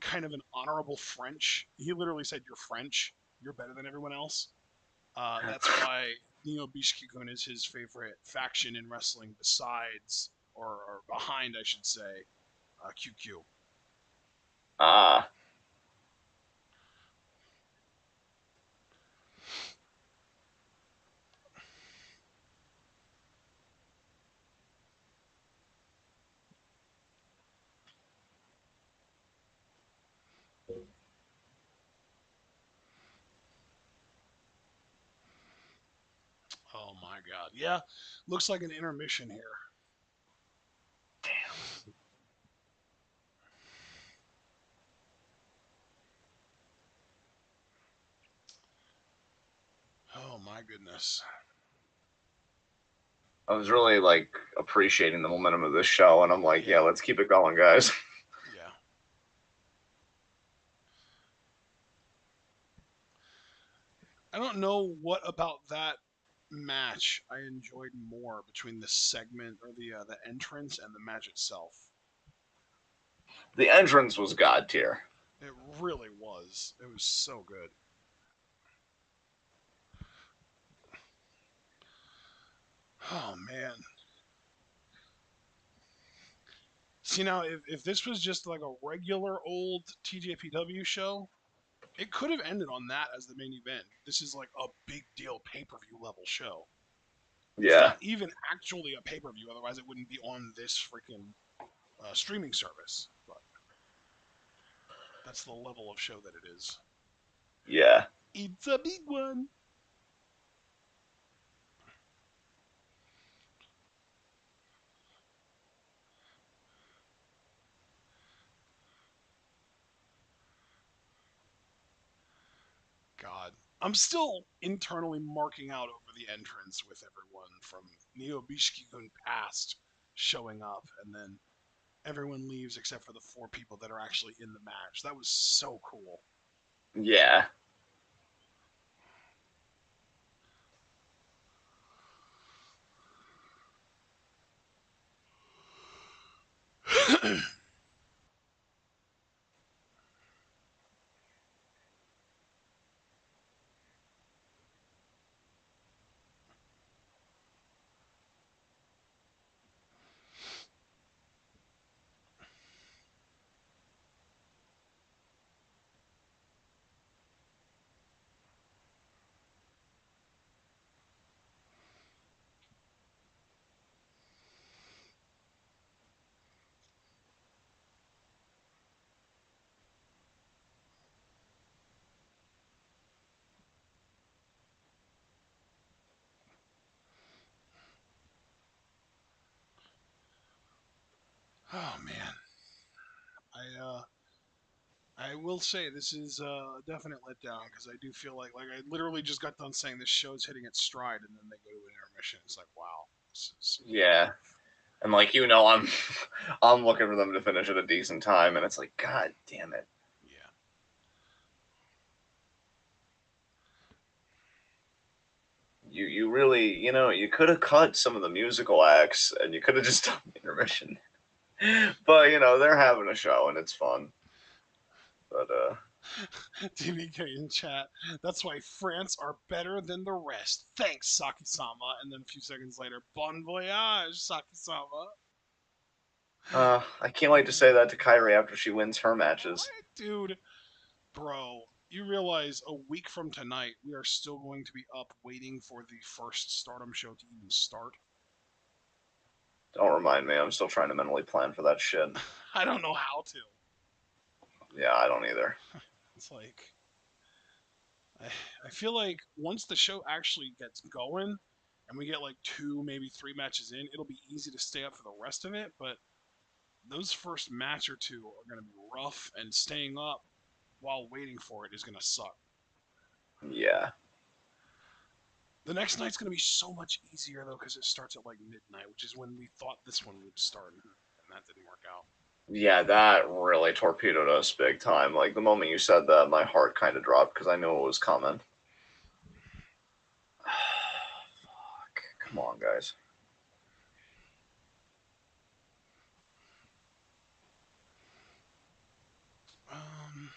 kind of an honorable French. He literally said, "You're French. You're better than everyone else." That's why Neo Bishikun is his favorite faction in wrestling, besides or behind, I should say, QQ. Ah, Oh my God. Yeah, looks like an intermission here. Oh my goodness. I was really like appreciating the momentum of this show, and I'm like, yeah, Yeah, let's keep it going, guys. yeah. I don't know what about that match I enjoyed more between the segment or the entrance and the match itself. The entrance was god tier. It really was. It was so good. Oh man. See now, if this was just like a regular old TJPW show, it could have ended on that as the main event. This is like a big deal pay per view level show. It's Yeah, not even actually a pay per view, otherwise it wouldn't be on this freaking streaming service. But that's the level of show that it is. yeah. It's a big one. God. I'm still internally marking out over the entrance with everyone from Neo Bishikun past showing up, and then everyone leaves except for the four people that are actually in the match. That was so cool. Yeah. Oh man, I will say this is a definite letdown because I do feel like I literally just got done saying this show's hitting its stride, and then they go to an intermission. It's like wow, this is Yeah. And like I'm I'm looking for them to finish at a decent time, and it's like, God damn it. yeah. You really you could have cut some of the musical acts and you could have just done the intermission. But they're having a show and it's fun. But TVK in chat. That's why France are better than the rest. Thanks, Saki-sama. And then a few seconds later, bon voyage, Saki-sama. I can't wait to say that to Kyrie after she wins her matches. What, dude? Bro, you realize a week from tonight, we are still going to be up waiting for the first Stardom show to even start. Don't remind me. I'm still trying to mentally plan for that shit. I don't know how to. Yeah, I don't either. It's like I, I feel like once the show actually gets going and we get like two, maybe three matches in, it'll be easy to stay up for the rest of it. But those first match or two are going to be rough, and staying up while waiting for it is going to suck. Yeah. The next night's going to be so much easier though because it starts at like midnight, which is when we thought this one would start, and that didn't work out. Yeah, that really torpedoed us big time. Like the moment you said that, my heart kind of dropped because I knew it was coming. Fuck. Come on, guys. Um,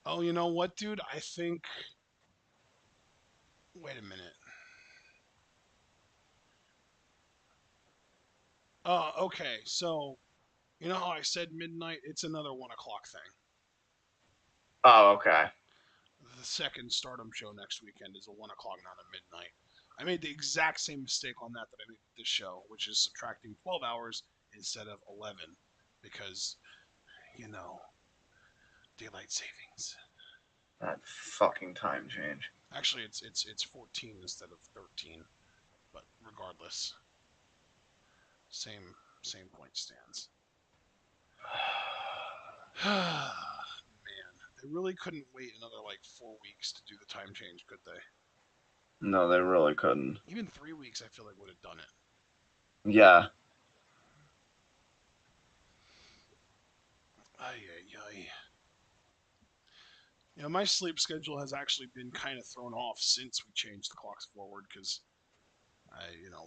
oh, you know what, dude? I think. Wait a minute. Okay. So you know how I said midnight? It's another 1 o'clock thing. Oh, okay. The second Stardom show next weekend is a 1 o'clock, not a midnight. I made the exact same mistake on that I made with this show, which is subtracting 12 hours instead of 11. because you know daylight savings. That fucking time change. Actually, it's 14 instead of 13, but regardless, same same point stands. Man, they really couldn't wait another like 4 weeks to do the time change, could they? No, they really couldn't. Even 3 weeks, I feel like would have done it. Yeah. Ay ay ay. My sleep schedule has actually been kind of thrown off since we changed the clocks forward because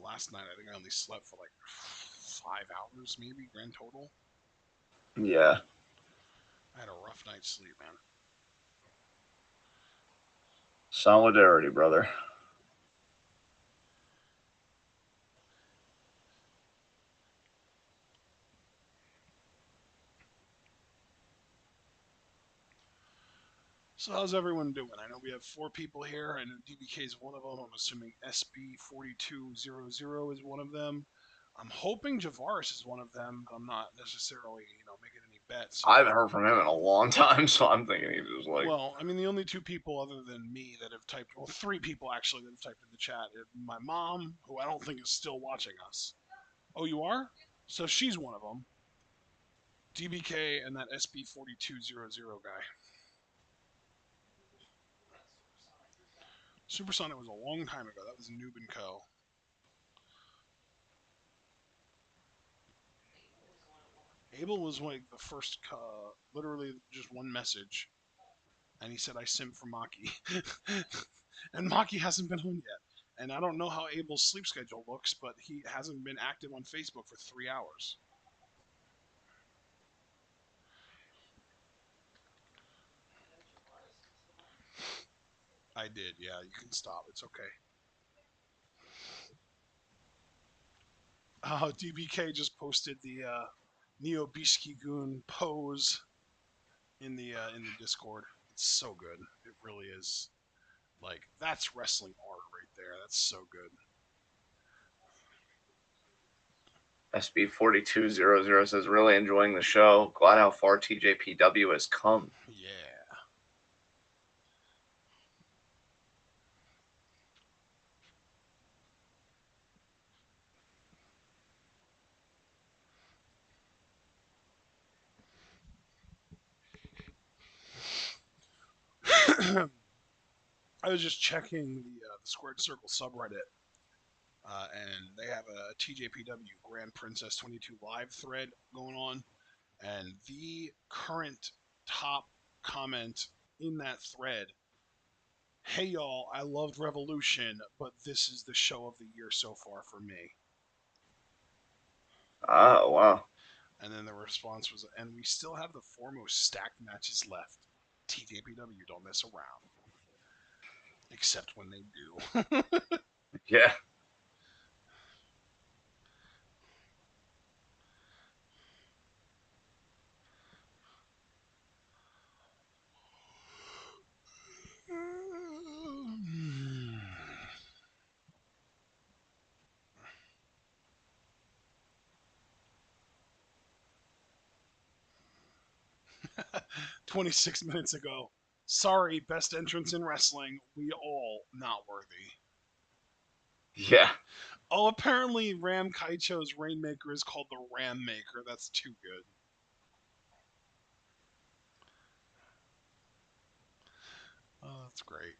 last night I think I only slept for like 5 hours, maybe grand total. Yeah. I had a rough night's sleep, man. Solidarity, brother. So how's everyone doing? I know we have 4 people here. I know DBK is one of them. I'm assuming SB4200 is one of them. I'm hoping Javaris is one of them, but I'm not necessarily, making any bets. I haven't heard from him in a long time, so I'm thinking he's just like, Well, I mean, the only 2 people other than me that have typed, well, 3 people actually that have typed in the chat, my mom, who I don't think is still watching us. Oh, you are? So she's one of them. DBK and that SB4200 guy. Supersonic was a long time ago. That was Noob and Co. Abel was like the first, literally just one message, and he said I simp for Maki, and Maki hasn't been home yet. And I don't know how Abel's sleep schedule looks, but he hasn't been active on Facebook for 3 hours. I did, yeah. You can stop. It's okay. DBK just posted the Neo Goon pose in the Discord. It's so good. It really is. Like that's wrestling art right there. That's so good. SB4200 says, really enjoying the show. Glad how far TJPW has come. Yeah. I was just checking the Squared Circle subreddit, and they have a TJPW Grand Princess 22 live thread going on, and the current top comment in that thread: "Hey y'all, I loved Revolution, but this is the show of the year so far for me." Oh, wow. And then the response was, "And we still have the 4 most stacked matches left. TJPW don't mess around, except when they do." Yeah. Hmm. 26 minutes ago. Sorry, best entrance in wrestling. We all not worthy. Yeah. Oh, apparently Ram Kaicho's Rainmaker is called the Ram Maker. That's too good. Oh, that's great.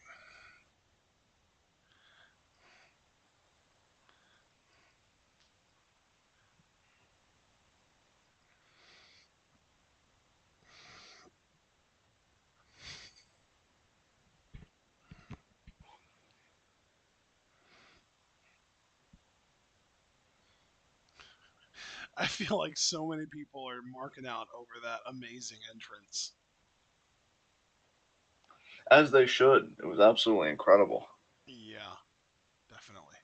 I feel like so many people are marking out over that amazing entrance. As they should. It was absolutely incredible. Yeah, definitely.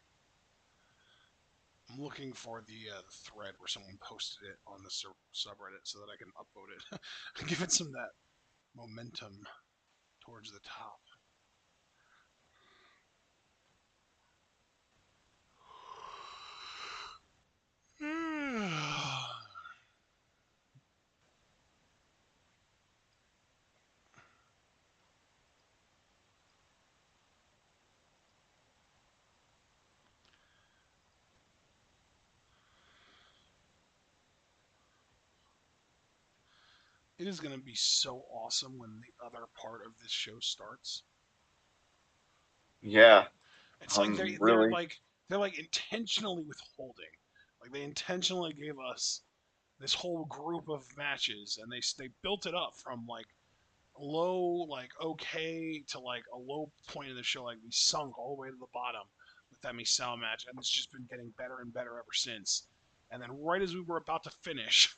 I'm looking for the thread where someone posted it on the subreddit so that I can upvote it. Give it some that momentum towards the top. It is going to be so awesome when the other part of this show starts. Yeah, It's like I'm they're really. like they're like intentionally withholding. Like they intentionally gave us this whole group of matches, and they built it up from like low, like okay, to like a low point in the show. Like we sunk all the way to the bottom with that Misawa match, and it's just been getting better and better ever since. And then right as we were about to finish,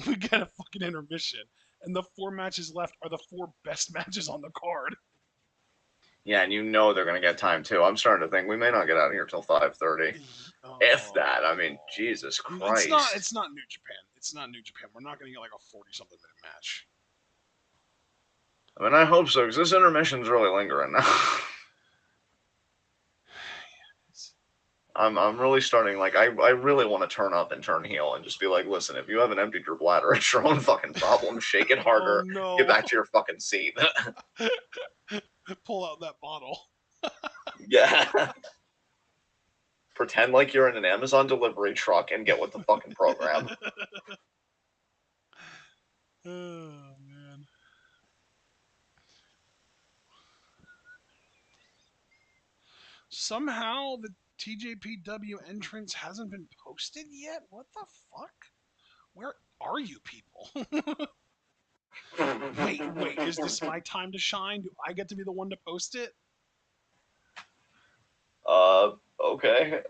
we get a fucking intermission, and the four matches left are the four best matches on the card. Yeah, and you know they're gonna get time too. I'm starting to think we may not get out of here till 5:30, if that. I mean, Oh, Jesus it's not. Christ. It's not New Japan. It's not New Japan. We're not going to get like a 40-something minute match. I mean, I hope so because this intermission's really lingering now. I'm really starting like I really want to turn up and turn heel and just be like, listen, if you haven't emptied your bladder, it's your own fucking problem. Shake it Oh harder. Get no! back to your fucking seat. Pull out that bottle. Yeah. Pretend like you're in an Amazon delivery truck and get with the fucking program. Oh man. Somehow the TJPW entrance hasn't been posted yet. What the fuck? Where are you people? Wait. Is this my time to shine? Do I get to be the one to post it? Okay.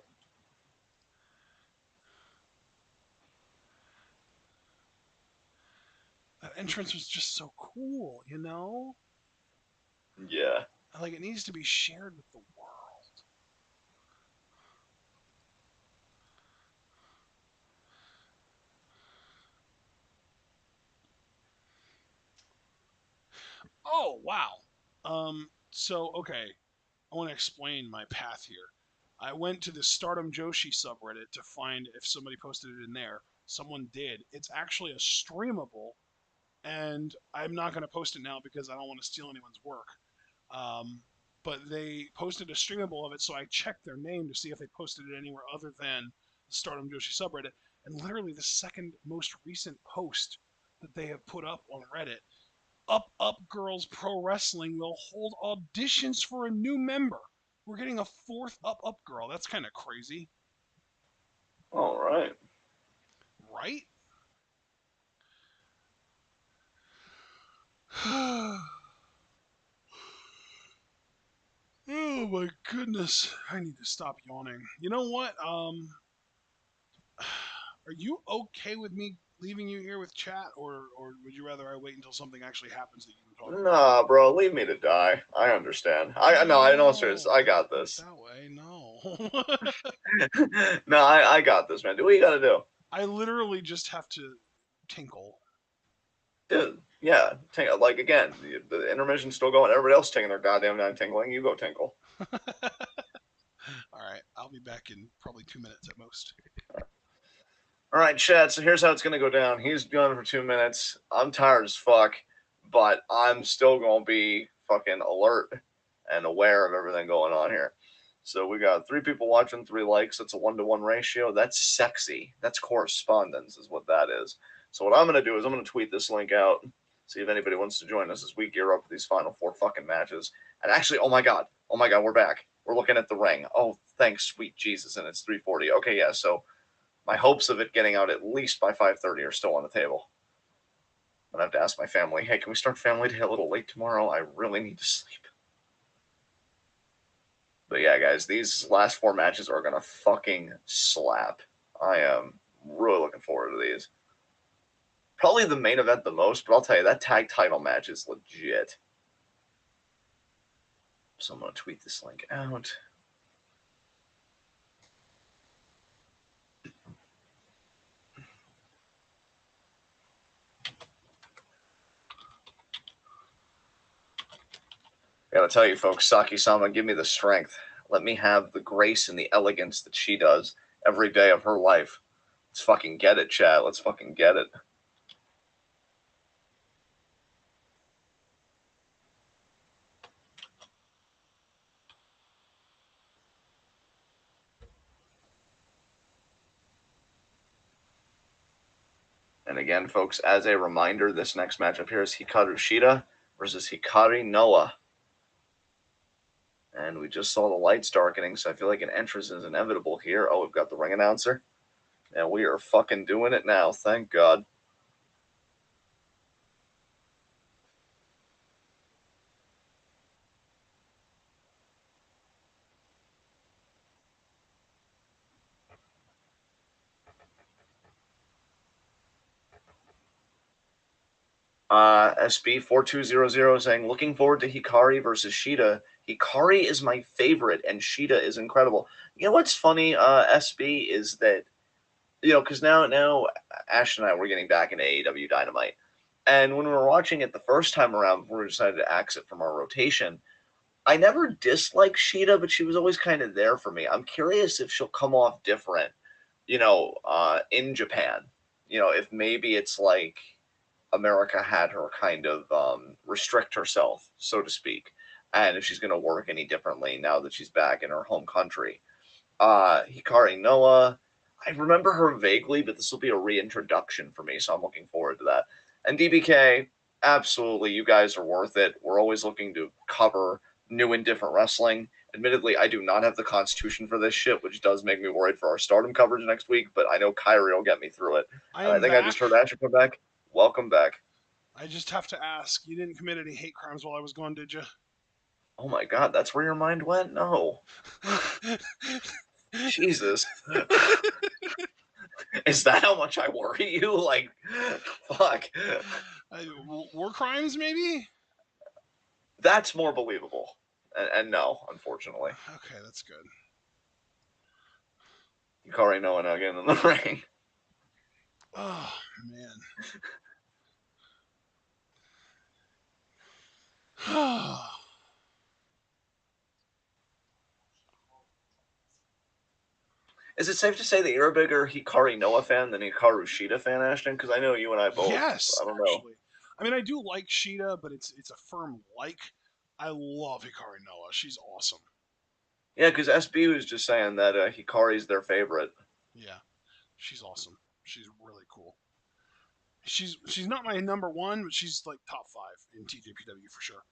That entrance was just so cool, you know? Yeah. Like it needs to be shared with the world. Oh wow. So okay, I want to explain my path here. I went to the Stardom Joshi subreddit to find if somebody posted it in there. Someone did. It's actually a streamable, and I'm not going to post it now because I don't want to steal anyone's work. Um, but they posted a streamable of it, so I checked their name to see if they posted it anywhere other than the Stardom Joshi subreddit. And literally, the second most recent post that they have put up on Reddit, Up Girls Pro Wrestling will hold auditions for a new member. We're getting a fourth Up Girl. That's kind of crazy, All right. right? Oh my goodness. I need to stop yawning. You know what? Are you okay with me leaving you here with chat, or would you rather I wait until something actually happens that you can talk about? Nah, bro, leave me to die. I understand. I no, I know, serious. No, I got not this. that way. No. No, I got this, man. Do what you gotta do. I literally just have to tinkle. Dude, yeah. Like again, the intermission's still going. Everybody else taking their goddamn time tingling. You go tinkle. All right, I'll be back in probably 2 minutes at most. All right, Chad. So here's how it's gonna go down. He's gone for 2 minutes. I'm tired as fuck, but I'm still gonna be fucking alert and aware of everything going on here. So we got 3 people watching, 3 likes. That's a 1-to-1 ratio. That's sexy. That's correspondence, is what that is. So what I'm gonna do is I'm gonna tweet this link out. See if anybody wants to join us as we gear up for these final 4 fucking matches. And actually, oh my god, we're back. We're looking at the ring. Oh, thanks, sweet Jesus, and it's 3:40. Okay, yeah. So my hopes of it getting out at least by 5:30 are still on the table. I'm gonna have to ask my family, hey, can we start family day a little late tomorrow? I really need to sleep. But yeah, guys, these last 4 matches are gonna fucking slap. I am really looking forward to these. Probably the main event the most, but I'll tell you that tag title match is legit. So I'm gonna tweet this link out. I gotta tell you, folks, Saki-sama, give me the strength. Let me have the grace and the elegance that she does every day of her life. Let's fucking get it, Chad. Let's fucking get it. And And again, folks, as a reminder, this next matchup here is Hikaru Shida versus Hikari Noah. And we just saw the lights darkening, so I feel like an entrance is inevitable here. Oh, we've got the ring announcer. And we are fucking doing it now, thank God. SB4200 saying, looking forward to Hikari versus Shida. Hikari is my favorite, and Shida is incredible. You know what's funny, SB, is that, because now Ash and I were getting back into AEW Dynamite. And when we were watching it the first time around before we decided to exit from our rotation, I never disliked Shida, but she was always kind of there for me. I'm curious if she'll come off different, in Japan. If maybe it's like America had her kind of restrict herself, so to speak, and if she's going to work any differently now that she's back in her home country. Hikari Noah, I remember her vaguely, but this will be a reintroduction for me, so I'm looking forward to that. And DBK, absolutely, you guys are worth it. We're always looking to cover new and different wrestling. Admittedly, I do not have the constitution for this shit, which does make me worried for our Stardom coverage next week, but I know Kyrie will get me through it. I And I am think I back. just heard Asher come back. Welcome back. I just have to ask, you didn't commit any hate crimes while I was gone, did you? Oh my god, that's where your mind went? No. Jesus. Is that how much I worry you? Like, fuck. War crimes, maybe? That's more believable. And no, unfortunately. Okay, that's good. Hikari Noah now again in the ring. Oh, man. Is it safe to say that you're a bigger Hikari Noah fan than Hikaru Shida fan, Ashton? Because I know you and I both. Yes, I don't know. actually. I mean, I do like Sheeta, but it's a firm like. I love Hikari Noah. She's awesome. Yeah, because SB was just saying that Hikari's their favorite. Yeah, she's awesome. She's really cool. She's not my number one, but she's like top 5 in TJPW for sure.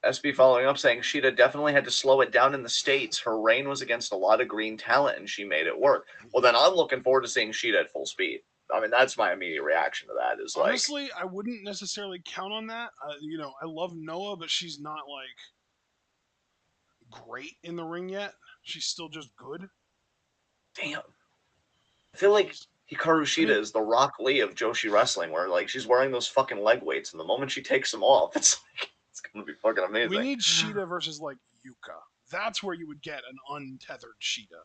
SB following up saying Sheeta definitely had to slow it down in the States. Her reign was against a lot of green talent and she made it work. Well, then I'm looking forward to seeing Sheeta at full speed. I mean, that's my immediate reaction to that is like, Honestly, I wouldn't necessarily count on that. I love Noah, but she's not like great in the ring yet. She's still just good. damn. I feel like Hikaru I Shida mean, is the Rock Lee of Joshi wrestling, where like she's wearing those fucking leg weights, and the moment she takes them off, it's like it's gonna be fucking we amazing. need Sheeta versus like Yuka. That's where you would get an untethered Sheeta.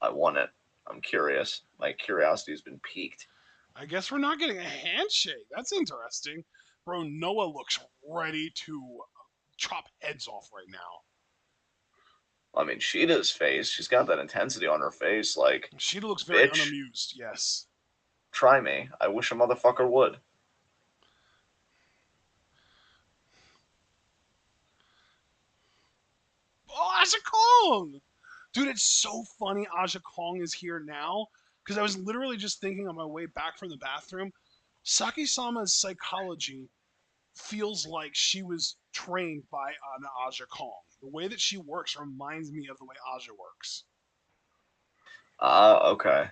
I want it. I'm curious. My curiosity's been piqued. I guess we're not getting a handshake. That's interesting. Bro, Noah looks ready to chop heads off right now. I mean, Shida's face, she's got that intensity on her face. Like, Sheeta looks very bitch, unamused, yes. try me. I wish a motherfucker would. Oh, Aja Kong! Dude, it's so funny Aja Kong is here now because I was literally just thinking on my way back from the bathroom. Saki-sama's psychology feels like she was trained by an Aja Kong. The way that she works reminds me of the way Aja works. Okay.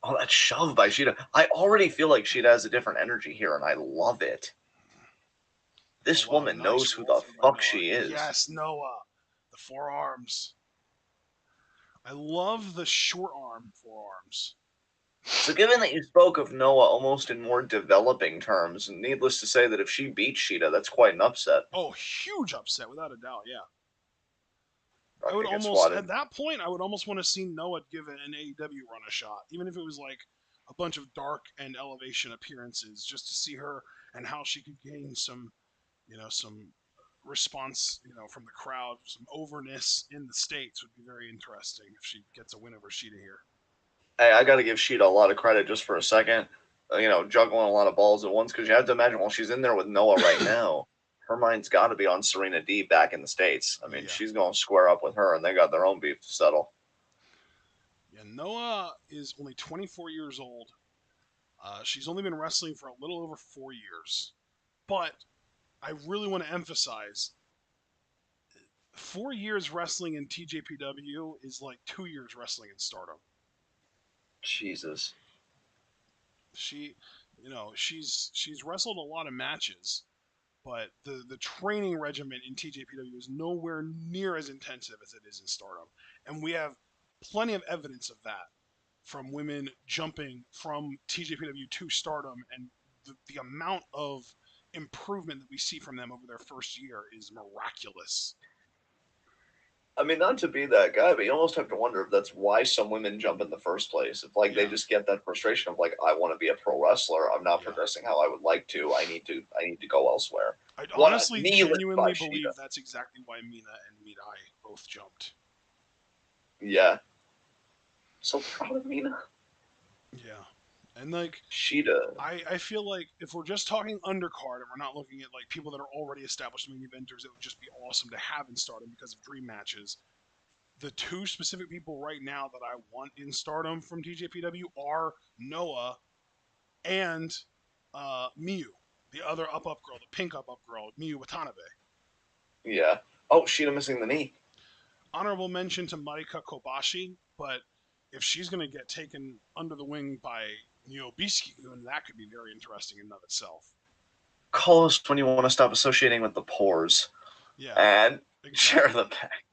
Oh, that shove by Shida. I already feel like Shida has a different energy here, and I love it. Oh This wow, woman nice knows who roll the through by fuck Noah. she is. Yes, Noah. The forearms. I love the short arm forearms. So, given that you spoke of Noah almost in more developing terms, needless to say that if she beats Shida, that's quite an upset. Oh, huge upset without a doubt. Yeah. I would Fucking get almost swatted. at that point I would almost want to see Noah give an AEW run a shot, even if it was like a bunch of dark and elevation appearances, just to see her and how she could gain some response, from the crowd, some overness in the states would be very interesting if she gets a win over Sheeta here. Hey, I got to give Sheeta a lot of credit just for a second. Juggling a lot of balls at once because you have to imagine while she's in there with Noah right now, her mind's got to be on Serena D back in the States. I mean, Yeah, she's going to square up with her, and they got their own beef to settle. Yeah, Noah is only 24 years old. She's only been wrestling for a little over 4 years. But I really want to emphasize 4 years wrestling in TJPW is like 2 years wrestling in Stardom. Jesus. She, she's wrestled a lot of matches, but the training regimen in TJPW is nowhere near as intensive as it is in Stardom, and we have plenty of evidence of that from women jumping from TJPW to Stardom, and the amount of improvement that we see from them over their first year is miraculous. I mean, not to be that guy, but you almost have to wonder if that's why some women jump in the first place. If like they Yeah, just get that frustration of like, I want to be a pro wrestler, I'm not yeah. progressing how I would like to. I need to go elsewhere. I What a honestly, knee lift by genuinely Sheeta. believe that's exactly why Mina and Mirai both jumped. Yeah, so proud of Mina. Yeah, and like Sheeta. I feel like if we're just talking undercard and we're not looking at like people that are already established main eventers, it would just be awesome to have in Stardom because of dream matches. The two specific people right now that I want in Stardom from TJPW are Noah and Miyu, the other up girl, the pink up girl, Miyu Watanabe. Yeah. Oh, Sheeta missing the knee. Honorable mention to Marika Kobashi, but if she's going to get taken under the wing by Nyobiski, then that could be very interesting in and of itself. Call us when you want to stop associating with the pores Yeah, and share exactly. the pack.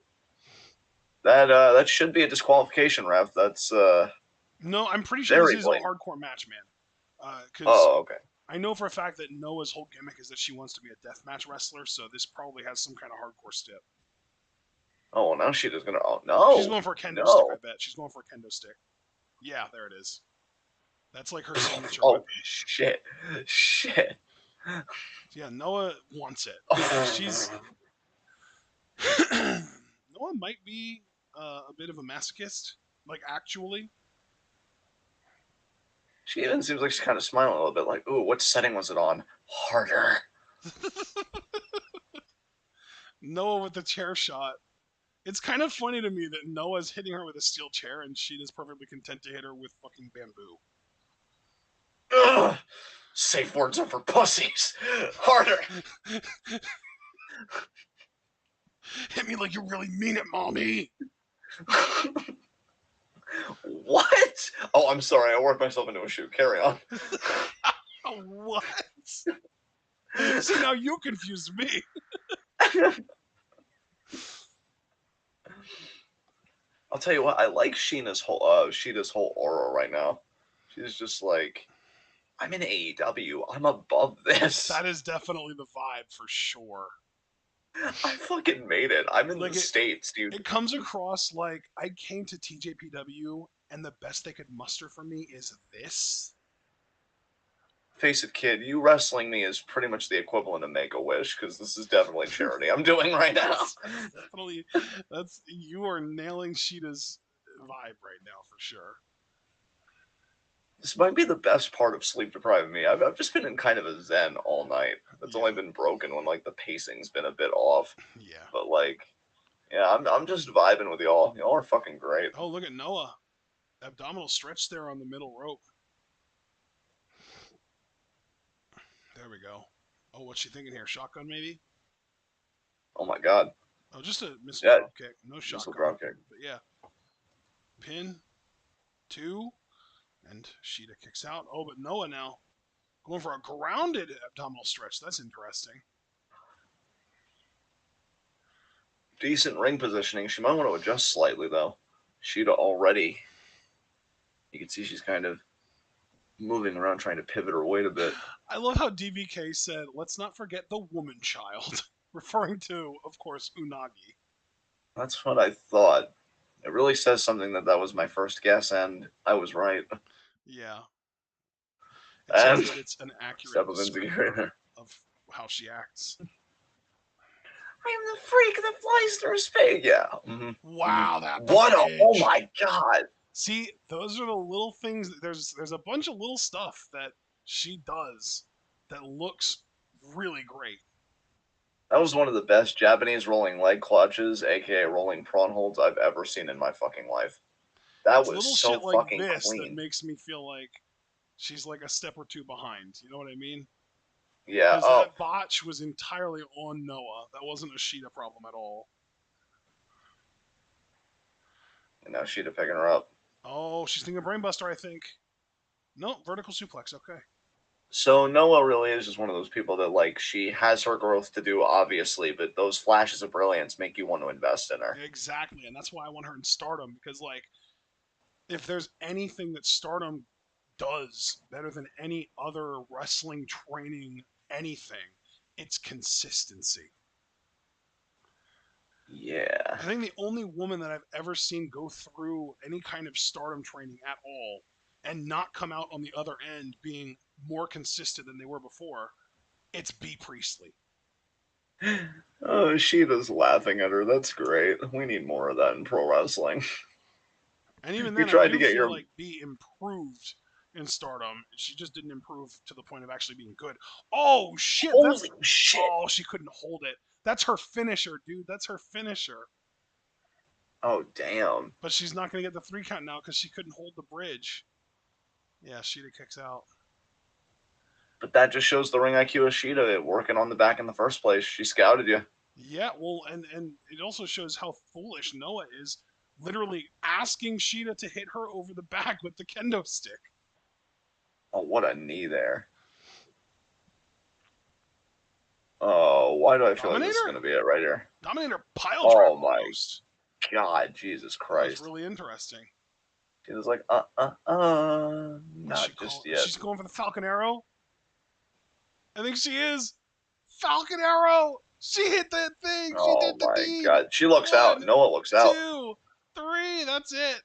That should be a disqualification, ref. That's No, I'm pretty sure this very is a blatant. hardcore match, man. Because Oh, okay. I know for a fact that Noah's whole gimmick is that she wants to be a deathmatch wrestler, so this probably has some kind of hardcore stip. Oh, well, now Sheeta's gonna. Oh She's no, going for a kendo stick, I no. bet. She's going for a kendo stick. Yeah, there it is. That's like her signature Oh weapon. shit, shit. Yeah, Noah wants it. She's Oh. Noah might be a bit of a masochist, like actually. She even seems like she's kind of smiling a little bit, like, "Ooh, what setting was it on? Harder." Noah with the chair shot. It's kind of funny to me that Noah's hitting her with a steel chair and she is perfectly content to hit her with fucking bamboo. Ugh. Safe words are for pussies. Harder. Hit me like you really mean it, mommy. What? Oh, I'm sorry. I worked myself into a shoe. Carry on. What? See, now you confused me. I'll tell you what. I like Sheeta's whole aura right now. She's just like, I'm in AEW. I'm above this. That is definitely the vibe for sure. I fucking made it. I'm in the Like States, dude. it comes across like I came to TJPW and the best they could muster for me is this. Face it, kid, you wrestling me is pretty much the equivalent of Make a Wish because this is definitely charity I'm doing right now. That's definitely that's you are nailing Sheeta's vibe right now for sure. This might be the best part of sleep depriving me. I've just been in kind of a zen all night. It's only Yeah, been broken when like the pacing's been a bit off. yeah. But like, yeah, I'm just vibing with y'all. Y'all are fucking great. Oh, look at Noah. Abdominal stretch there on the middle rope. There we go. Oh, what's she thinking here? Shotgun maybe? Oh my god. Oh, just a missile Yeah, drop kick. No missile shotgun. dropkick. But yeah. Pin, two, and Sheeta kicks out. Oh, but Noah now going for a grounded abdominal stretch. That's interesting. Decent ring positioning. She might want to adjust slightly though. Sheeta already. You can see she's kind of moving around trying to pivot her weight a bit. I love how DBK said, let's not forget the woman child, referring to, of course, Unagi. That's what I thought. It really says something that was my first guess, and I was right. Yeah. It says And that it's an accurate step of descriptor insecurity. of how she acts. I am the freak that flies through space. Yeah. Wow, that What a! Oh bridge. my god! See, those are the little things. There's a bunch of little stuff that she does that looks really great. That was one of the best Japanese rolling leg clutches, aka rolling prawn holds, I've ever seen in my fucking life. That It's was little so shit like fucking this that clean. makes me feel like she's like a step or two behind. You know what I mean? Yeah. Because Oh, that botch was entirely on Noah. That wasn't a Sheeta problem at all. and now Sheeta picking her up. Oh, she's thinking brainbuster, I think. No, vertical suplex. Okay. So Noah really is just one of those people that like she has her growth to do, obviously, but those flashes of brilliance make you want to invest in her. Exactly, and that's why I want her in Stardom because, like, if there's anything that Stardom does better than any other wrestling training anything, it's consistency. Yeah. I think the only woman that I've ever seen go through any kind of Stardom training at all and not come out on the other end being more consistent than they were before, it's B Priestley. Oh, Sheeta's laughing at her. That's great. We need more of that in pro wrestling. And even You then, I tried to do get feel your like B improved in Stardom. She just didn't improve to the point of actually being good. Oh shit, that's holy shit. oh she couldn't hold it. That's her finisher, dude. That's her finisher. Oh damn. But she's not gonna get the 3 count now because she couldn't hold the bridge. Yeah, Sheeta kicks out. But that just shows the ring IQ of Sheeta working on the back in the first place. She scouted you. Yeah, well, and it also shows how foolish Noah is, literally asking Sheeta to hit her over the back with the kendo stick. Oh, what a knee there. Oh, why do I feel like this is Dominator? going to be it right here? Dominator pile driver Oh my almost. God, Jesus Oh, that's Christ. really interesting. She was like, What's she not call? just yet. She's going for the Falcon Arrow. I think she is. Falcon Arrow. She hit that thing. She Oh did the my deed. God. She looks out. One, Noah looks out. 2, 3. That's it.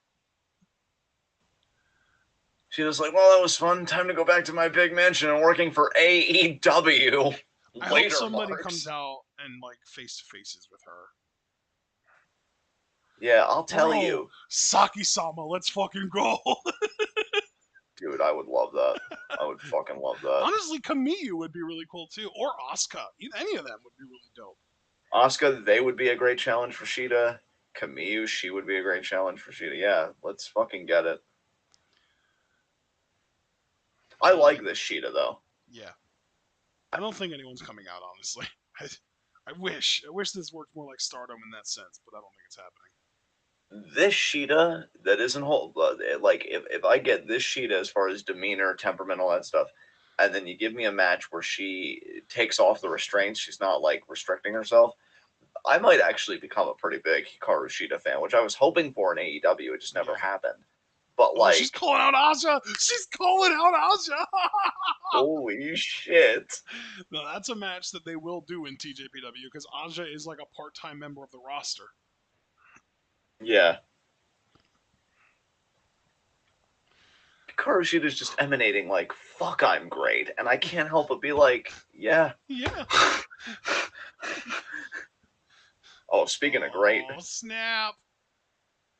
She was like, well, that was fun. Time to go back to my big mansion and working for AEW. I hope Later, somebody comes Marks. out and like face to faces with her. Yeah, I'll tell Bro, you. Saki Sama, let's fucking go. Dude, I would love that. I would fucking love that. Honestly, Kamiyu would be really cool too. Or Asuka. Any of them would be really dope. Asuka, they would be a great challenge for Sheeta. Camille, she would be a great challenge for Sheeta. Yeah, let's fucking get it. I like Um, this Sheeta, though. yeah. I don't think anyone's coming out, honestly. I wish. I wish this worked more like Stardom in that sense, but I don't think it's happening. This Sheeta that isn't whole, like if I get this Sheeta as far as demeanor, temperament, all that stuff, and then you give me a match where she takes off the restraints, she's not like restricting herself, I might actually become a pretty big Hikaru Shida fan, which I was hoping for in AEW. It just never Yeah. happened. But Oh, she's like, calling out Aja. She's calling out Aja. holy shit! No, that's a match that they will do in TJPW because Aja is like a part-time member of the roster. Yeah, Hikaru Shida is just emanating like "fuck, I'm great," and I can't help but be like, yeah. Yeah. Oh, speaking of great, Oh snap!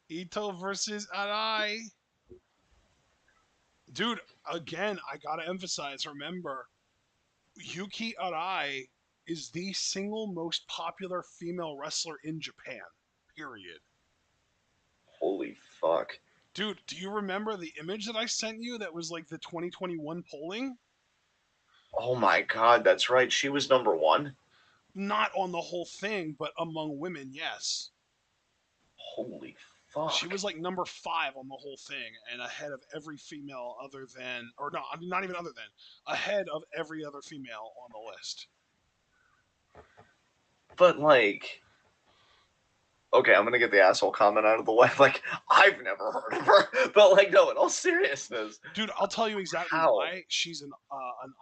Ito versus Arai. Dude, again, I gotta emphasize. Remember, Yuki Arai is the single most popular female wrestler in Japan. Period. holy fuck! Dude, do you remember the image that I sent you that was like the 2021 polling? Oh my god, that's right. She was number one. Not on the whole thing, but among women, yes. Holy She fuck! was like number 5 on the whole thing and ahead of every female other than, or no, I mean, not even other than, ahead of every other female on the list. But like, okay, I'm gonna get the asshole comment out of the way. Like, I've never heard of her, but like, no, in all seriousness, Dude, I'll tell you exactly how? why. She's an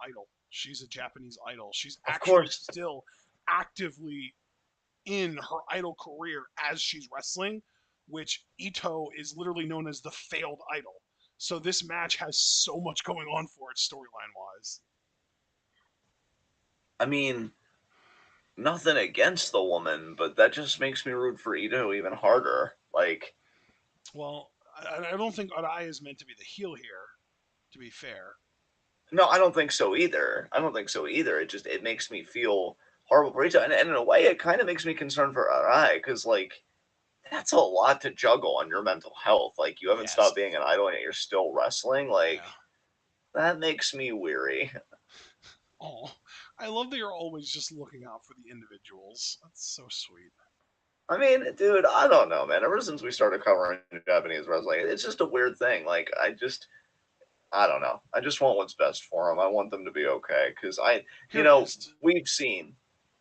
idol. She's a Japanese idol. She's Of actually course. still actively in her idol career as she's wrestling, which Ito is literally known as the failed idol. So this match has so much going on for it storyline wise. I mean, nothing against the woman, but that just makes me root for Ito even harder. Like, Well, I don't think Arai is meant to be the heel here, to be fair. no, I don't think so either. I don't think so either. It makes me feel horrible for Ito, and in a way, it kind of makes me concerned for Arai because like that's a lot to juggle on your mental health. Like, you haven't Yes. stopped being an idol and yet you're still wrestling. Like, Yeah. that makes me weary. Oh, I love that you're always just looking out for the individuals. That's so sweet. I mean, dude, I don't know, man. Ever since we started covering Japanese wrestling, it's just a weird thing. Like, I don't know. I just want what's best for them. I want them to be okay. Because Here it is. we've seen.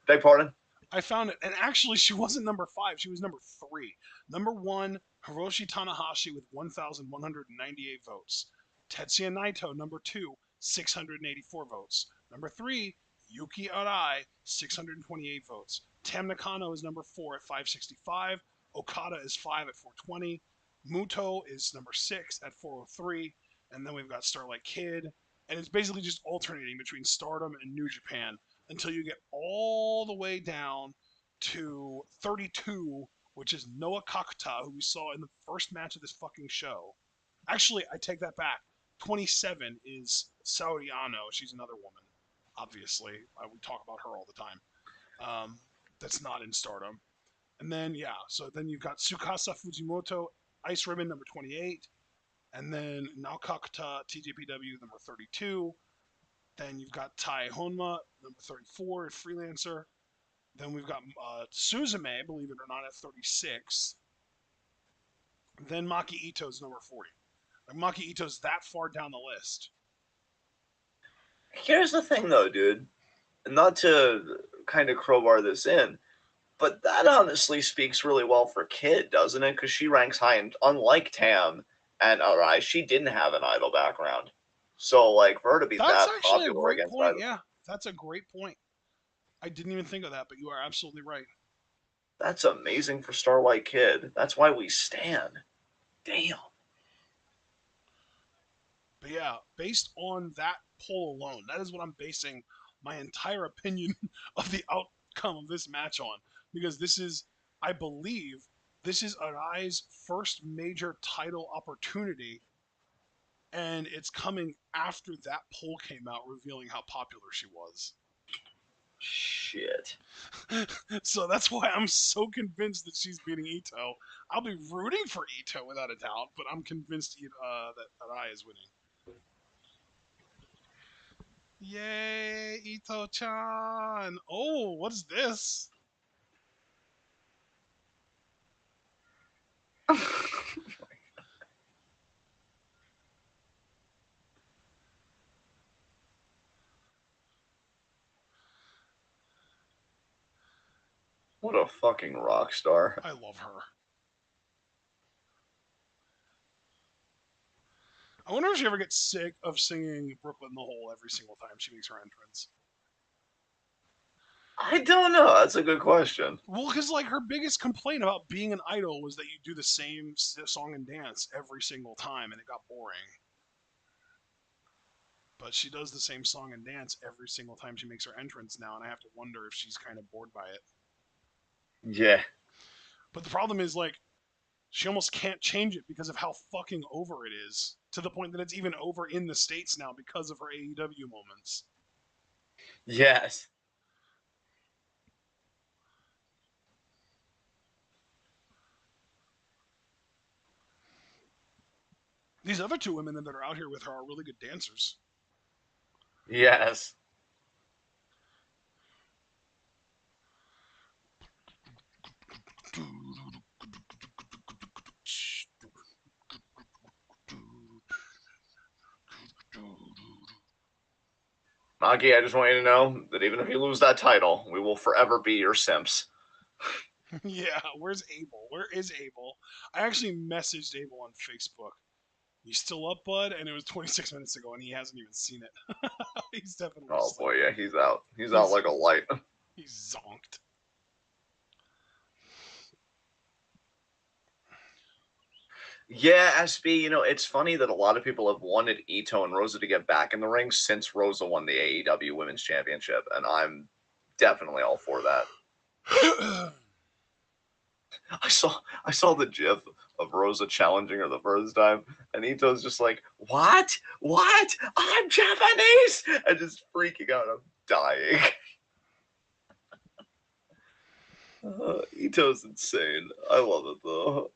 Beg pardon? I found it, and actually, she wasn't number 5. She was number 3. Number 1, Hiroshi Tanahashi with 1,198 votes. Tetsuya Naito, number 2, 684 votes. Number 3, Yuki Arai, 628 votes. Tam Nakano is number 4 at 565. Okada is 5 at 420. Muto is number 6 at 403. And then we've got Starlight Kid. And it's basically just alternating between Stardom and New Japan until you get all the way down to 32, which is Noah Kakuta, who we saw in the first match of this fucking show. Actually, I take that back. 27 is Saudi Ano. She's another woman, obviously. We talk about her all the time. That's not in Stardom. And then, yeah, so then you've got Tsukasa Fujimoto, Ice Ribbon, number 28. And then Naokakata, TJPW, number 32. Then you've got Tai Honma, number 34, Freelancer. Then we've got Suzume, believe it or not, at 36. Then Maki Ito's number 40. Like, Maki Ito's that far down the list. Here's the thing, though, dude. Not to kind of crowbar this in, but that honestly speaks really well for Kid, doesn't it? Because she ranks high, and unlike Tam and Arai, she didn't have an idol background. So, like, for her to be That's that actually a popular great against point. idol, Yeah, that's a great point. I didn't even think of that, but you are absolutely right. that's amazing for Starlight Kid. That's why we stand. Damn. But yeah, based on that poll alone, that is what I'm basing my entire opinion of the outcome of this match on. Because this is, I believe, this is Arai's first major title opportunity, and it's coming after that poll came out revealing how popular she was. Shit. So that's why I'm so convinced that she's beating Ito. I'll be rooting for Ito without a doubt, but I'm convinced that Arai is winning. Yay, Ito-chan! Oh, what's this? What a fucking rock star. I love her. I wonder if she ever gets sick of singing Brooklyn the Hole every single time she makes her entrance. I don't know. That's a good question. Well, because like her biggest complaint about being an idol was that you do the same song and dance every single time, and it got boring. But she does the same song and dance every single time she makes her entrance now, and I have to wonder if she's kind of bored by it. Yeah. But the problem is, like, she almost can't change it because of how fucking over it is, to the point that it's even over in the States now because of her AEW moments. Yes. These other two women that are out here with her are really good dancers. Yes. Maki, I just want you to know that even if you lose that title, we will forever be your simps. Yeah, where's Abel? Where is Abel? I actually messaged Abel on Facebook. You still up, bud? And it was 26 minutes ago, and he hasn't even seen it. He's definitely Oh boy, sleeping. yeah, he's out. He's out He's like a light. he's zonked. Yeah, SB, it's funny that a lot of people have wanted Ito and Rosa to get back in the ring since Rosa won the AEW Women's Championship, and I'm definitely all for that. I saw the gif of Rosa challenging her the first time, and Ito's just like, "What? What? I'm Japanese!" and just freaking out. I'm dying. Ito's insane. I love it though.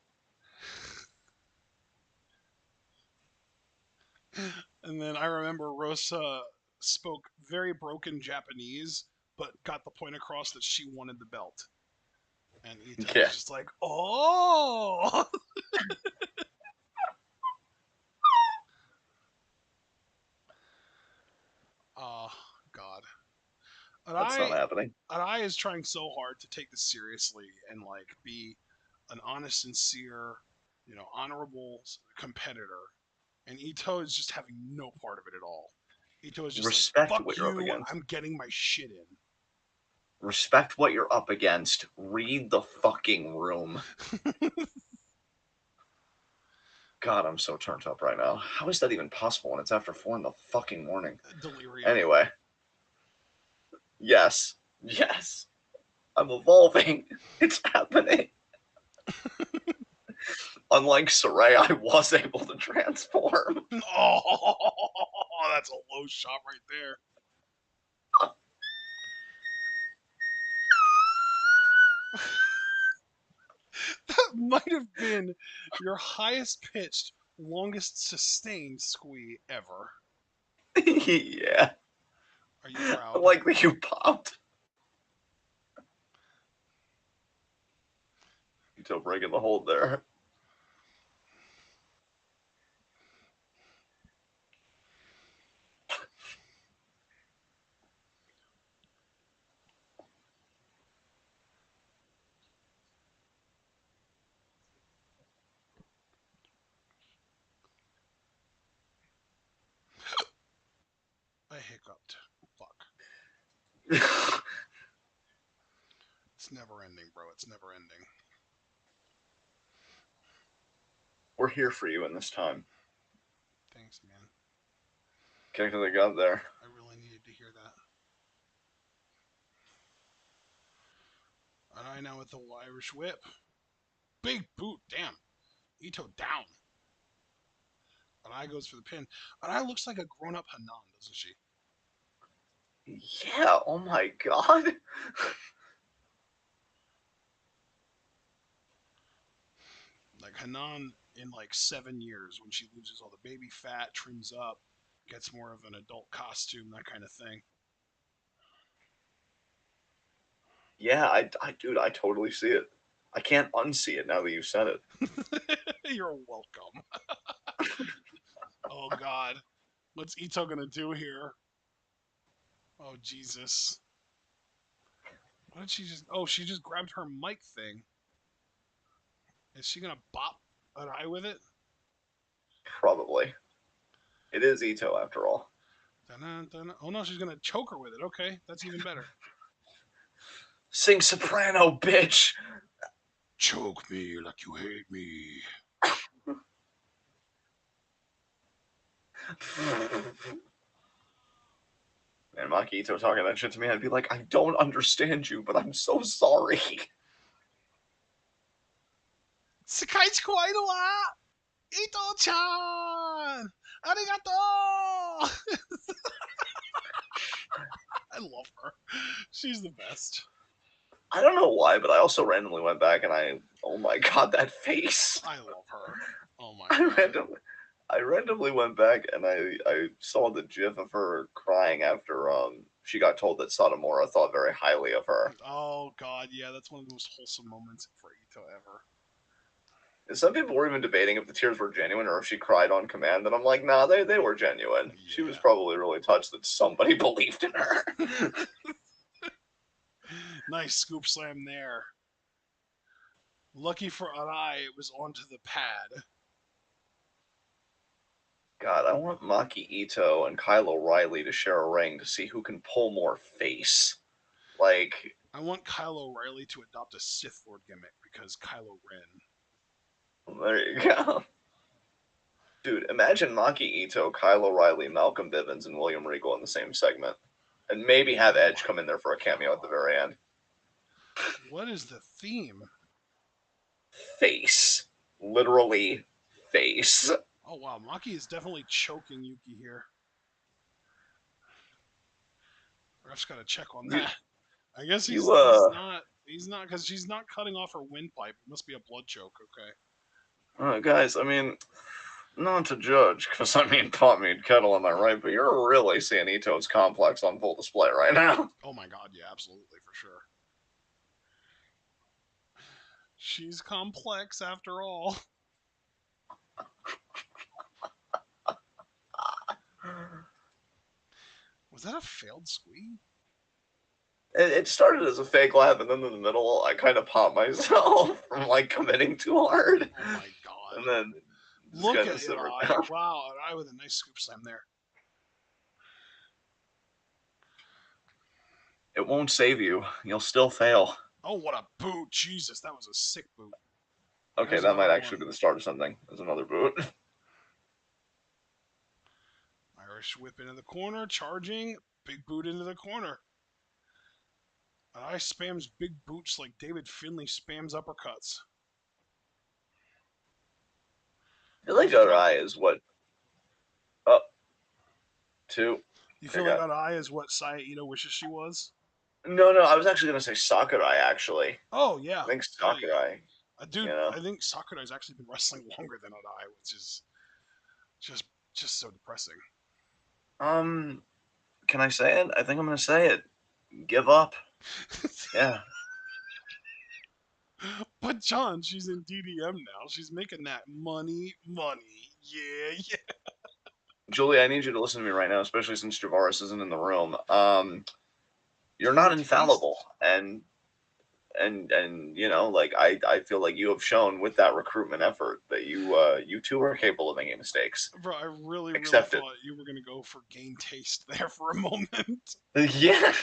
And then I remember Rosa spoke very broken Japanese, but got the point across that she wanted the belt. And Ito was Yeah, just like, oh! Oh, God. And that's not happening. I is trying so hard to take this seriously and like be an honest, sincere, honorable competitor. And Ito is just having no part of it at all. Ito is just like, Respect fuck what you're up you, against. I'm getting my shit Respect what you're up against. Read the fucking room. in. God, I'm so turned up right now. How is that even possible when it's after 4 in the fucking morning? Delirium. Anyway, yes, yes, I'm evolving. It's happening. Unlike Saray, I was able to transform. Oh, that's a low shot right there. That might have been your highest pitched, longest sustained squee ever. Yeah, Are you I proud? like that you popped. Until breaking the hold there. I hiccuped. Fuck. It's never ending, bro. It's never ending. We're here for you in this time. Thanks, man. Kick to the gut there. I really needed to hear that. And I now with the Irish whip. Big boot. Damn. Ito down. And I goes for the pin. And I looks like a grown up Hanan, doesn't she? Yeah, oh my god. Like Hanan in like 7 years when she loses all the baby fat, trims up, gets more of an adult costume, that kind of thing. Yeah, dude, I totally see it. I can't unsee it now that you said it. You're welcome. Oh God. What's Ito gonna do here? Oh Jesus. What did she just she just grabbed her mic thing. Is she gonna bop an eye with it? Probably. It is Ito after all. Dun-dun, dun-dun. Oh no, she's gonna choke her with it. Okay, that's even better. Sing soprano, bitch! Choke me like you hate me. Man, Maki Ito talking that shit to me, I'd be like, I don't understand you, but I'm so sorry. Sakaichi kawaii wa Ito-chan! Arigato! I love her. She's the best. I don't know why, but I also randomly went back and oh my god, that face. I love her. Oh my I god. randomly, I randomly went back and I saw the gif of her crying after she got told that Satomura thought very highly of her. Oh god, yeah, that's one of the most wholesome moments for Ito ever. And some people were even debating if the tears were genuine or if she cried on command, and I'm like, nah, they were genuine. She was probably really touched that somebody believed in her. Yeah. Nice scoop slam there. Lucky for Arai, it was onto the pad. God, I want Maki Ito and Kyle O'Reilly to share a ring to see who can pull more face. Like, I want Kyle O'Reilly to adopt a Sith Lord gimmick because Kylo Ren. there you go. Dude, imagine Maki Ito, Kyle O'Reilly, Malcolm Bivens, and William Regal in the same segment. And maybe have Oh Edge my come in there for a cameo at the very end. What is the theme? Face. Literally, face. Oh wow, Maki is definitely choking Yuki here. Ref's got to check on You, that. I guess you he's not He's not, because she's not cutting off her windpipe. It must be a blood choke. Okay. Guys, I mean, not to judge, because I mean, pot meat kettle, am I right? But you're really seeing Ito's complex on full display right now. Oh my God. Yeah, absolutely for sure. She's complex after all. Was that a failed squeeze? It started as a fake laugh, and then in the middle, I kind of popped myself from like committing too hard, Oh my God. and then it just Look kind at of simmered Eye. down. Wow. Eye with a nice scoop slam there. It won't save you. You'll still fail. Oh, what a boot. Jesus, that was a sick boot. Okay, There's that might another actually one. be the start of something. There's another boot. Irish whip into the corner, charging. Big boot into the corner. And I spams big boots like David Finley spams uppercuts. I feel like Nice drop. Eye is what up two. You Okay, feel like got. Eye is what Saya Ito wishes she was? No, no, I was actually gonna say Sakurai. Actually, Oh, yeah. I think Hell yeah. Sakurai. You Dude, know, I think Sakurai's actually been wrestling longer than Eye, which is just just so depressing. um, can I say it? I think I'm gonna say it. Give up. Yeah, But John, she's in DDM now. She's making that money, money. Yeah, yeah. Julie, I need you to listen to me right now, especially since Javaris isn't in the room. You're Poor not taste. infallible, and you know, like I feel like you have shown with that recruitment effort that you too are capable of making mistakes. Bro, I really, really Accept it. thought you were gonna go for gain taste there for a moment. Yeah,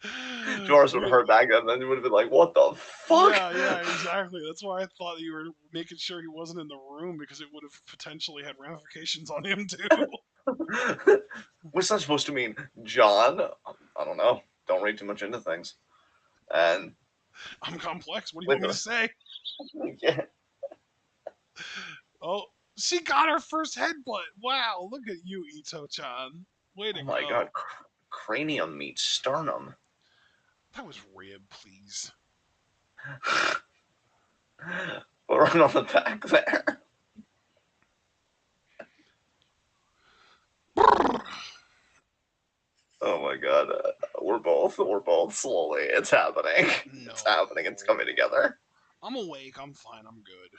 Javaris would have Wait, heard back then, then he would have been like, "What the fuck?" yeah, yeah, exactly. That's why I thought you were making sure he wasn't in the room because it would have potentially had ramifications on him too. What's that supposed to mean, John? I don't know. Don't read too much into things. And I'm complex. What do you with want me to say? yeah, Oh, she got her first headbutt. Wow, look at you, Ito-chan. Way to oh my god, go. cranium meets sternum. That was rib, please. But right on the back there. Oh my god, we're both slowly. It's happening. It's No. happening. It's coming together. I'm awake. I'm fine. I'm good.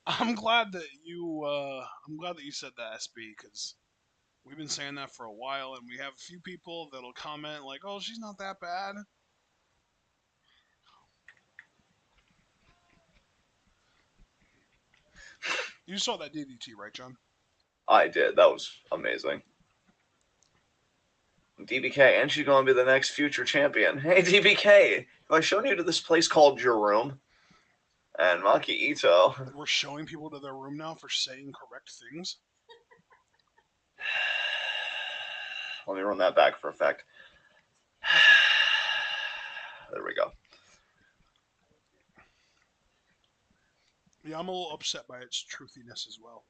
I'm glad that you said that, SB, because we've been saying that for a while, and we have a few people that'll comment like, "Oh, she's not that bad." You saw that DDT, right, John? I did. That was amazing. DBK, and she's going to be the next future champion. Hey, DBK, have I shown you to this place called Your Room? And Maki Ito. We're showing people to their room now for saying correct things. Let me run that back for effect. There we go. Yeah, I'm a little upset by its truthiness as well.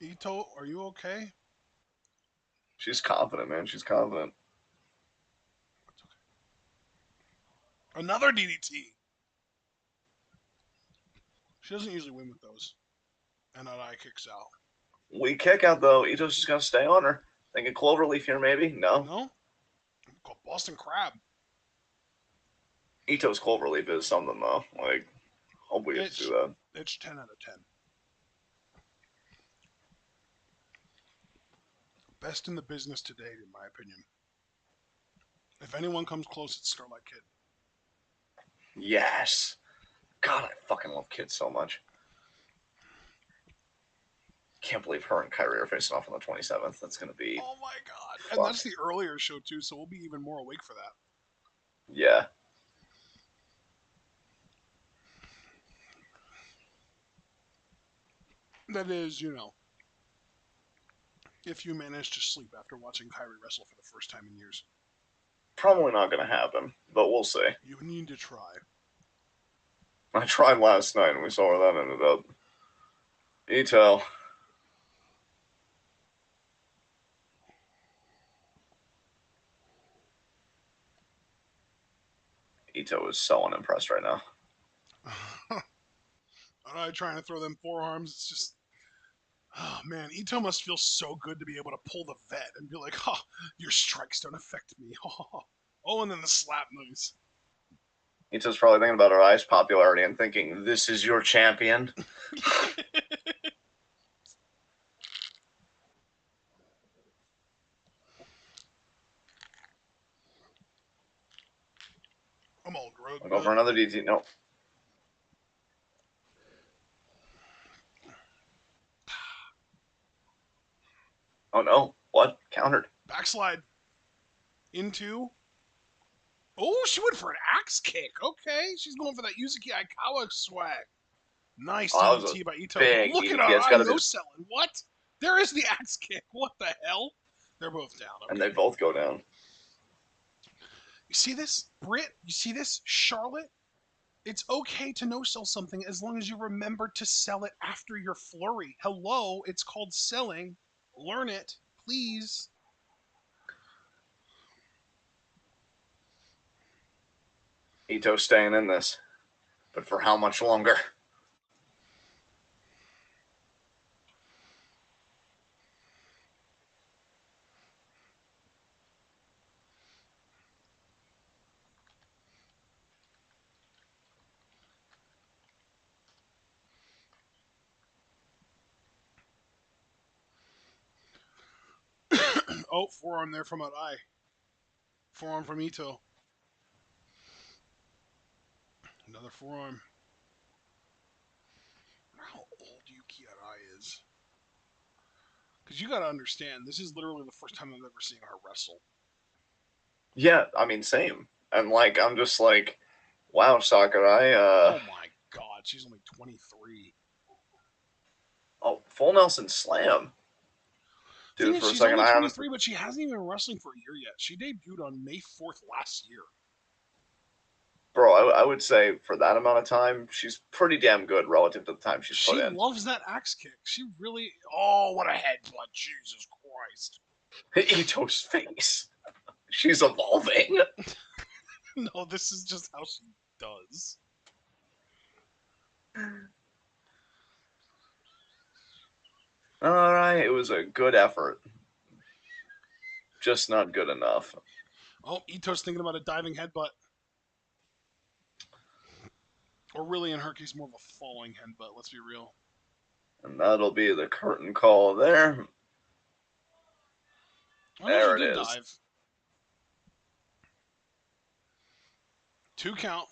Ito, are you okay? She's confident, man. She's confident. It's okay. Another DDT. She doesn't usually win with those. And that eye kicks out. We kick out, though. Ito's just going to stay on her. Thinking Cloverleaf here, maybe? No. No? Called Boston Crab. Ito's Cloverleaf is something, though. Like, hope we get to see It's that. it's 10 out of 10. Best in the business to date, in my opinion. If anyone comes close, it's Starlight Kid. Yes. God, I fucking love kids so much. Can't believe her and Kyrie are facing off on the 27th. That's going to be Oh my god. And fuck. that's the earlier show too, so we'll be even more awake for that. Yeah. That is, if you manage to sleep after watching Kyrie wrestle for the first time in years. probably not going to happen, but we'll see. You need to try. I tried last night and we saw where that ended up. Ito. Ito is so unimpressed right now. I'm trying to throw them forearms. It's just, oh man, Ito must feel so good to be able to pull the vet and be like, "Oh, your strikes don't affect me." Oh, and then the slap noise. Ito's probably thinking about Arai's popularity and thinking, "This is your champion." I'm all gross. I'll go for another DT. No. Oh no. What? Countered. Backslide into. Oh, she went for an axe kick. Okay, she's going for that Yuzuki Aikawa swag. Nice Oh, that was a DDT by Ito. big Look at DDT. her. It's I got to no be. selling. What? There is the axe kick. What the hell? They're both down. And Okay. they both go down. You see this, Britt? You see this, Charlotte? It's okay to no sell something as long as you remember to sell it after your flurry. Hello, it's called selling. Learn it, please. Ito staying in this. But for how much longer? Oh, forearm there from Arai. Forearm from Ito. Another forearm. I wonder how old Yuki Arai is. Because you gotta understand, this is literally the first time I've ever seen her wrestle. Yeah, I mean, same. And like, I'm just like, wow, Sakurai. Oh my god, she's only 23. Oh, full Nelson slam. Thing Dude, is, for a she's second, only I honestly. 23, but she hasn't even been wrestling for a year yet. She debuted on May 4th last year. Bro, I would say for that amount of time, she's pretty damn good relative to the time she's put She in. loves that axe kick. She really. Oh, what a headbutt! Jesus Christ! Ito's face. She's evolving. No, this is just how she does. All right, it was a good effort, just not good enough. Oh, Ito's thinking about a diving headbutt. Or really, in her case, more of a falling headbutt. Let's be real. And that'll be the curtain call there. Oh no, she There it did is. dive. 2 count.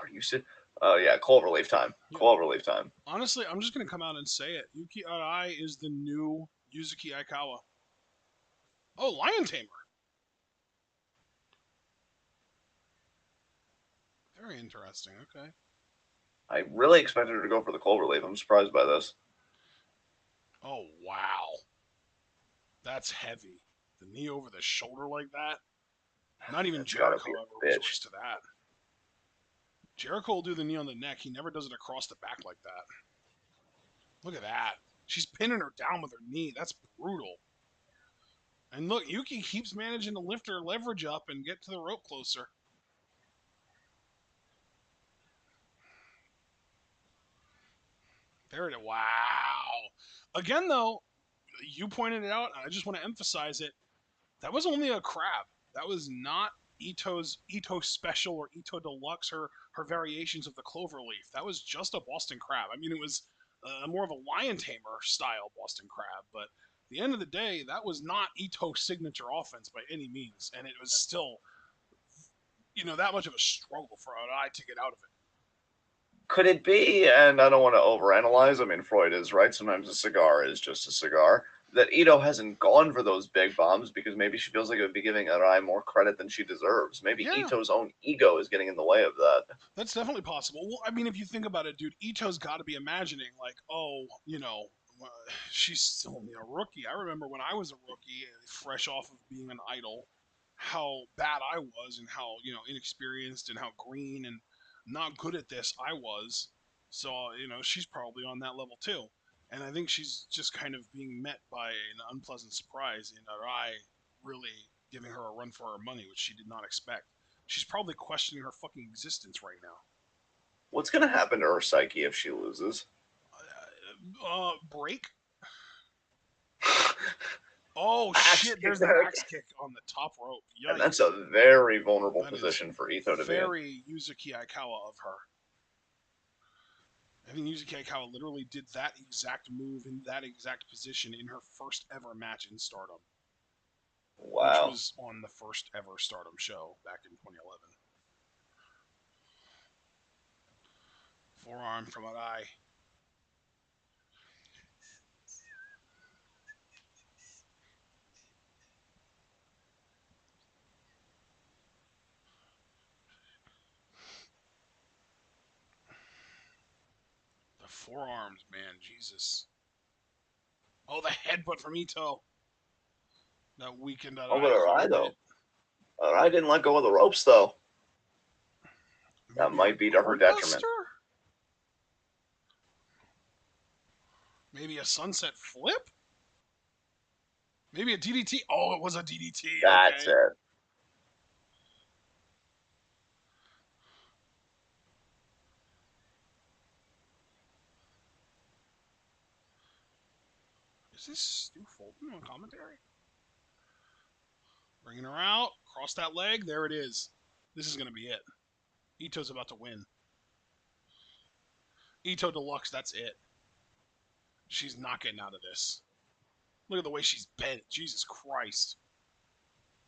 Are you serious? Oh, yeah, cold relief time. Yeah. Cold relief time. Honestly, I'm just gonna come out and say it. Yuki Arai is the new Yuzuki Aikawa. Oh, Lion Tamer. Very interesting. Okay. I really expected her to go for the cold relief. I'm surprised by this. Oh wow, that's heavy. The knee over the shoulder like that. Not even That's gotta Jericho be ever a bitch. resorts to that. Jericho will do the knee on the neck. He never does it across the back like that. Look at that. She's pinning her down with her knee. That's brutal. And look, Yuki keeps managing to lift her leverage up and get to the rope closer. There it is. Wow. Again, though, you pointed it out, and I just want to emphasize it. That was only a crab. That was not Ito's Ito special or Ito deluxe. Her variations of the clover leaf. That was just a Boston crab. I mean, it was more of a lion tamer style Boston crab, but at the end of the day, that was not Ito's signature offense by any means, and it was still, that much of a struggle for an eye to get out of it. Could it be, and I don't want to overanalyze, I mean, Freud is right, sometimes a cigar is just a cigar, that Ito hasn't gone for those big bombs because maybe she feels like it would be giving Arai more credit than she deserves. Maybe Yeah, Ito's own ego is getting in the way of that. that's definitely possible. Well, I mean, if you think about it, dude, Ito's got to be imagining like, oh, she's still only a rookie. I remember when I was a rookie, fresh off of being an idol, how bad I was and how, inexperienced and how green and not good at this I was. So, she's probably on that level too. And I think she's just kind of being met by an unpleasant surprise in her eye, really giving her a run for her money, which she did not expect. She's probably questioning her fucking existence right now. What's gonna happen to her psyche if she loses? Break? Oh Axe shit, kick there's that there axe again. kick on the top rope. And that's Yikes. a very vulnerable That is position for Ito to be in. very Yuzuki Aikawa of her. I think Yuzuki Aikawa literally did that exact move in that exact position in her first ever match in Stardom, which Wow. was on the first ever Stardom show back in 2011. Forearm from an eye. The forearms, man, Jesus. Oh, the headbutt from Ito. That weakened that Oh, eye but her quite eye a bit. though. Her eye didn't let go of the ropes though. That Maybe a might be to her groin detriment. buster? Maybe a sunset flip? Maybe a DDT? Oh, it was a DDT. That's Okay. it. Is this Stu Fulton on commentary? Bringing her out. Cross that leg. There it is. This is going to be it. Ito's about to win. Ito Deluxe, that's it. She's not getting out of this. Look at the way she's bent. Jesus Christ.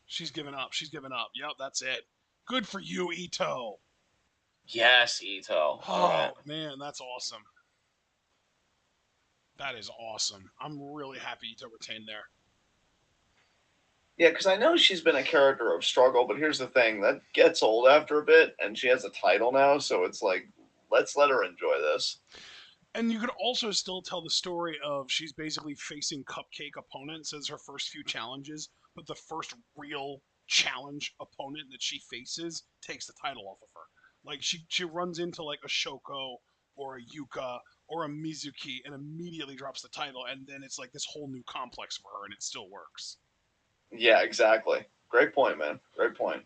She's giving up. She's giving up. Yep, that's it. Good for you, Ito. Yes, Ito. All right. Oh, man, that's awesome. That is awesome. I'm really happy Ito retained there. Yeah, because I know she's been a character of struggle, but here's the thing: that gets old after a bit, and she has a title now, so it's like, let's let her enjoy this. And you could also still tell the story of she's basically facing cupcake opponents as her first few challenges, but the first real challenge opponent that she faces takes the title off of her. Like she runs into like a Shoko or a Yuka or a Mizuki and immediately drops the title, and then it's like this whole new complex for her, and it still works. Yeah, exactly. Great point, man. Great point.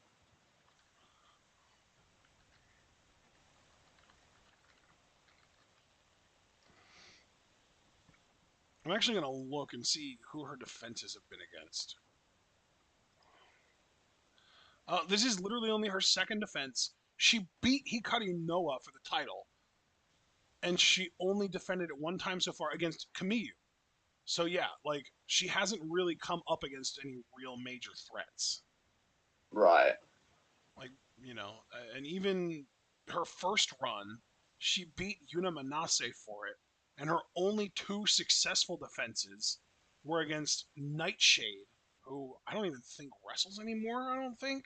I'm actually gonna look and see who her defenses have been against. This is literally only her second defense. She beat Hikari Noa for the title, and she only defended it one time so far against Kamiyu. So yeah, like she hasn't really come up against any real major threats. Right. Like, and even her first run, she beat Yuna Manase for it, and her only two successful defenses were against Nightshade, who I don't even think wrestles anymore, I don't think.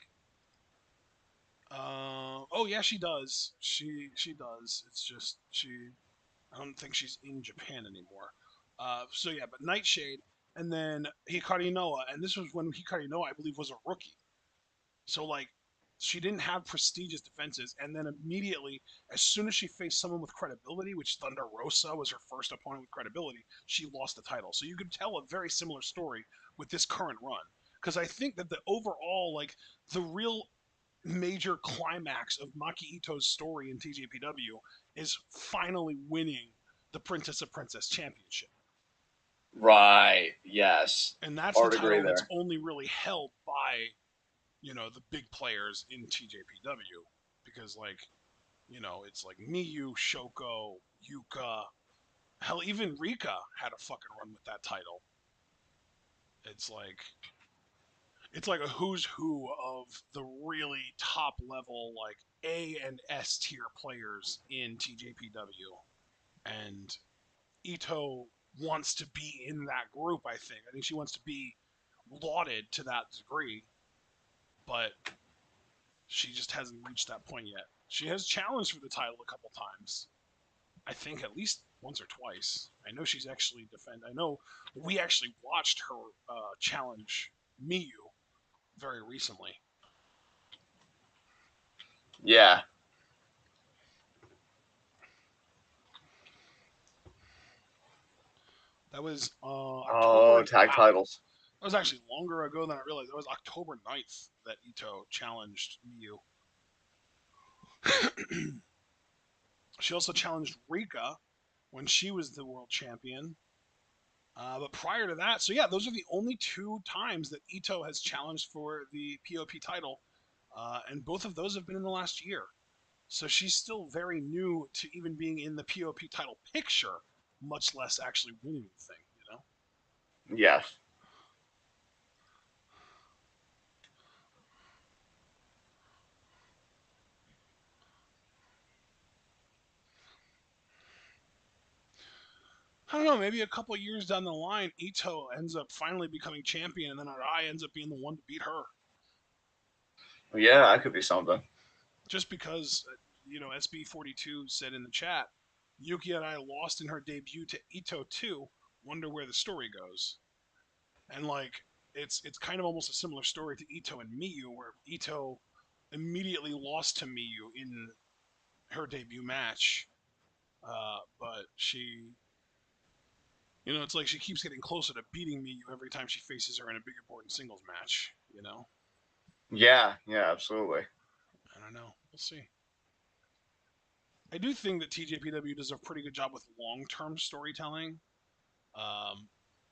Oh yeah, she does. She does. It's just I don't think she's in Japan anymore. So yeah, but Nightshade and then Hikari Noa, and this was when Hikari Noa, I believe, was a rookie. So like, she didn't have prestigious defenses, and then immediately, as soon as she faced someone with credibility, which Thunder Rosa was her first opponent with credibility, she lost the title. So you could tell a very similar story with this current run, because I think that the overall like the real major climax of Maki Ito's story in TJPW is finally winning the Princess of Princess Championship. Right. Yes. And that's the Hard agree title that's there. only really held by, the big players in TJPW. Because, like, it's like Miyu, Shoko, Yuka, hell, even Rika had a fucking run with that title. It's like, it's like a who's who of the really top level, like A and S tier players in TJPW. And Ito wants to be in that group, I think. I think she wants to be lauded to that degree, but she just hasn't reached that point yet. She has challenged for the title a couple times. I think at least once or twice. I know she's actually defend. I know we actually watched her challenge Miyu very recently. Yeah. That was Oh, October. tag Wow, titles. that was actually longer ago than I realized. It was October 9th that Ito challenged Miyu. She also challenged Rika when she was the world champion. But prior to that, so yeah, those are the only two times that Ito has challenged for the POP title, and both of those have been in the last year. So she's still very new to even being in the POP title picture, much less actually winning the thing. You know, Yes. I don't know. Maybe a couple years down the line, Ito ends up finally becoming champion, and then Arai ends up being the one to beat her, Yeah, that could be something. just because SB42 said in the chat, Yuki and I lost in her debut to Ito too. Wonder where the story goes. And like it's kind of almost a similar story to Ito and Miyu, where Ito immediately lost to Miyu in her debut match, but it's like she keeps getting closer to beating Miyu every time she faces her in a big important singles match. Yeah, yeah, absolutely. I don't know. We'll see. I do think that TJPW does a pretty good job with long-term storytelling, um,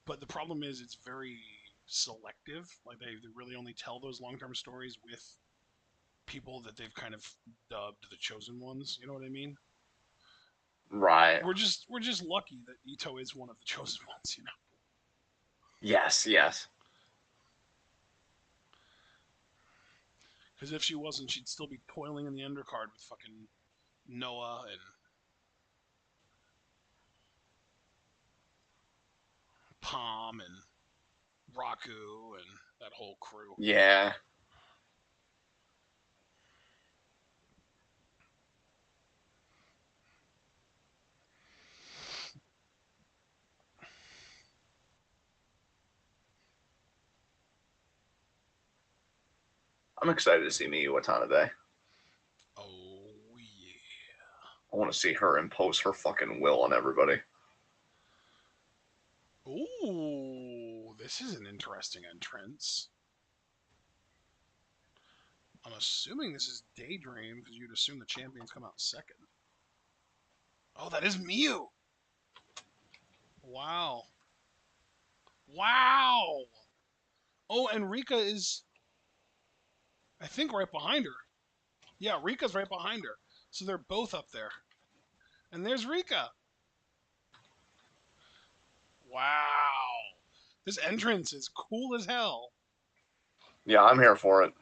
but the problem is it's very selective. Like they really only tell those long-term stories with people that they've kind of dubbed the chosen ones. You know what I mean? Right. We're just lucky that Ito is one of the chosen ones. Yes, yes. Because if she wasn't, she'd still be toiling in the undercard with fucking Noah and Palm and Raku and that whole crew. Yeah. I'm excited to see Miyu Watanabe. Oh yeah. I want to see her impose her fucking will on everybody. Ooh, this is an interesting entrance. I'm assuming this is Daydream because you'd assume the champions come out second. Oh, that is Miyu. Wow. Wow. Oh, and Rika is, I think, right behind her. Yeah, Rika's right behind her. So they're both up there. And there's Rika. Wow. This entrance is cool as hell. Yeah, I'm here for it.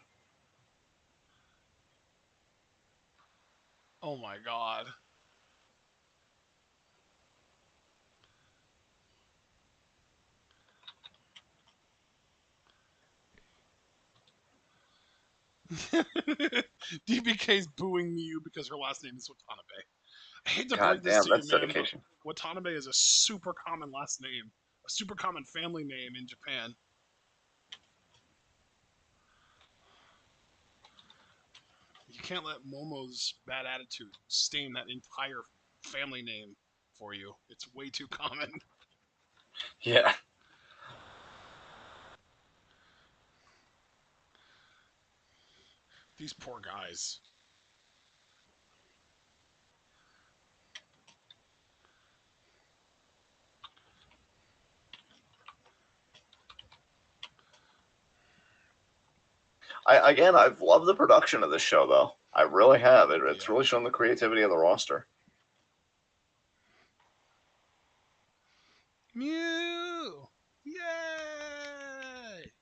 Oh my god. DBK's booing Miyu because her last name is Watanabe. I hate to break God this damn, to you, that's man, but dedication. Watanabe is a super common last name, a super common family name in Japan. You can't let Momo's bad attitude stain that entire family name for you. It's way too common. Yeah. These poor guys. I've loved the production of this show though. I really have. It's Yeah. really shown the creativity of the roster. Mew! Yay!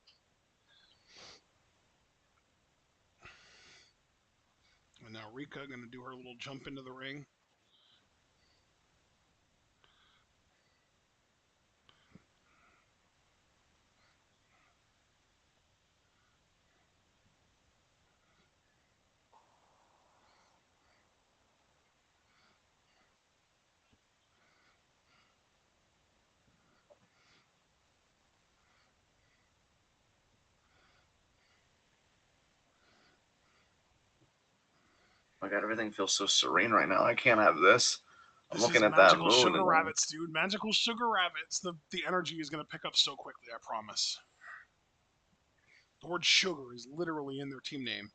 And now Rika gonna do her little jump into the ring. my god, everything feels so serene right now. I can't have this. I'm This is looking at that magical moon sugar and then rabbits, dude. Magical sugar rabbits. The energy is gonna pick up so quickly, I promise. The word sugar is literally in their team name.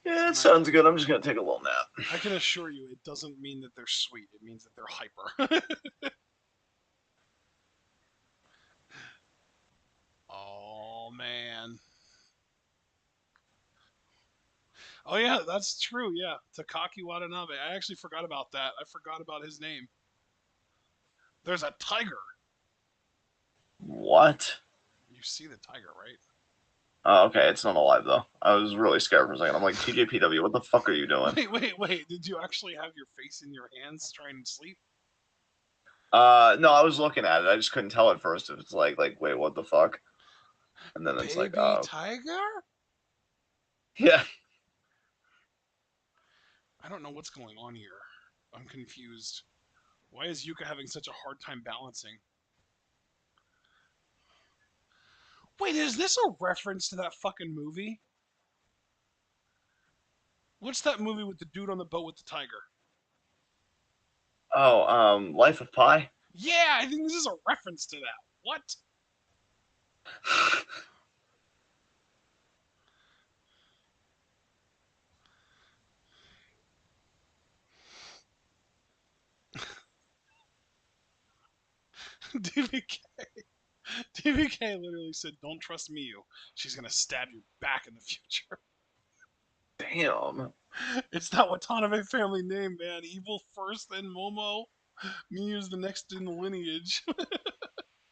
yeah, it And sounds good. I'm just gonna take a little nap. I can assure you it doesn't mean that they're sweet. It means that they're hyper. Oh man. Oh yeah, that's true. Yeah, Takaki Watanabe. I actually forgot about that. I forgot about his name. There's a tiger. What? You see the tiger, right? Oh, okay, it's not alive though. I was really scared for a second. I'm like, TJPW, what the fuck are you doing? Wait. Did you actually have your face in your hands trying to sleep? No, I was looking at it. I just couldn't tell at first if it's like, wait, what the fuck? And then it's like, Baby tiger? yeah. I don't know what's going on here. I'm confused. Why is Yuka having such a hard time balancing? Wait, is this a reference to that fucking movie? What's that movie with the dude on the boat with the tiger? Oh, Life of Pi. Yeah, I think this is a reference to that. What? DBK. DBK literally said, "Don't trust Miyu. She's gonna stab you back in the future." Damn. It's that Watanabe family name, man. Evil first, then Momo. Miyu's the next in the lineage.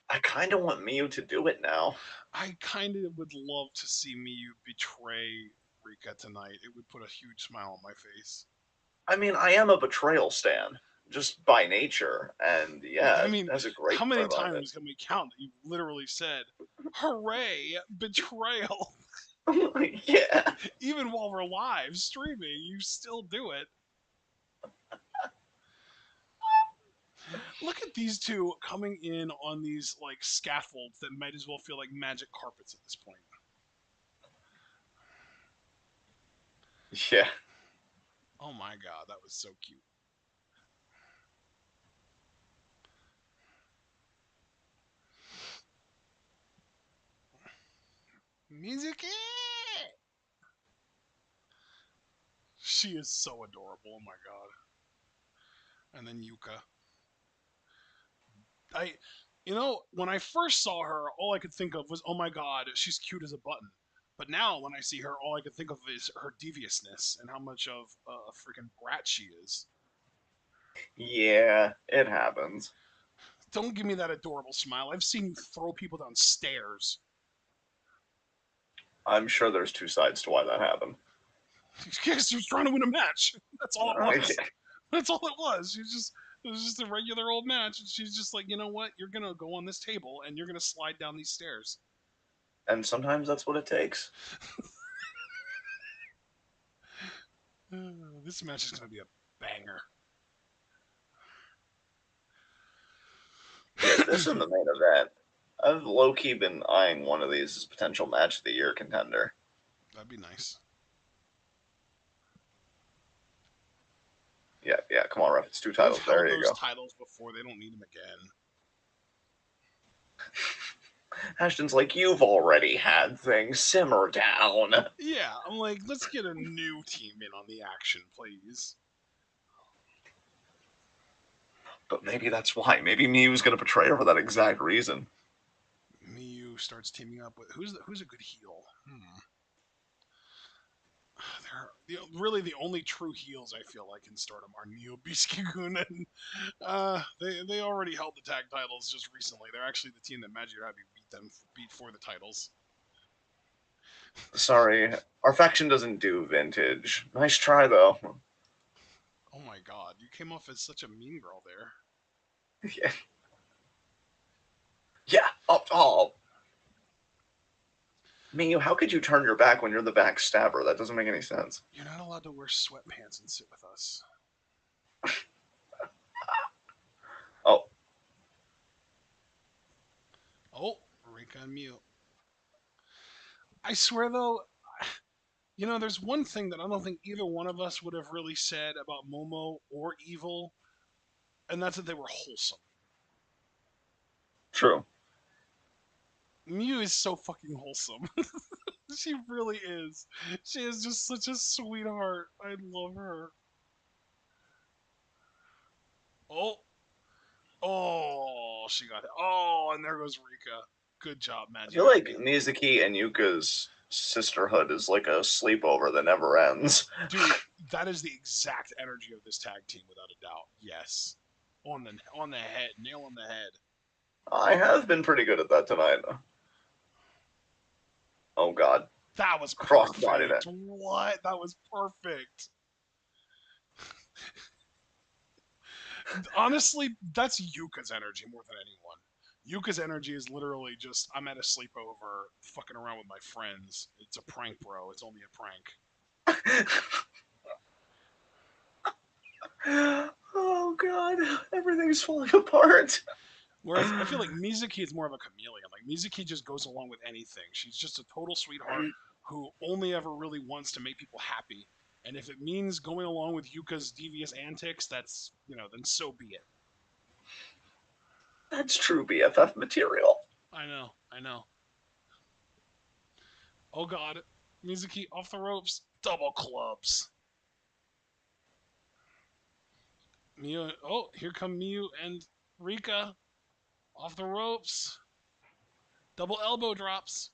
I kind of want Miyu to do it now. I kind of would love to see Miyu betray Rika tonight. It would put a huge smile on my face. I mean, I am a betrayal stan, just by nature, and I yeah, it mean, has a great how many story behind times can we count that you've literally said, "Hooray, betrayal"? it. Yeah. Even while we're live streaming, you still do it. Look at these two coming in on these like scaffolds that might as well feel like magic carpets at this point. Yeah. Oh my god, that was so cute. Music. She is so adorable. Oh my god. And then Yuka. I, when I first saw her, all I could think of was, oh my god, she's cute as a button. But now, when I see her, all I could think of is her deviousness and how much of a freaking brat she is. Yeah, it happens. Don't give me that adorable smile. I've seen you throw people down stairs. I'm sure there's two sides to why that happened. Because she was trying to win a match. That's all it was. Yeah. That's all it was. It was just a regular old match, and she's just like, you know what? You're gonna go on this table, and you're gonna slide down these stairs. And sometimes that's what it takes. This match is gonna be a banger. Yeah, this in the main event. I've low key been eyeing one of these as potential match of the year contender. That'd be nice. Yeah, yeah, come on, ref. It's two They've titles. held There you those go. titles before. They don't need them again. Ashton's like, you've already had things. Simmer down. Yeah, I'm like, let's get a new team in on the action, please. But maybe that's why. Maybe Miyu's going to betray her for that exact reason. Miyu starts teaming up with who's a good heel? Really the only true heels I feel like in Stardom are Neo Biskigun and they already held the tag titles just recently. They're actually the team that Magic Rabbit beat for the titles. Sorry, our faction doesn't do vintage. Nice try, though. Oh my god, you came off as such a mean girl there. Yeah. Yeah. Oh, oh. Miyu, how could you turn your back when you're the backstabber? That doesn't make any sense. You're not allowed to wear sweatpants and sit with us. Oh, Oh, Rika and Mew. I swear though, There's one thing that I don't think either one of us would have really said about Momo or Evil, and that's that they were wholesome. True. Mew is so fucking wholesome. She really is. She is just such a sweetheart. I love her. Oh, oh, she got it. Oh, and there goes Rika. Good job, I Magic feel like Baby. Mizuki and Yuka's sisterhood is like a sleepover that never ends. Dude, that is the exact energy of this tag team, without a doubt. Yes, on the head, nail on the head. I have been pretty good at that tonight. Oh god. That was Crossbody perfect. that. What? That was perfect. Honestly, that's Yuka's energy more than anyone. Yuka's energy is literally just I'm at a sleepover, fucking around with my friends. It's a prank, bro. It's only a prank. Oh god. Everything's falling apart. Whereas I feel like Mizuki is more of a chameleon. Like Mizuki just goes along with anything. She's just a total sweetheart who only ever really wants to make people happy. And if it means going along with Yuka's devious antics, that's then so be it. That's true BFF material. I know, I know. Oh god, Mizuki off the ropes, double clubs. Miu, oh, here come Miu and Rika off the ropes, double elbow drops.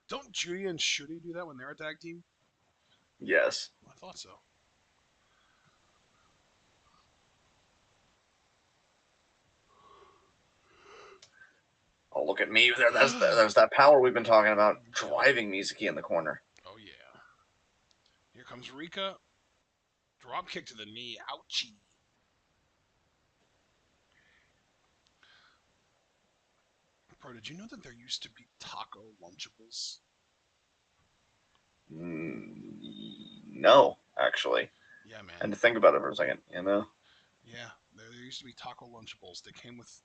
Don't Judy and Shuri do that when they're a tag team? Yes. I thought so. Oh, look at me. There's that power we've been talking about Yep. driving Mizuki in the corner. Oh yeah. Here comes Rika. Drop kick to the knee. Ouchie. Bro, did you know that there used to be taco Lunchables? No, actually. Yeah, man. And to think about it for a second, you know? Yeah, there used to be taco Lunchables. They came with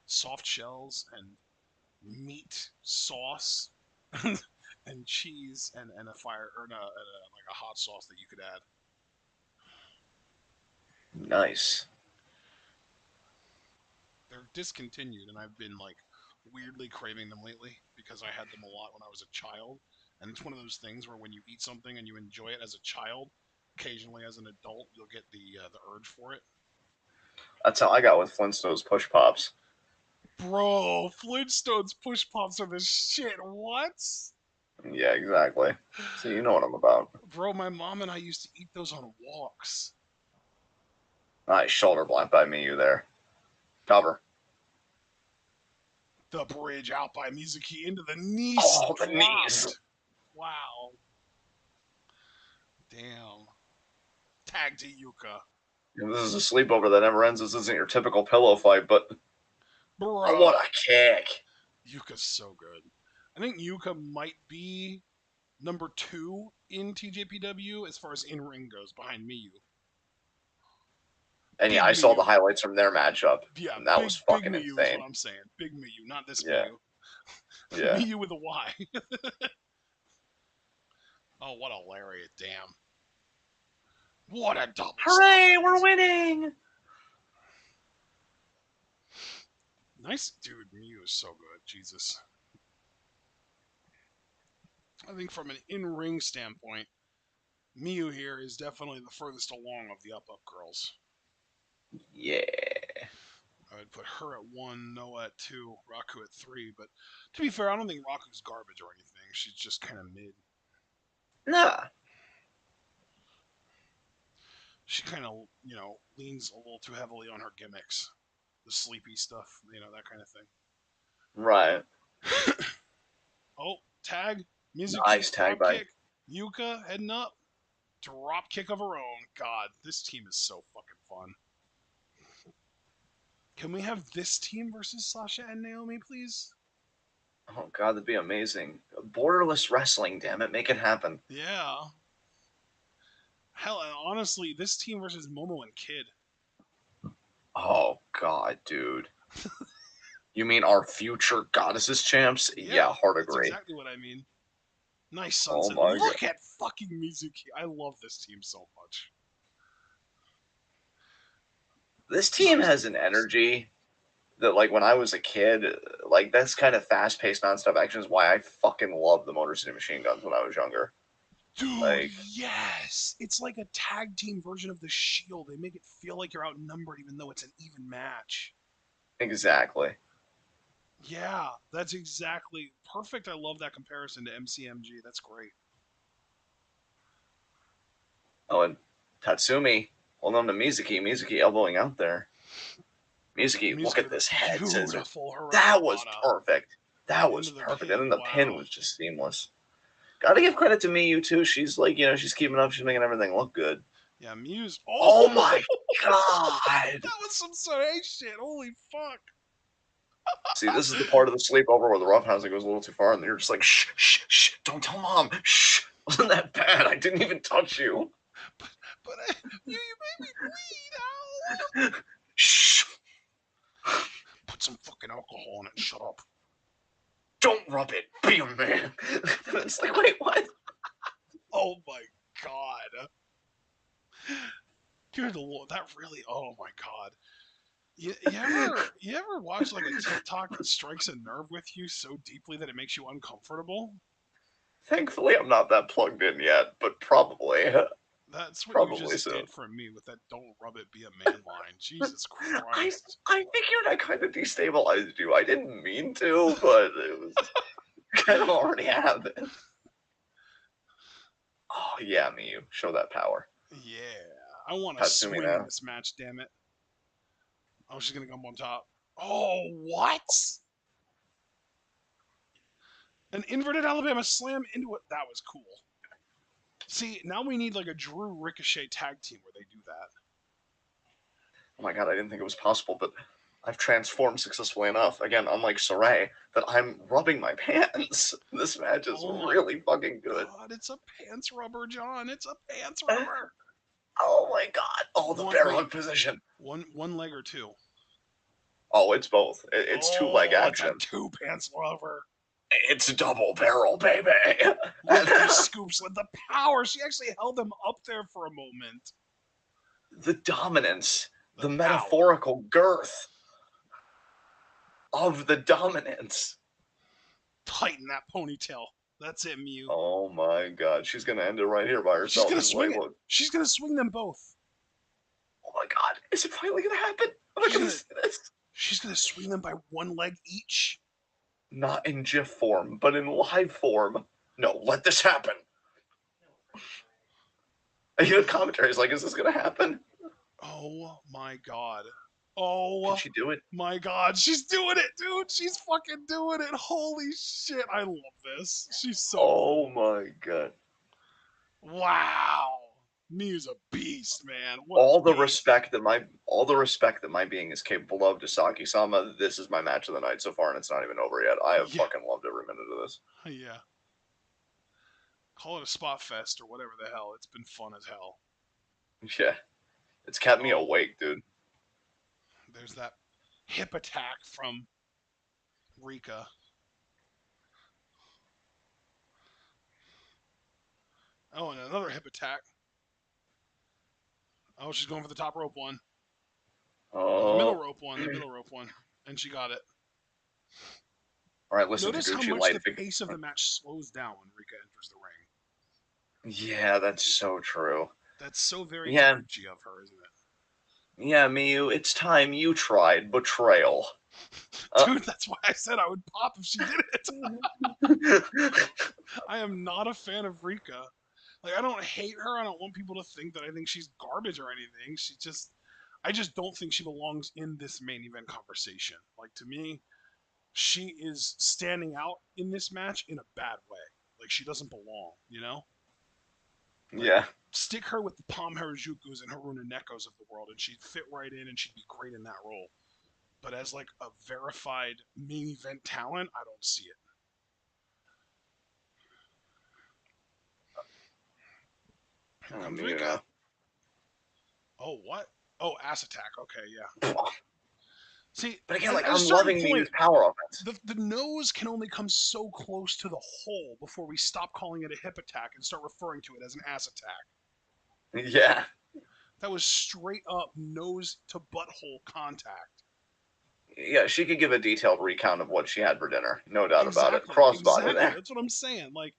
soft shells and meat sauce and cheese and a fire or no, like a hot sauce that you could add. Nice. They're discontinued, and I've been like weirdly craving them lately because I had them a lot when I was a child. And it's one of those things where when you eat something and you enjoy it as a child, occasionally as an adult you'll get the urge for it. That's how I got with Flintstone's Push Pops. Bro, Flintstones push pops are the shit. What? Yeah, exactly. So you know what I'm about. Bro, my mom and I used to eat those on walks. Nice shoulder block by me, you there. Cover. The bridge out by Mizuki into the knees Oh, the knees. dropped. Wow. Damn. Tag to Yuka. This is a sleepover that never ends. This isn't your typical pillow fight, but oh, Bro. what a kick. Yuka's so good. I think Yuka might be number 2 in TJPW as far as in ring goes, behind Miyu. And yeah, Big I saw the Miyu. highlights from their matchup, Yeah, and that big was big fucking Miyu is insane. what I'm saying. Big Miyu, not this Yeah, Miyu. yeah. Miyu with a Y. Oh, what a lariat! Damn. What a double stomp by Hooray, we're Mizuki. winning! Nice dude. Miyu is so good. Jesus. I think from an in-ring standpoint, Miyu here is definitely the furthest along of the up girls. Yeah. I would put her at 1, Noah at 2, Raku at 3. But to be fair, I don't think Raku's garbage or anything. She's just kind of mid. Nah. She kind of, leans a little too heavily on her gimmicks. The sleepy stuff, that kind of thing. Right. Oh, tag. Mizuki, Nice tag drop by. kick. Yuka heading up. Drop kick of her own. God, this team is so fucking fun. Can we have this team versus Sasha and Naomi, please? Oh god, that'd be amazing. Borderless wrestling, damn it, make it happen. Yeah. Hell, honestly, this team versus Momo and Kid. Oh god, dude. You mean our future goddesses champs? Yeah, Yeah, hard that's agree. exactly what I mean. Nice Oh sunset. my god. Look at fucking Mizuki. I love this team so much. This team Nice has an defense. energy that, like, when I was a kid, like, that's kind of fast paced, nonstop action is why I fucking loved the Motor City Machine Guns when I was younger. Dude, Like, yes. It's like a tag team version of the Shield. They make it feel like you're outnumbered even though it's an even match. exactly. Yeah, that's exactly perfect. I love that comparison to MCMG. That's great. Oh, and Tatsumi holding on to Mizuki. Mizuki elbowing out there. Mizuki, look Music at with a this head scissors. beautiful That was Hurricanrana perfect. That was into the perfect. And pin. then the pin Wow. was just seamless. Gotta give credit to Miyu too. She's like, she's keeping up. She's making everything look good. Yeah, Muse. Oh, Oh my god! that was some Saray shit. Holy fuck. See, this is the part of the sleepover where the roughhousing goes a little too far, and you're just like, shh, shh, shh, don't tell mom. Shh, wasn't that bad? I didn't even touch you. but you made me bleed. Ow. Shh, Put some fucking alcohol in it and shut up. don't rub it. Be a man. It's like, wait, what? Oh my god. Good lord, that really. Oh my god. You ever watch like a TikTok that strikes a nerve with you so deeply that it makes you uncomfortable? Thankfully, I'm not that plugged in yet, but probably, That's what you probably just soon. did for me with that "Don't rub it, be a man" line. Jesus I Christ. I figured I kind of destabilized you. I didn't mean to, but it was kind of already happened. Oh yeah, Miyu, show that power. Yeah, I want to Tatsumi swing in now. this match. Damn it! Oh, she's gonna come on top. Oh, what? An inverted Alabama slam into it. That was cool. See, now we need like a Drew Ricochet tag team where they do that. Oh my god, I didn't think it was possible, but I've transformed successfully enough. Again, unlike Saray, that I'm rubbing my pants. This match is Oh my really fucking good. god, it's a pants rubber, John. It's a pants rubber. Oh my god. Oh, the One bear wait, hug position. one leg or two. Oh, it's both. It's two leg Oh, it's a action. two pants rubber. It's double barrel, baby. Look at these scoops with the power. She actually held them up there for a moment. The dominance, The the power. metaphorical girth of the dominance. Tighten that ponytail. That's it, Mew. Oh my god, she's gonna end it right here by She's herself. gonna Just swing wait, it. look. She's gonna swing them both. Oh my god, is it finally gonna happen? Am I She's gonna gonna see this? she's gonna swing them by one leg each. Not in GIF form, but in live form. No, let this happen. I hear the commentary is like, is this gonna happen? Oh my god. Can Oh she do it? my god. She's doing it, dude. She's fucking doing it. Holy shit. I love this. She's so Oh cool. my god. Wow. Mew's a beast, man. What a All the beast. respect that my being is capable of to Saki-sama. This is my match of the night so far, and it's not even over yet. I have Yeah. fucking loved every minute of this. Yeah. Call it a spot fest or whatever the hell. It's been fun as hell. Yeah, it's kept me Oh, awake, dude. there's that hip attack from Rika. Oh, and another hip attack. Oh, she's going for the top rope one. Oh, the middle Oh, rope one. The middle rope one. And she got it. all right. Listen, Notice how Taguchi, much the light figure. pace of the match slows down when Rika enters the ring. Yeah, that's so true. That's so very Yeah, Taguchi of her, isn't yeah, Miyu, it's time you tried betrayal. it? Uh, Dude, that's why I said I would pop if she did it. I am not a fan of Rika. Like, I don't hate her. I don't want people to think that I think she's garbage or anything. I just don't think she belongs in this main event conversation. Like, to me, she is standing out in this match in a bad way. Like, she doesn't belong, you know? Like, yeah, stick her with the Palm Harajukus and Haruna Nekos of the world, and she'd fit right in and she'd be great in that role. But as, like, a verified main event talent, I don't see it. Here comes Miyu Rika. now. Oh, what? Oh, ass attack. Okay, yeah. See, But again, at like a I'm certain loving point, Miyu's power offense. the nose can only come so close to the hole before we stop calling it a hip attack and start referring to it as an ass attack. Yeah, That was straight up nose to butthole contact. yeah, she could give a detailed recount of what she had for dinner. No doubt about it. Exactly, Crossbody exactly. there. That's what I'm saying. Like,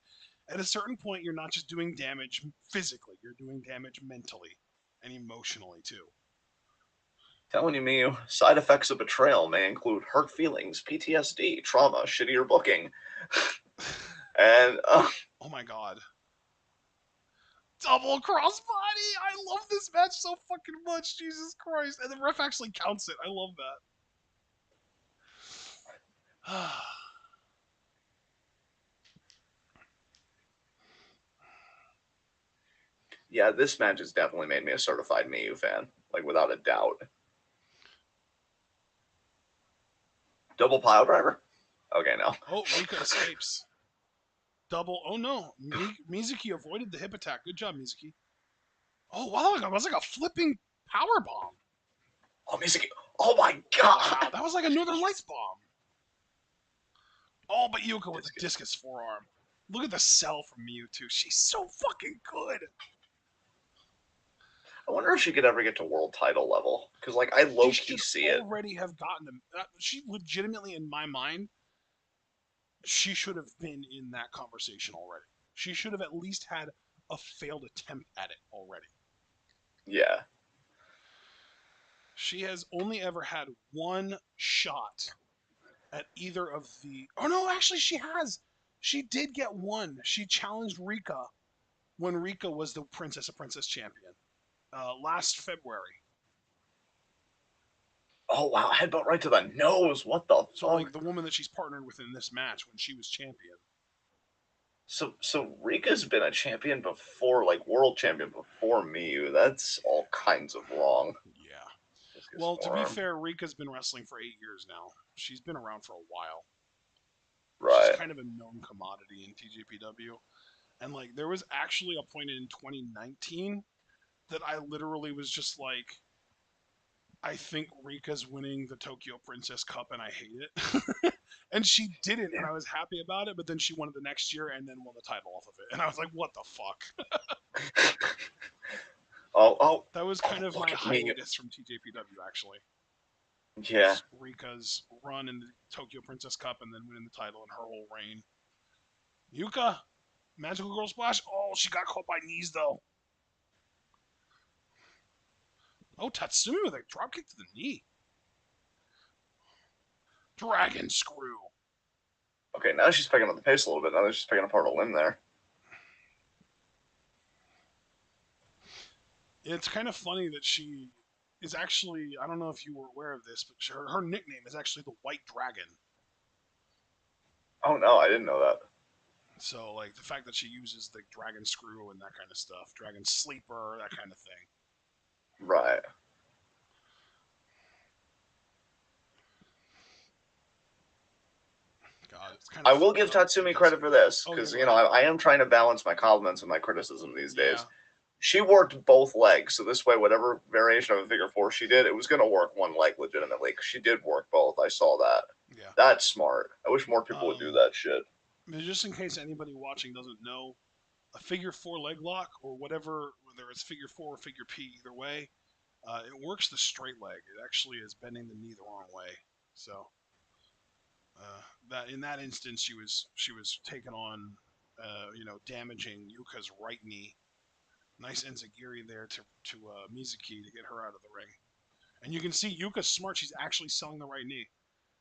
at a certain point, you're not just doing damage physically, you're doing damage mentally and emotionally too. Telling you, Miyu, side effects of betrayal may include hurt feelings, PTSD, trauma, shittier booking, and Oh my god. Double crossbody! I love this match so fucking much, Jesus Christ. And the ref actually counts it. I love that. yeah, this match has definitely made me a certified Miyu fan, like without a doubt. Double pile driver? Okay, no. Oh, Rika escapes. Double. Oh no. Mizuki avoided the hip attack. Good job, Mizuki. Oh, wow. That was like a flipping power bomb. Oh, Mizuki. Oh my Wow. god. That was like a Northern Lights bomb. Oh, but Yuka with a Discus. discus forearm. Look at the sell from Mewtwo. She's so fucking good. I wonder if she could ever get to world title level because, like, I She low key should see it. already have gotten them. She legitimately, in my mind, she should have been in that conversation already. She should have at least had a failed attempt at it already. Yeah. She has only ever had one shot at either of the. Oh no, actually, she has. She did get one. She challenged Rika when Rika was the Princess of Princess champion last February. Oh wow, headbutt right to the nose. What the So like fuck? the woman that she's partnered with in this match when she was champion. So Rika's been a champion before, like world champion before Miyu. That's all kinds of wrong. Yeah. Discus Well, to be forearm. fair, Rika's been wrestling for 8 years now. She's been around for a while. She's Right. kind of a known commodity in TJPW. And like there was actually a point in 2019 that I literally was just like, I think Rika's winning the Tokyo Princess Cup and I hate it. And she didn't, and Yeah. I was happy about it, but then she won it the next year and then won the title off of it. And I was like, what the fuck? Oh oh That was oh! kind of my Look at Miyu. hiatus from TJPW, actually. Yeah. Was Rika's run in the Tokyo Princess Cup and then winning the title in her whole reign. Yuka, Magical Girl Splash. Oh, she got caught by knees, though. Oh, Tatsumi with a dropkick to the knee. Dragon Screw. Okay, now she's picking up the pace a little bit. Now she's picking apart a limb there. It's kind of funny that she is actually, I don't know if you were aware of this, but her nickname is actually the White Dragon. Oh no, I didn't know that. So, like, the fact that she uses the Dragon Screw and that kind of stuff, Dragon Sleeper, that kind of thing. Right. God, it's kind of I will fucked give up. Tatsumi Because, credit for this oh, yeah, because go you know ahead. I am trying to balance my compliments and my criticism these Yeah, days. She worked both legs, so this way, whatever variation of a figure four she did, it was going to work one leg legitimately. Because she did work both. I saw that. yeah. That's smart. I wish more people would do Um, that shit. just in case anybody watching doesn't know, a figure four leg lock or whatever, whether it's figure four or figure P, either way, it works the straight leg. It actually is bending the knee the wrong way. So that in that instance, she was taken on, damaging Yuka's right knee. Nice enziguri there to Mizuki to get her out of the ring. And you can see Yuka's smart. She's actually selling the right knee.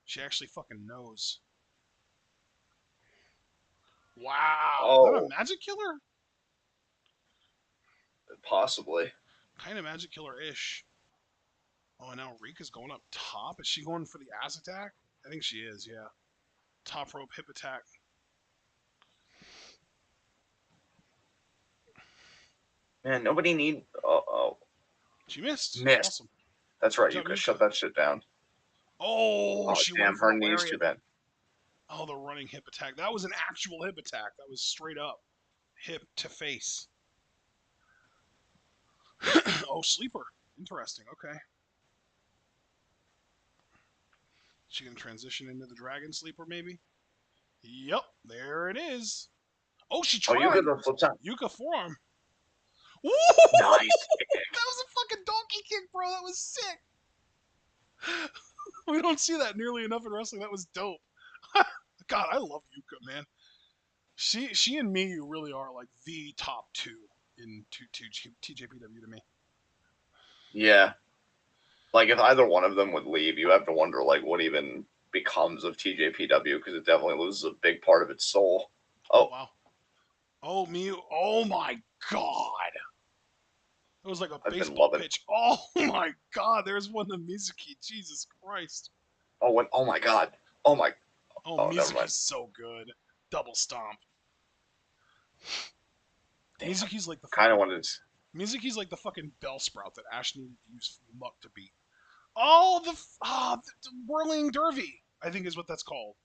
She actually fucking knows. Wow, is that a Oh, magic killer? possibly. Kind of magic killer-ish. Oh, and now Rika's going up top. Is she going for the ass attack? I think she is. Yeah. Top rope hip attack. Man, nobody need. Oh, She missed. missed. Awesome. That's Good right. job, Yuka, Yuka. shut that shit down. Oh, Oh she went damn, for her the knees too lariat. bad. Oh, the running hip attack. That was an actual hip attack. That was straight up hip to face. Oh, sleeper. Interesting. Okay. She gonna transition into the Dragon Sleeper, maybe? Yep, there it is. Oh, she Oh, you tried. could the flip time. Yuka forearm. Woo! Nice That kick. was a fucking donkey kick, bro. That was sick. We don't see that nearly enough in wrestling. That was dope. God, I love Yuka, man. She and Miyu really are like the top two in TJPW to me. Yeah. Like, if either one of them would leave, you have to wonder, like, what even becomes of TJPW, because it definitely loses a big part of its soul. Oh Oh, wow. Oh Miyu. Oh my god. It was like a I've been baseball loving. pitch. Oh my god. There's one to Mizuki. Jesus Christ. Oh my God. Oh my. Oh, Oh, never mind. Mizuki's so good. Double stomp. Damn. Mizuki's like the Kind of fucking wanted to. Mizuki's like the fucking bell sprout that Ash needed to use Muck to beat. Oh, the whirling derby, I think is what that's called.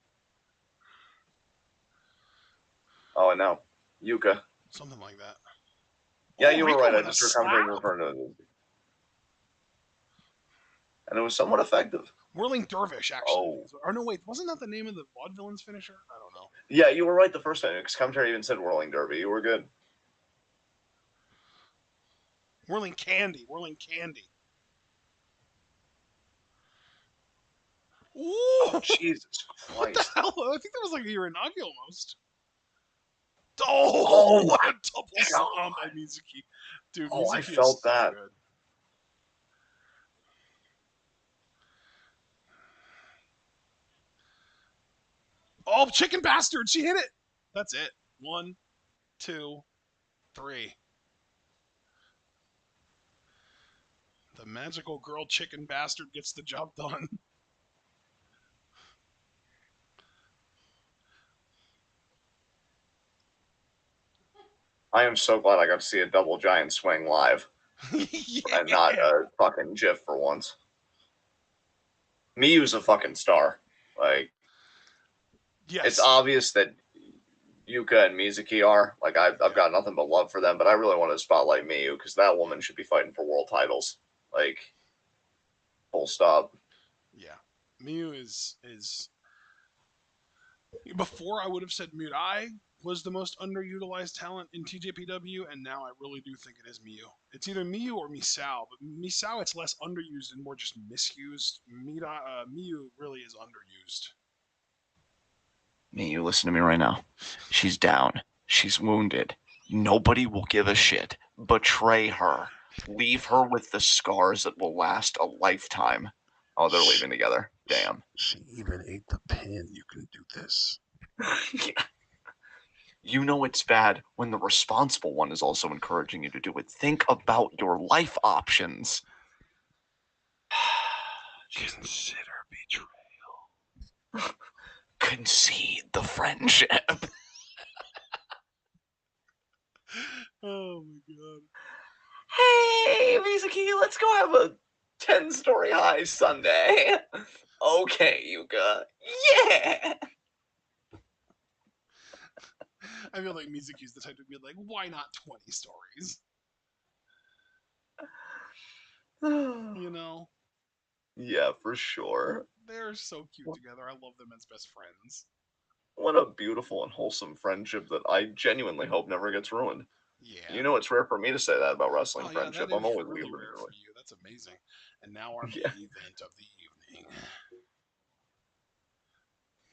Oh, and now Yuka. Something like that. Yeah, Oh, you were Rico right. I with a just remembered slap? referring to it, and it was somewhat effective. Whirling Dervish, actually. Oh, Or no, wait, wasn't that the name of the Vaudevillain's finisher? I don't know. yeah, you were right the first time. Because commentary even said whirling derby. You were good. Whirling Candy. Whirling Candy. Oh, Ooh! Jesus What the Christ. hell? I think that was like a Uranagi almost. Oh, Oh what my a double God. stomp by Mizuki. Dude, Oh, I Mizuki is felt so that. good. Oh, chicken bastard! She hit it! That's it. One, two, three. The magical girl chicken bastard gets the job done. I am so glad I got to see a double giant swing live and not Yeah. a fucking GIF for once. Miyu's a fucking star. Like, it's Yes. obvious that Yuka and Mizuki are. Like, I've Yeah. got nothing but love for them, but I really want to spotlight Miyu because that woman should be fighting for world titles. Like, full stop. Yeah. Miyu is before I would have said Mirai was the most underutilized talent in TJPW, and now I really do think it is Miyu. It's either Miyu or Misao, but Misao it's less underused and more just misused. Miyu really is underused. Miyu, listen to me right now. She's down. She's wounded. Nobody will give a shit. Betray her. Leave her with the scars that will last a lifetime. Oh, they're leaving together. Damn. She even ate the pin. You can do this. You know it's bad when the responsible one is also encouraging you to do it. Think about your life options. Consider betrayal. Concede the friendship. Oh my god. Hey, Mizuki, let's go have a 10-story high Sunday. Okay, Yuka. Yeah. I feel like Mizuki's the type to be like, why not 20 stories? You know? Yeah, for sure. They're so cute together. I love them as best friends. What a beautiful and wholesome friendship that I genuinely hope never gets ruined. Yeah. You know, it's rare for me to say that about wrestling Oh yeah, friendship. that I'm is always really leaving rare it for you. That's amazing. And now our Yeah. main event of the evening.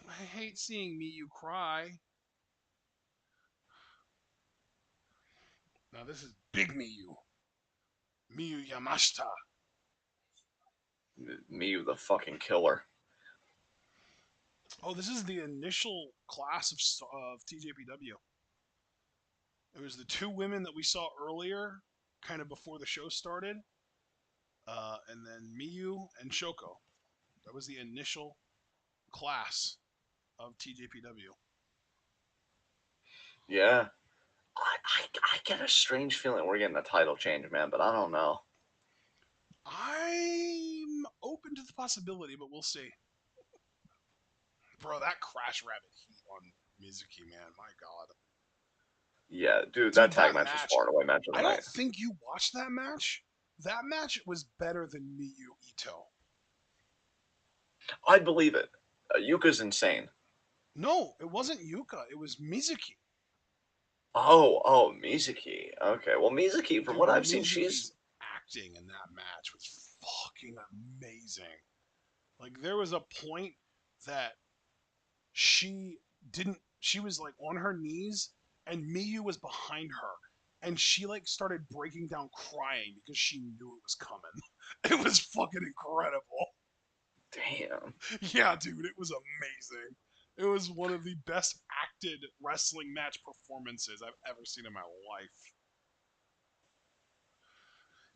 I hate seeing Miyu cry. Now this is Big Miyu. Miyu Yamashita. Me, the fucking killer. Oh, this is the initial class of TJPW. It was the two women that we saw earlier, kind of before the show started, and then Miyu and Shoko. That was the initial class of TJPW. Yeah. I get a strange feeling we're getting a title change, man, but I don't know. I'm open to the possibility, but we'll see. Bro, that Crash Rabbit heat on Mizuki, man, my god. Yeah, dude, that Dude, tag that match was match, far and away match of the I don't night. think you watched that match. That match was better than Miyu Ito. I believe it. Yuka's insane. No, it wasn't Yuka. It was Mizuki. Oh, Mizuki. Okay, well, Mizuki, from Dude, what I've seen, she's Mizuki's acting in that match was fucking amazing. Like there was a point that she didn't she was like on her knees and Miyu was behind her and she like started breaking down crying because she knew it was coming. It was fucking incredible. damn. Yeah, dude, it was amazing. It was one of the best acted wrestling match performances I've ever seen in my life.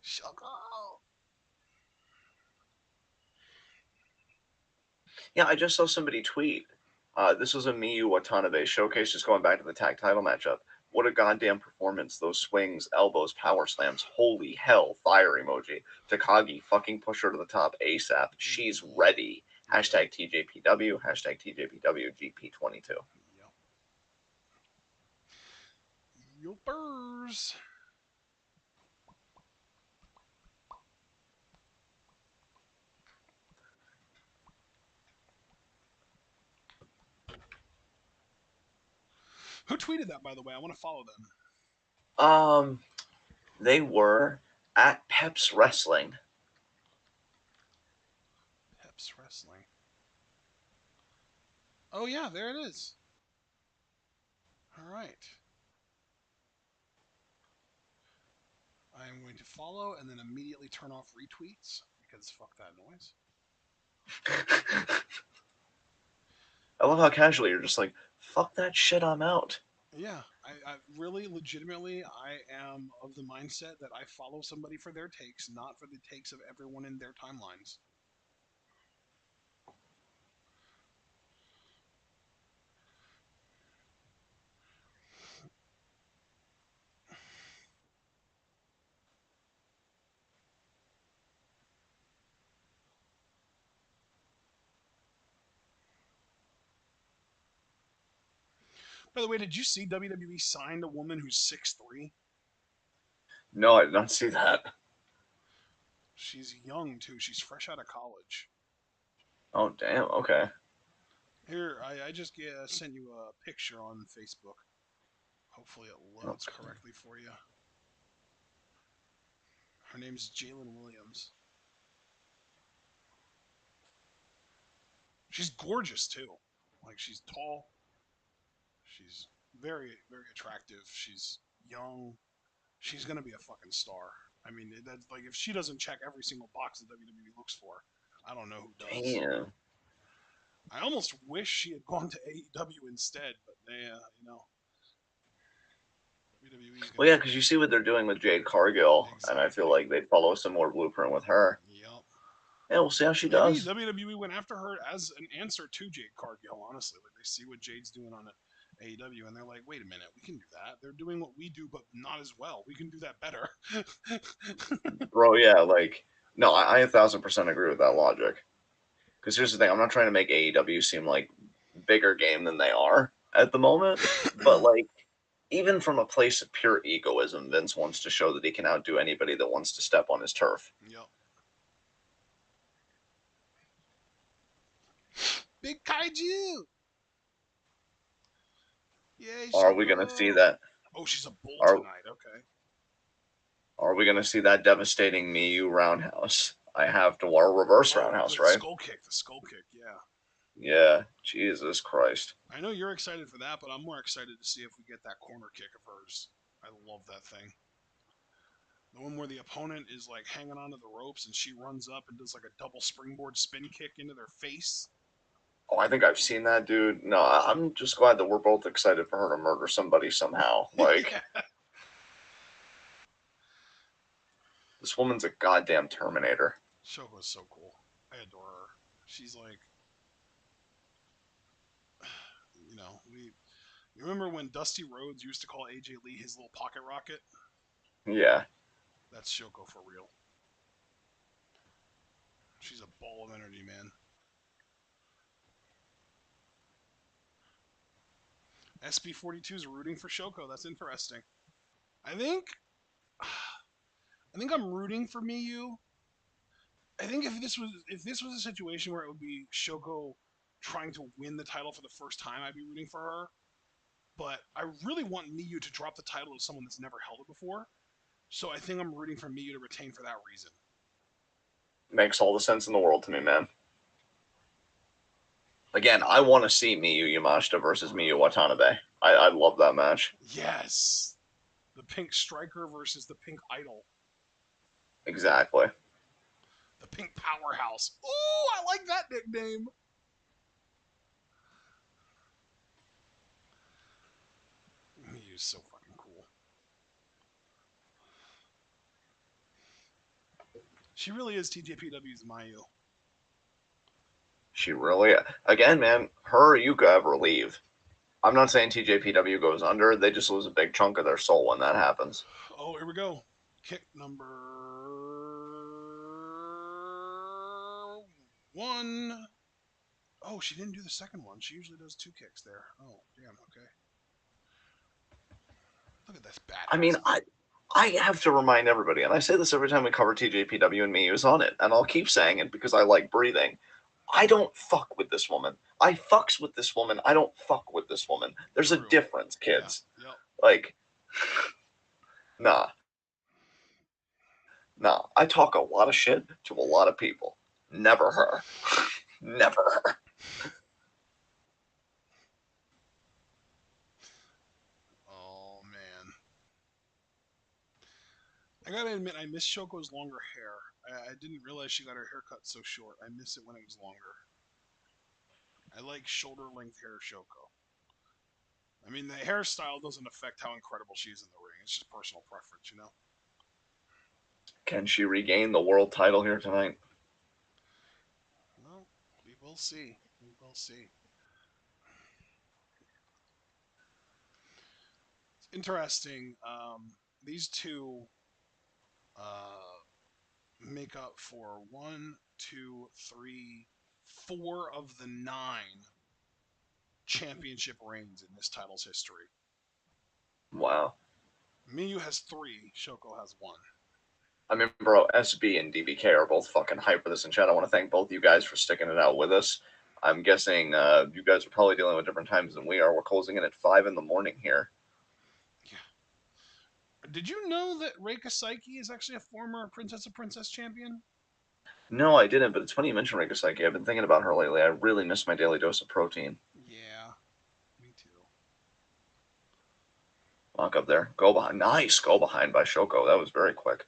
Shoko. Yeah, I just saw somebody tweet. This was a Miyu Watanabe showcase, just going back to the tag title matchup. What a goddamn performance! Those swings, elbows, power slams. Holy hell! Fire emoji. Takagi fucking push her to the top ASAP. She's ready. Yep. Hashtag TJPW. Hashtag TJPW GP22. Yep. Yopers. Who tweeted that, by the way? I want to follow them. Um, they were at Peps Wrestling. Peps Wrestling. Oh, yeah, there it is. All right. I am going to follow and then immediately turn off retweets because fuck that noise. I love how casually you're just like, fuck that shit, I'm out. Yeah, I really legitimately I am of the mindset that I follow somebody for their takes, not for the takes of everyone in their timelines. By the way, did you see WWE signed a woman who's 6'3"? No, I did not see that. She's young too. She's fresh out of college. Oh, damn, okay. Here, I just sent you a picture on Facebook. Hopefully it loads Okay. correctly for you. Her name's Jalen Williams. She's gorgeous too. Like she's tall. She's very, very attractive. She's young. She's gonna be a fucking star. I mean, that's like if she doesn't check every single box that WWE looks for, I don't know who does. Damn. I almost wish she had gone to AEW instead, but WWE is Well, gonna yeah, because you see what they're doing with Jade Cargill, and I feel exactly. like they'd follow a similar blueprint with her. Yep. Yeah, we'll see how she Maybe does. WWE went after her as an answer to Jade Cargill. Honestly, like they see what Jade's doing on AEW, and they're like, "Wait a minute, we can do that. They're doing what we do, but not as well. We can do that better." Bro, yeah, like, no, I 1,000% agree with that logic. Because here's the thing, I'm not trying to make AEW seem like bigger game than they are at the moment, but like, even from a place of pure egoism, Vince wants to show that he can outdo anybody that wants to step on his turf. Yep. Big Kaiju. Yay, Are we gonna see Shoko. that? Oh, she's a bull Are tonight. Okay. are we gonna see that devastating Miyu roundhouse? I have to, or reverse Oh, roundhouse, the right? skull kick. The skull kick. Yeah. Yeah, Jesus Christ. I know you're excited for that, but I'm more excited to see if we get that corner kick of hers. I love that thing. The one where the opponent is like hanging onto the ropes and she runs up and does like a double springboard spin kick into their face. Oh, I think I've seen that, dude. No, I'm just glad that we're both excited for her to murder somebody somehow. Like, Yeah. this woman's a goddamn Terminator. Shogo's so cool. I adore her. She's like, we. You remember when Dusty Rhodes used to call AJ Lee his little pocket rocket? Yeah. That's Shoko for real. She's a ball of energy, man. SB42 is rooting for Shoko. That's interesting. I think, I think I'm rooting for Miyu, I think if this was a situation where it would be Shoko trying to win the title for the first time, I'd be rooting for her. But I really want Miyu to drop the title to someone that's never held it before. So I think I'm rooting for Miyu to retain for that reason. Makes all the sense in the world to me, man. Again, I want to see Miyu Yamashita versus Miyu Watanabe. I love that match. Yes, the Pink Striker versus the Pink Idol, Exactly. the Pink Powerhouse. Ooh, I like that nickname. Miyu's so fucking cool. She really is TJPW's Mayu. She really, again, man, her or Yuka ever leave. I'm not saying TJPW goes under. They just lose a big chunk of their soul when that happens. Oh, here we go. Kick number one. Oh, she didn't do the second one. She usually does two kicks there. Oh, damn. Okay. Look at this I mean, badass. I have to remind everybody, and I say this every time we cover TJPW and Miyu's on it, and I'll keep saying it because I like breathing. I don't fuck with this woman. I fucks with this woman. I don't fuck with this woman. There's a True. difference, Yeah. kids. Yep. Like, nah, nah. I talk a lot of shit to a lot of people. Never her. Never her. Oh man. I gotta admit, I miss Shoko's longer hair. I didn't realize she got her hair cut so short. I miss it when it was longer. I like shoulder length hair Shoko. I mean, the hairstyle doesn't affect how incredible she is in the ring. It's just personal preference, you know? Can she regain the world title here tonight? Well, we will see. We will see. It's interesting. These two uh, make up for one, two, three, four of the nine championship reigns in this title's history. Wow. Miyu has three. Shoko has one. I mean, bro, SB and DBK are both fucking hype for this in chat. I want to thank both you guys for sticking it out with us. I'm guessing you guys are probably dealing with different times than we are. We're closing in at 5 in the morning here. Yeah. Did you know that Reika Saiki is actually a former Princess of Princess champion? No, I didn't, but it's funny you mentioned Rika Psyche. I've been thinking about her lately. I really miss my daily dose of protein. Yeah, me too. Walk up there. Go behind. Nice. Go behind by Shoko. That was very quick.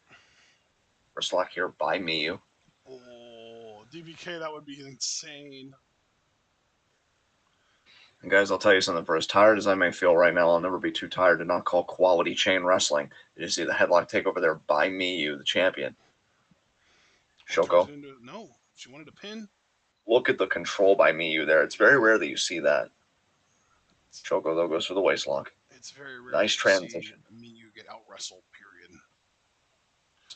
First lock here by Miyu. Oh, DBK, that would be insane. And guys, I'll tell you something. For as tired as I may feel right now, I'll never be too tired to not call quality chain wrestling. Did you see the headlock takeover there by Miyu, the champion? Oh, turns it Shoko. into no. She wanted a pin. Look at the control by Miyu there. It's very rare that you see that. It's, Shoko, though, goes for the waist lock. it's very rare that Nice you see transition. Miyu get out wrestled. Period.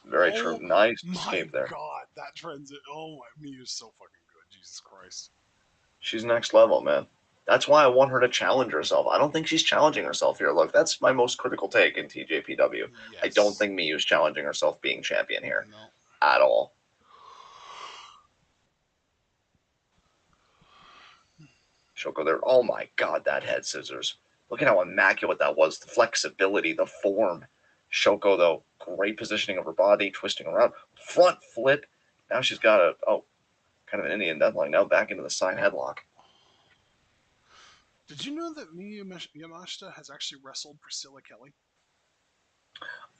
Very true. Oh Nice my escape there. god, that transit. Oh my, Miyu's so fucking good. Jesus Christ. She's next level, man. That's why I want her to challenge herself. I don't think she's challenging herself here. Look, that's my most critical take in TJPW. I don't Yes. think Miyu's challenging herself being champion here No. at all. She'll go there. Oh my god, that head scissors. Look at how immaculate that was. The flexibility, the form. Shoko, though, great positioning of her body, twisting around. Front flip. Now she's got kind of an Indian deadline. Now back into the side headlock. Did you know that Miyu Yamashita has actually wrestled Priscilla Kelly?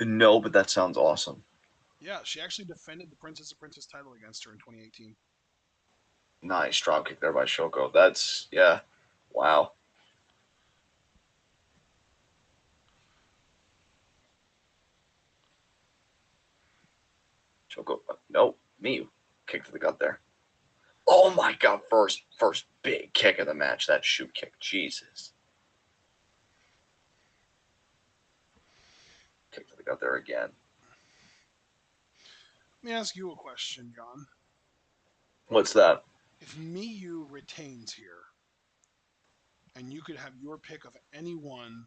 No, but that sounds awesome. Yeah, she actually defended the Princess of Princess title against her in 2018. Nice drop kick there by Shoko. That's, yeah. Wow. Shoko, no, Miyu. Kick to the gut there. Oh my god, first big kick of the match. That shoot kick. Jesus. Kick to the gut there again. Let me ask you a question, John. What's that? If Miyu retains here, and you could have your pick of anyone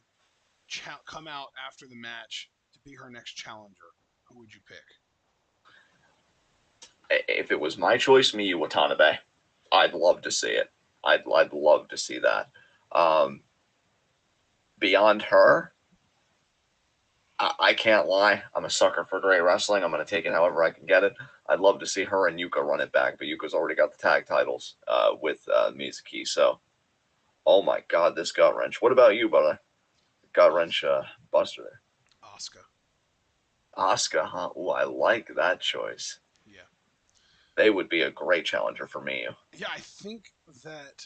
come out after the match to be her next challenger, who would you pick? If it was my choice, Miyu Watanabe, I'd love to see it. I'd love to see that. Um, Beyond her, I can't lie. I'm a sucker for great wrestling. I'm going to take it however I can get it. I'd love to see her and Yuka run it back, but Yuka's already got the tag titles with Mizuki. So, oh my God, this gut wrench. What about you, brother? Gut wrench buster there. Asuka. Asuka, huh? Ooh, I like that choice. Yeah. They would be a great challenger for me. Yeah, I think that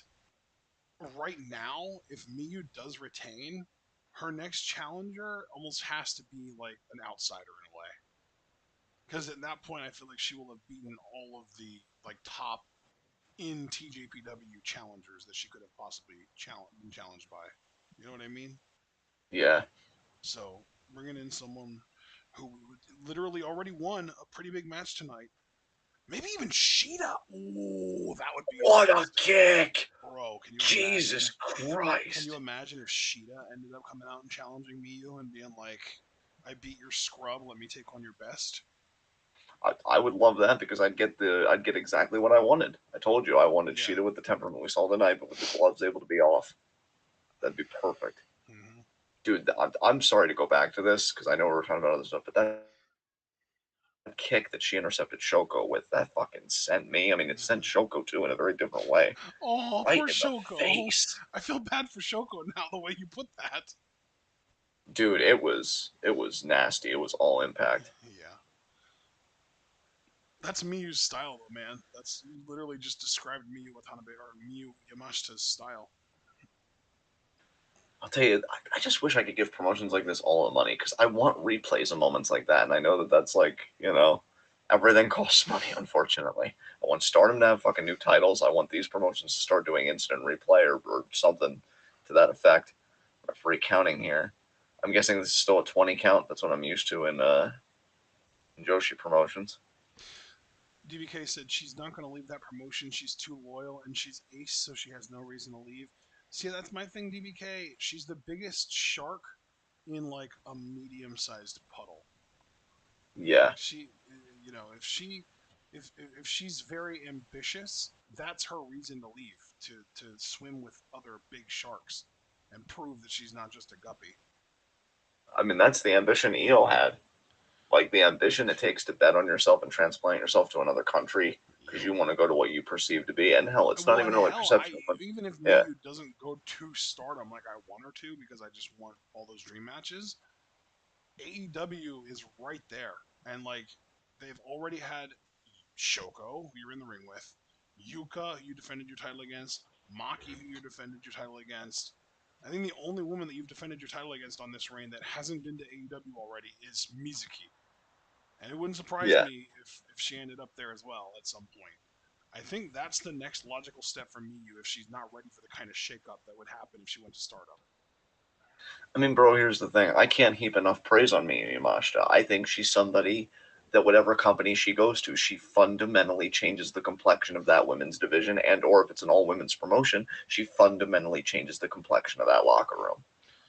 right now, if Miyu does retain, her next challenger almost has to be like an outsider in a way. Because at that point, I feel like she will have beaten all of the like top in TJPW challengers that she could have possibly been challenged by. You know what I mean? Yeah. So bringing in someone who literally already won a pretty big match tonight. Maybe even Sheeta. Ooh, that would be What a interesting. kick! Bro, can you Jesus imagine? Can you Christ. imagine if Sheeta ended up coming out and challenging Miyu and being like, I beat your scrub, let me take on your best? I would love that because I'd get exactly what I wanted. I told you I wanted Yeah. Sheeta with the temperament we saw tonight, but with the gloves able to be off. That'd be perfect. Hmm. Dude, I'm sorry to go back to this because I know we are talking about other stuff, but that kick that she intercepted Shoko with, that fucking sent me. I mean, it sent Shoko too in a very different way. Oh, Right poor in the Shoko. face. I feel bad for Shoko now the way you put that. Dude, it was nasty. It was all impact. Yeah. That's Miyu's style, though, man. That's you literally just described Miyu Watanabe or Miyu Yamashita's style. I'll tell you, I just wish I could give promotions like this all the money because I want replays of moments like that, and I know that that's like everything costs money. Unfortunately, I want Stardom to have fucking new titles. I want these promotions to start doing instant replay or something to that effect. Referee counting here. I'm guessing this is still a 20 count. That's what I'm used to in Joshi promotions. DBK said she's not going to leave that promotion. She's too loyal and she's ace, so she has no reason to leave. See, that's my thing, DBK. She's the biggest shark in like a medium-sized puddle. Yeah, Like if she's very ambitious, that's her reason to leave to swim with other big sharks and prove that she's not just a guppy. I mean that's the ambition EO had. Like the ambition it takes to bet on yourself and transplant yourself to another country because Yep. you want to go to what you perceive to be. And hell, it's not Well, and even really hell, perception, but even if yeah, Miyu doesn't go to Stardom like I want her to because I just want all those dream matches, AEW is right there, and like they've already had Shoko, who you're in the ring with, Yuka, who you defended your title against, Maki, who you defended your title against. I think the only woman that you've defended your title against on this reign that hasn't been to AEW already is Mizuki. And it wouldn't surprise yeah. me if she ended up there as well at some point. I think that's the next logical step for Miyu if she's not ready for the kind of shakeup that would happen if she went to Stardom. I mean, bro, here's the thing. I can't heap enough praise on Miyu Yamashita. I think she's somebody that whatever company she goes to, she fundamentally changes the complexion of that women's division, and or if it's an all women's promotion, she fundamentally changes the complexion of that locker room.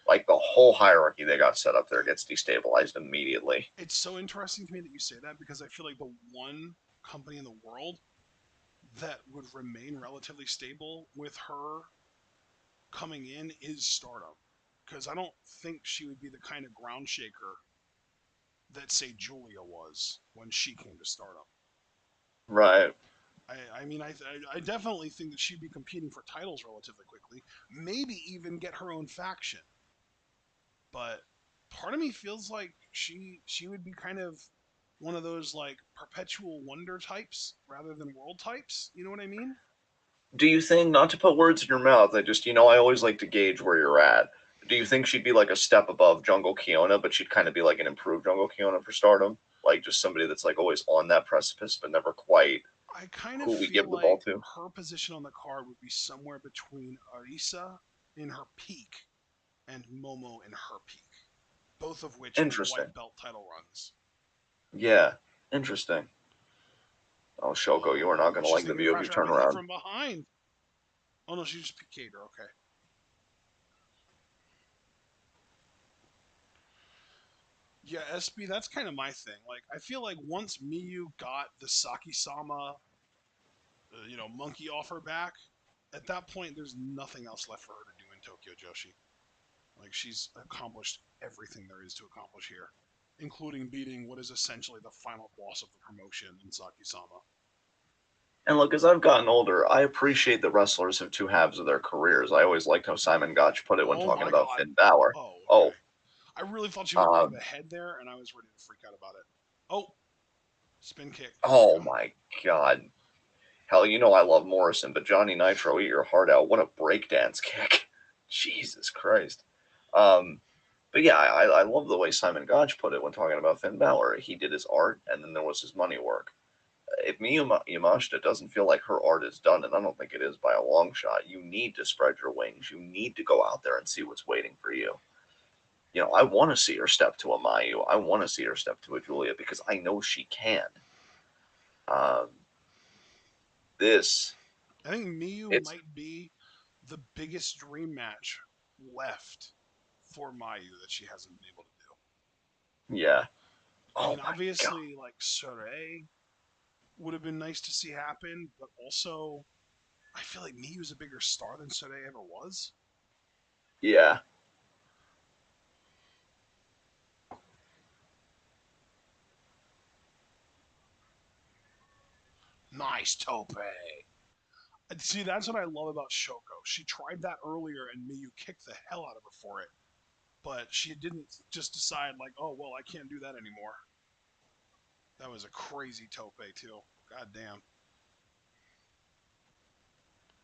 Like the whole hierarchy they got set up there gets destabilized immediately. It's so interesting to me that you say that because I feel like the one company in the world that would remain relatively stable with her coming in is Stardom. Because I don't think she would be the kind of ground shaker that, say, Julia was when she came to Stardom. Right. I mean, I definitely think that she'd be competing for titles relatively quickly, maybe even get her own faction. But part of me feels like she would be kind of one of those like perpetual wonder types rather than world types. You know what I mean? Do you think, not to put words in your mouth, I just, I always like to gauge where you're at. Do you think she'd be like a step above Jungle Kiona, but she'd kind of be like an improved Jungle Kiona for stardom? Like just somebody that's like always on that precipice, but never quite I kind of who we feel give the ball like to? her position on the card would be somewhere between Arisa in her peak and Momo in her peak, both of which were Interesting. white belt title runs. Yeah. Interesting. Oh, Shoko, you are not Oh, going to she's like the gonna be view of crash your wrapping knee turnaround. from behind. Oh no, she just PK'd her. Okay. Yeah, SB, that's kind of my thing. Like, I feel like once Miyu got the Saki-sama, monkey off her back, at that point, there's nothing else left for her to do in Tokyo Joshi. Like, she's accomplished everything there is to accomplish here, including beating what is essentially the final boss of the promotion in Saki-sama. And look, as I've gotten older, I appreciate that wrestlers have two halves of their careers. I always liked how Simon Gotch put it when Oh talking my about god. Finn Balor. Oh, Oh, okay. I really thought she was going to um, the head there, and I was ready to freak out about it. Oh, spin kick. There we oh go. my God. Hell, you know I love Morrison, but Johnny Nitro, eat your heart out. What a breakdance kick. Jesus Christ. Um, but yeah, I love the way Simon Gotch put it when talking about Finn Balor. He did his art, and then there was his money work. If Miyu Yamashita doesn't feel like her art is done, and I don't think it is by a long shot, you need to spread your wings. You need to go out there and see what's waiting for you. You know, I want to see her step to a Mayu. I want to see her step to a Julia because I know she can. Um, this, I think Miyu it's, might be the biggest dream match left for Mayu that she hasn't been able to do. yeah. I Oh mean, my God. obviously, like Soreille would have been nice to see happen, but also I feel like Miyu's a bigger star than Soreille ever was. Yeah. Nice tope. See, that's what I love about Shoko. She tried that earlier, and Miyu kicked the hell out of her for it. But she didn't just decide like, oh well, I can't do that anymore. That was a crazy tope too. God damn.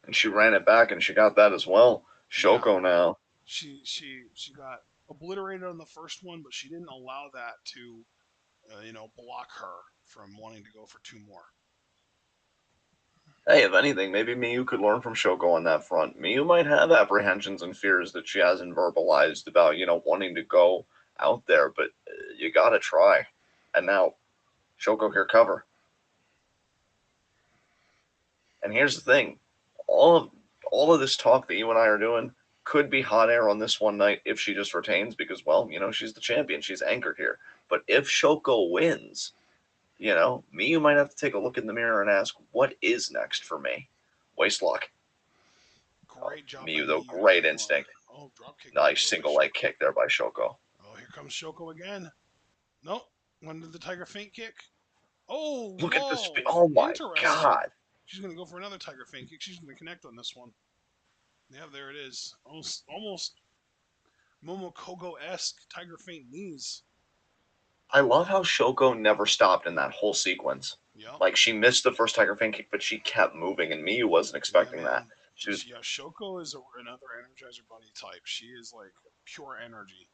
And she ran it back and she got that as well. Yeah, Shoko now. she got obliterated on the first one, but she didn't allow that to block her from wanting to go for two more. Hey, if anything, maybe Miyu could learn from Shoko on that front. Miyu might have apprehensions and fears that she hasn't verbalized about, wanting to go out there, but you gotta try. And now, Shoko here cover. And here's the thing: all of all of this talk that you and I are doing could be hot air on this one night if she just retains, because she's the champion, she's anchored here. But if Shoko wins, Miyu might have to take a look in the mirror and ask, what is next for me? Waist lock. Oh, Great job by Miyu though, Miyu to great get one. instinct. Oh, drop kick by Nice Lily single leg Shoko. kick there by Shoko. Oh, here comes Shoko again. Nope. Went to the Tiger Feint kick. Oh, Look at this. whoa. Oh my Interesting. God. She's going to go for another Tiger Feint kick. She's going to connect on this one. Yeah, there it is. Almost Momokogo-esque Tiger Feint knees. I love how Shoko never stopped in that whole sequence. Yep. Like, she missed the first Tiger Fan kick, but she kept moving, and Miyu wasn't Yeah, expecting that. man. She was Yeah, Shoko is another Energizer Bunny type. She is like pure energy.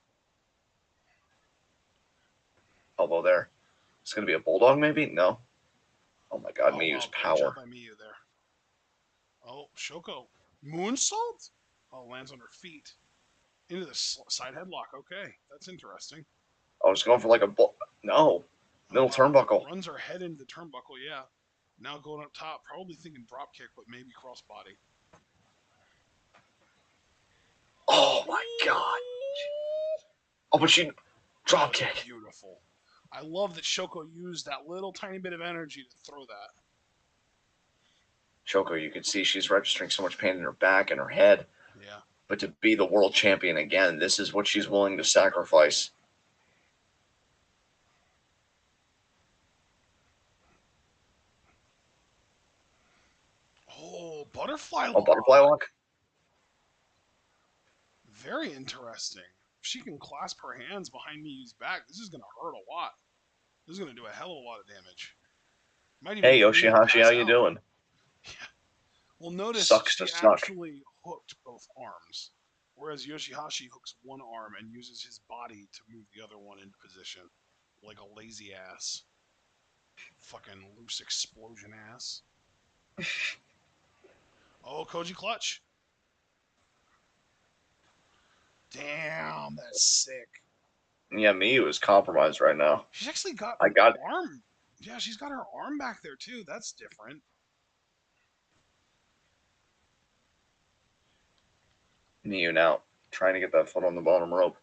elbow there. It's going to be a Bulldog, maybe? No. Oh my God, Oh, Miyu's wow. Great job power. by Miyu there. Oh, Shoko. Moonsault? Oh, lands on her feet. Into the side headlock. Okay. That's interesting. I was going for like a bull. No. Oh, Middle wow. turnbuckle. Runs her head into the turnbuckle. Yeah. Now going up top. Probably thinking drop kick, but maybe crossbody. Oh my God. Ooh. Oh, but she That drop was kick. beautiful. I love that Shoko used that little tiny bit of energy to throw that. Shoko, you can see she's registering so much pain in her back and her head. Yeah. But to be the world champion again, this is what she's willing to sacrifice. Oh, butterfly Oh, butterfly lock. lock? Very interesting. If she can clasp her hands behind Miyu's back, this is going to hurt a lot. This is going to do a hell of a lot of damage. Might even Hey, put Miyu to Yoshihashi, how pass you out. doing? Yeah. Well, notice Sucks to she suck. actually hooked both arms, whereas Yoshihashi hooks one arm and uses his body to move the other one into position, like a lazy ass, fucking loose explosion ass. Oh, Koji clutch. Damn, that's sick. Yeah, Miyu is compromised right now. She's actually got I an got arm. Yeah, she's got her arm back there too. That's different. Miyu now trying to get that foot on the bottom rope.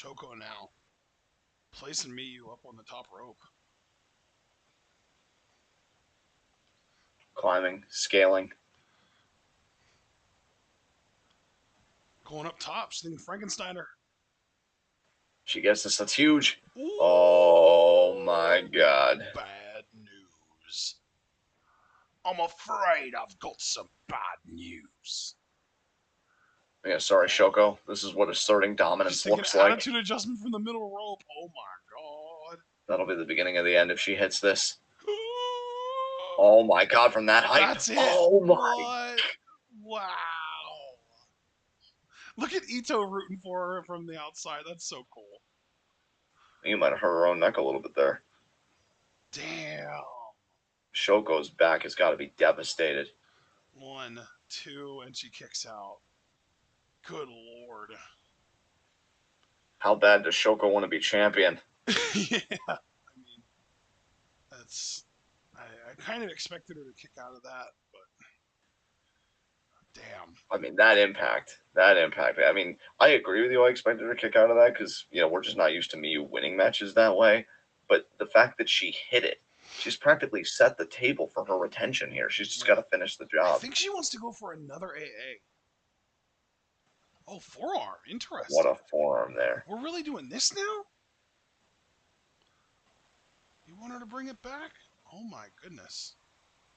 Shoko now. Placing Miyu up on the top rope. Climbing, scaling. Going up top. She's thinking Frankensteiner. She gets this. That's huge. Oh my Ooh, god. bad news. I'm afraid I've got some bad news. Yeah, sorry, Oh. Shoko. This is what asserting She's dominance thinking looks like. attitude adjustment from the middle rope. Oh my god. That'll be the beginning of the end if she hits this. Oh my god, from that height. That's it. Oh my. What? Wow. Look at Ito rooting for her from the outside. That's so cool. You might have hurt her own neck a little bit there. Damn. Shoko's back has got to be devastated. 1, 2, and she kicks out. Good lord. How bad does Shoko want to be champion? Yeah. I mean, that's. I kind of expected her to kick out of that, but. Damn. I mean, that impact. That impact. I mean, I agree with you. I expected her to kick out of that because, we're just not used to Miyu winning matches that way. But the fact that she hit it, she's practically set the table for her retention here. She's just got Yeah. to finish the I job. think she wants to go for another AA. Oh, forearm. What Interesting. a forearm there. We're really doing this now? You want her to bring it back? Oh my goodness.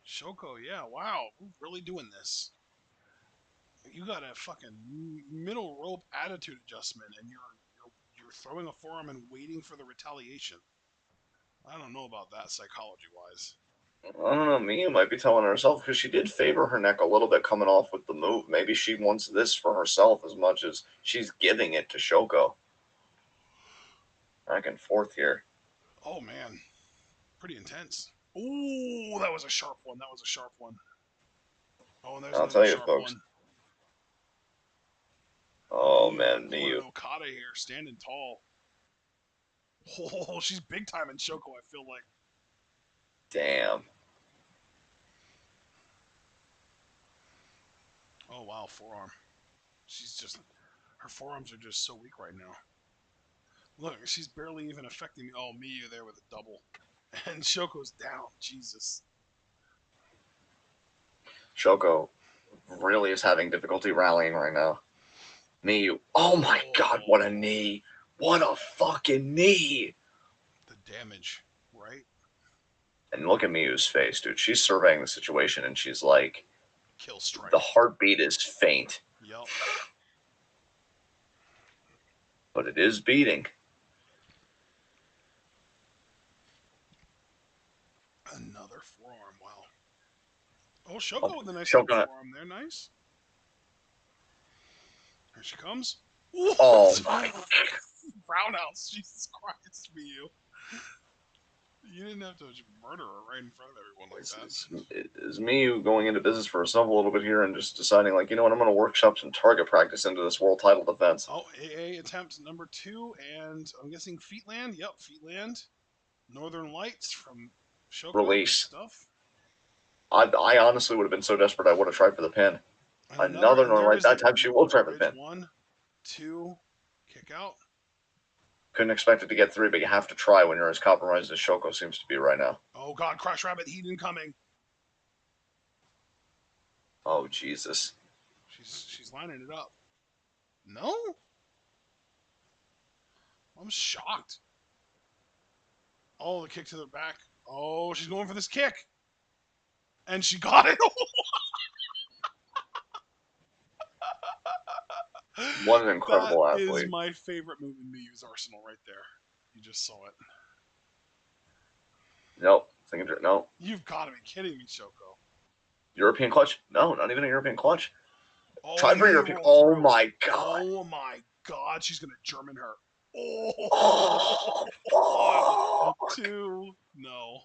Shoko, yeah, wow. We're really doing this. You got a fucking middle rope attitude adjustment, and you're throwing a forearm and waiting for the retaliation. I don't know about that psychology wise. I don't know. Miyu might be telling herself because she did favor her neck a little bit coming off with the move. Maybe she wants this for herself as much as she's giving it to Shoko. Back and forth here. Oh man, pretty intense. Ooh, that was a sharp one. That was a sharp one. Oh, and there's I'll another tell you, sharp folks. one. Oh Ooh, man, pulling an Miyu. Okada here, standing tall. Oh, she's big time in Shoko, I feel like. Damn. Oh wow, forearm. She's just her forearms are just so weak right now. Look, she's barely even affecting me. Oh, Miyu there with a double. And Shoko's down. Jesus. Shoko really is having difficulty rallying right now. Miyu. Oh my god, what a Oh, knee. What a fucking knee. the damage, right? And look at Miyu's face, dude. She's surveying the situation and she's like, Kill the strike. heartbeat is faint, Yup. but it is beating. Another forearm. Wow. Oh, Shoko Oh, with a nice little Shoko. forearm there. Nice. Here she comes. Oh What? my. Roundhouse. Jesus Christ, Miyu. You didn't have to murder her right in front of everyone like that. Is Miyu going into business for herself a little bit here and just deciding, like, you know what, I'm going to workshop some target practice into this world title defense. Oh, AA attempt number 2, and I'm guessing feet land. Yep, feet land. Northern Lights from Shoko. Good Release. stuff. I honestly would have been so desperate I would have tried for the pin. And another, Another and Northern there Light. is the That time she will try for the bridge. pin. 1, 2, kick out. Couldn't expect it to get 3, but you have to try when you're as compromised as Shoko seems to be right now. Oh God, Crash Rabbit Heat incoming. Oh, Jesus. She's lining it up. No, I'm shocked. Oh, the kick to the back. Oh, she's going for this kick, and she got it. What an That incredible is athlete. my favorite move in Miyu's arsenal right there. You just saw it. Nope. No. You've got to be kidding me, Shoko. European clutch? No, not even a European clutch. Oh, Try for knee European. roll Oh through. my god. Oh my God, she's gonna German her. Oh, Oh, 1, fuck. 2, no.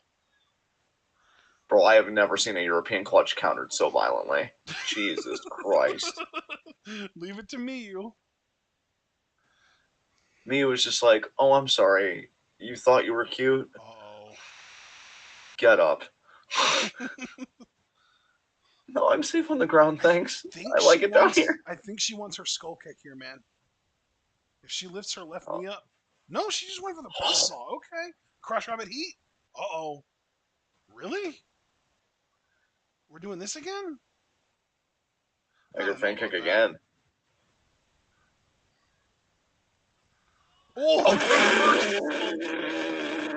Bro, I have never seen a European clutch countered so violently. Jesus Christ. Leave it to me, you. Me was just like, oh, I'm sorry. You thought you were cute? Oh. Get up. No, I'm safe on the ground, thanks. I like it down here. I think she wants her skull kick here, man. If she lifts her left Oh. knee up. No, she just went for the buzzsaw. Okay. Crash Rabbit Heat. Uh-oh. Really? We're doing this again? I Tiger don't know fin about kick that. again. Oh, reverse skull kick.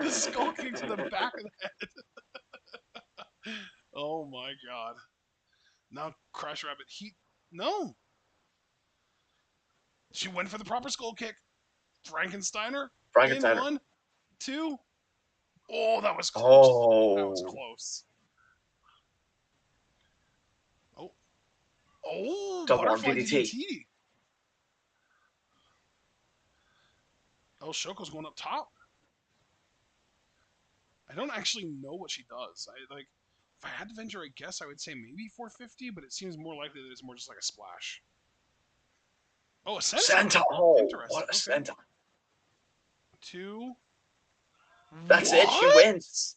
The Oh. skull kick to the back of the head. Oh my god. Now Crash Rabbit Heat. No. She went for the proper skull kick. Frankensteiner in Frankensteiner. 1, 2. Oh, that was close. That was Oh. close. Oh, oh, Double arm butterfly DDT. DDT. Oh, Shoko's going up top. I don't actually know what she does. I like, if I had to venture a guess, I would say maybe 450, but it seems more likely that it's more just like a splash. Oh, a senton. Senton. Oh, Interesting. what a Okay. senton. 2. That's it. She What? wins.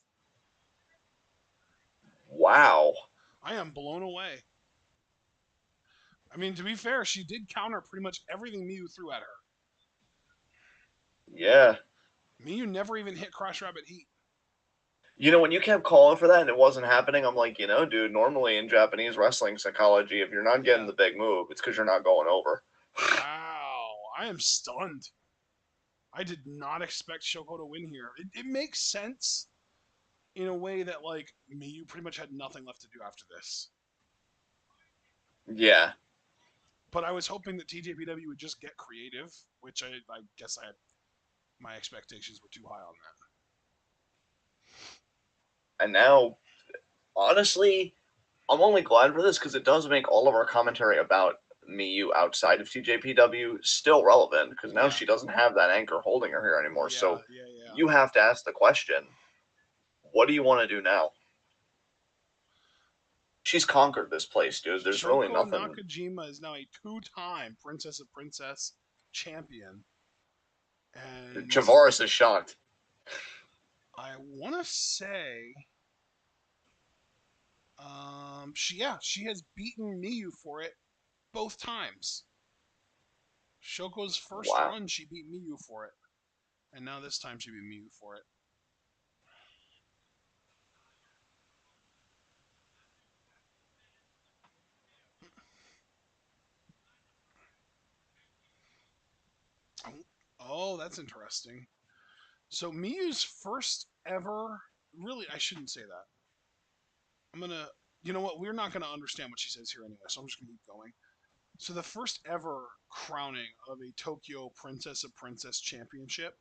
Wow. I am blown away. I mean, to be fair, she did counter pretty much everything Miyu threw at her. Yeah. Miyu never even hit Crash Rabbit Heat. You know, when you kept calling for that and it wasn't happening, I'm like, dude, normally in Japanese wrestling psychology, if you're not getting Yeah. the big move, it's because you're not going over. Wow. I am stunned. I did not expect Shoko to win here. It makes sense in a way that, like, Miyu pretty much had nothing left to do after this. Yeah. But I was hoping that TJPW would just get creative, which I guess I had my expectations were too high on that. And now, honestly, I'm only glad for this because it does make all of our commentary about Miyu outside of TJPW still relevant because now Yeah, she doesn't have that anchor holding her here anymore. yeah, So yeah, yeah. you have to ask the question, what do you want to do now? She's conquered this place, dude. There's really Shoko nothing. Nakajima is now a two-time Princess of Princess champion, and Chavaris is shocked. I want to say, she has beaten Miyu for it both times. Shoko's first Wow. run, she beat Miyu for it, and now this time she beat Miyu for it. Oh, that's interesting. So Miyu's first ever, really, I shouldn't say that. I'm gonna, you know what? We're not gonna understand what she says here anyway, so I'm just gonna keep going. So the first ever crowning of a Tokyo Princess of Princess Championship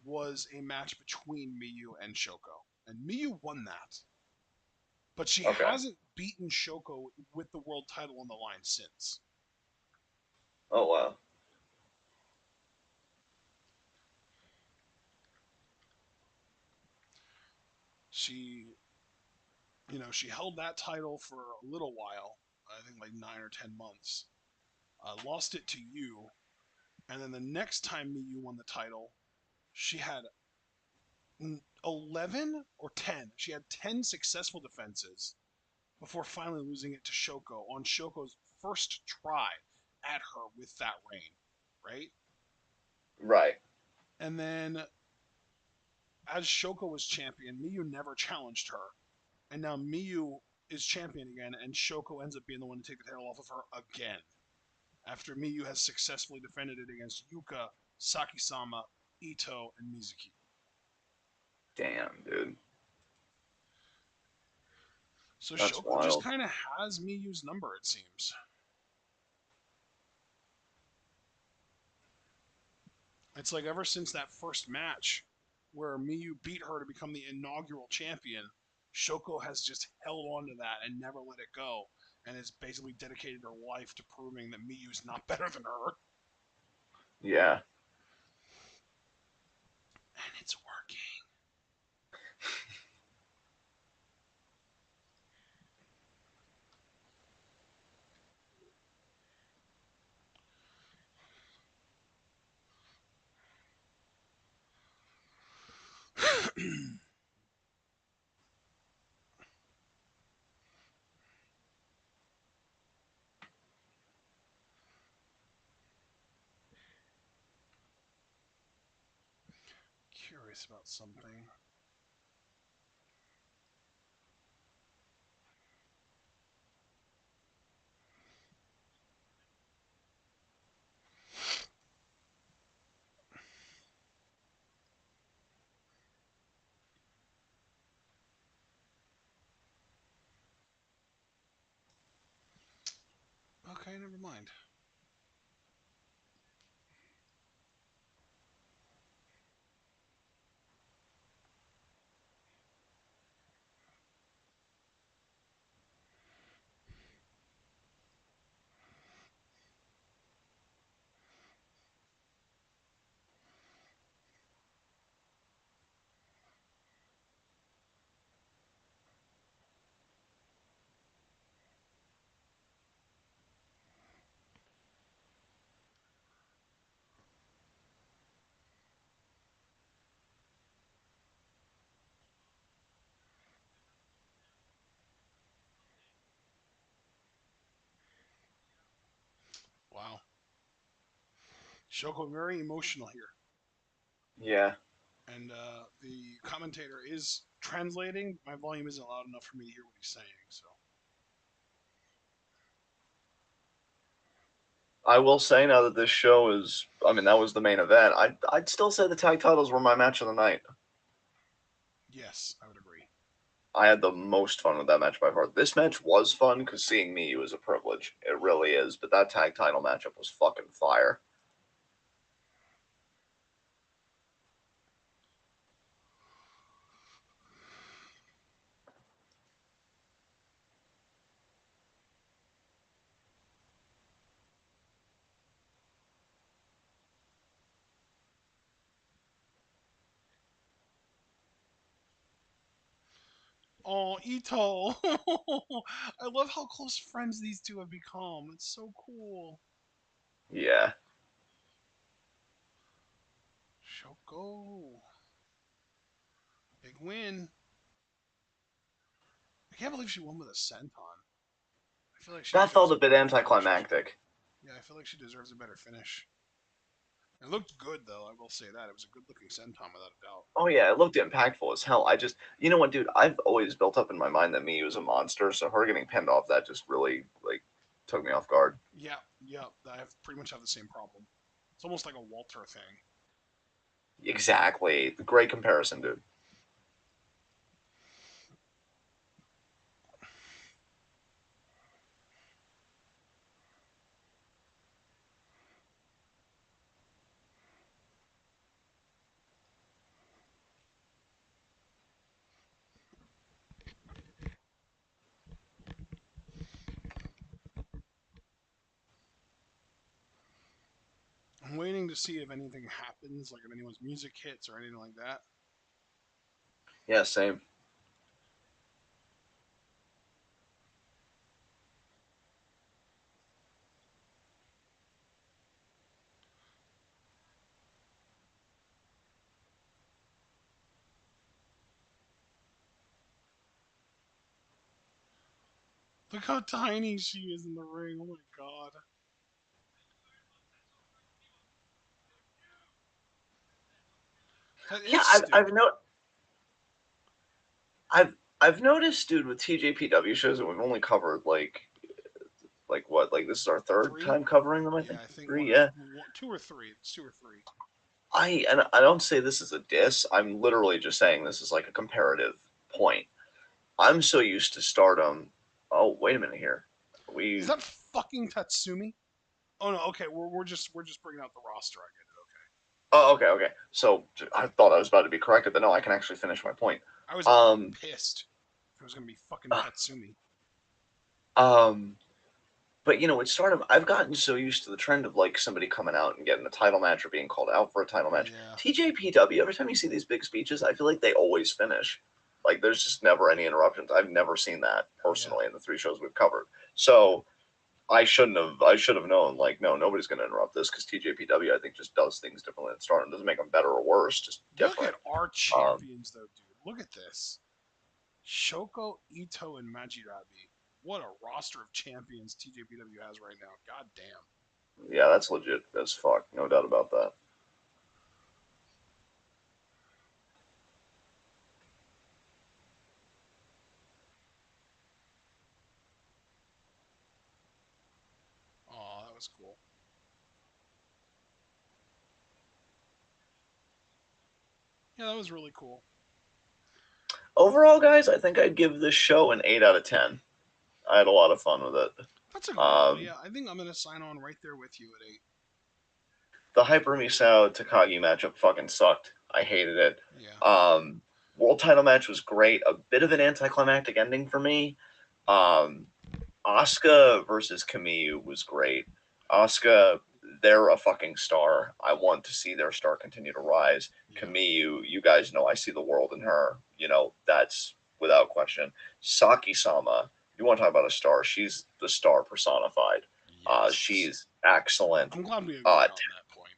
was a match between Miyu and Shoko, and Miyu won that. But she Okay. hasn't beaten Shoko with the world title on the line since. Oh, wow. She, she held that title for a little while. I think like 9 or 10 months. Lost it to you, and then the next time Miyu won the title, she had 11 or 10. She had 10 successful defenses before finally losing it to Shoko on Shoko's first try at her with that reign, right? Right. And then as Shoko was champion, Miyu never challenged her. And now Miyu is champion again, and Shoko ends up being the one to take the title off of her again. After Miyu has successfully defended it against Yuka, Sakisama, Ito, and Mizuki. Damn, dude. So That's Shoko just wild. kind of has Miyu's number, it seems. It's like ever since that first match where Miyu beat her to become the inaugural champion, Shoko has just held on to that and never let it go, and has basically dedicated her life to proving that Miyu's not better than her. Yeah. And it's working. curious about something. Okay, never mind. Wow. Shoko very emotional here. Yeah. And the commentator is translating. My volume isn't loud enough for me to hear what he's saying, so. I will say now that this show is, I mean, that was the main event. I'd still say the tag titles were my match of the night. Yes, I would agree. I had the most fun with that match by far. This match was fun because seeing me was a privilege. It really is. But that tag title matchup was fucking fire. Oh, Ito! I love how close friends these two have become. It's so cool. Yeah. Shoko. Big win. I can't believe she won with a senton. I feel like she That felt deserves a a bit better finish. anticlimactic. Yeah, I feel like she deserves a better finish. It looked good, though. I will say that. It was a good looking senton, without a doubt. Oh yeah, it looked impactful as hell. I just, you know what, dude? I've always built up in my mind that Miyu was a monster, so her getting pinned off that just really like took me off guard. Yeah, yeah. I have pretty much have the same problem. It's almost like a Walter thing. Exactly. Great comparison, dude. I'm waiting to see if anything happens, like if anyone's music hits or anything like that. Yeah, same. Look how tiny she is in the ring. Oh my god. That Yeah, is Stu. I've I've noticed, dude, with TJPW shows that we've only covered like what, like this is our third Three? time covering them, I Yeah, think. I think Three, yeah. two or three. It's two or three. I don't say this is a diss. I'm literally just saying this is like a comparative point. I'm so used to Stardom. Oh, wait a minute here. Is We that fucking Tatsumi? Oh no, okay, we're just bringing out the roster. I get it. Oh, okay, okay. So I thought I was about to be corrected, but no, I can actually finish my point. I was about to be Um, pissed if it was gonna be fucking uh, Tatsumi. um, but you know, with Stardom, I've gotten so used to the trend of like somebody coming out and getting a title match or being called out for a title match. Yeah, TJPW, every time you see these big speeches, I feel like they always finish. Like there's just never any interruptions. I've never seen that yeah. personally in the three shows we've covered. So I should have known. Like, no, nobody's going to interrupt this because TJPW I think just does things differently than Stardom. Doesn't make them better or worse, just Look different. at our Um, champions, though, dude. Look at this. Shoko, Ito, and Majirabi. What a roster of champions TJPW has right now. God damn. yeah, that's legit as fuck. No doubt about that. Yeah, that was really cool. Overall, guys, I think I'd give this show an 8 out of 10. I had a lot of fun with it. That's a good one. Um, Yeah, I think I'm gonna sign on right there with you at 8. the Hyper Misao Takagi matchup fucking sucked. I hated it. Yeah, Um, World title match was great. A bit of an anticlimactic ending for me. Um, Asuka versus Kamiyuki was great. Asuka, they're a fucking star. I want to see their star continue to rise. yeah, Kamiyuki, you guys know I see the world in her. You know, that's without question. Saki Sama, you want to talk about a star? She's the star personified. yes. She's excellent. I'm glad we Uh, agreed on that point.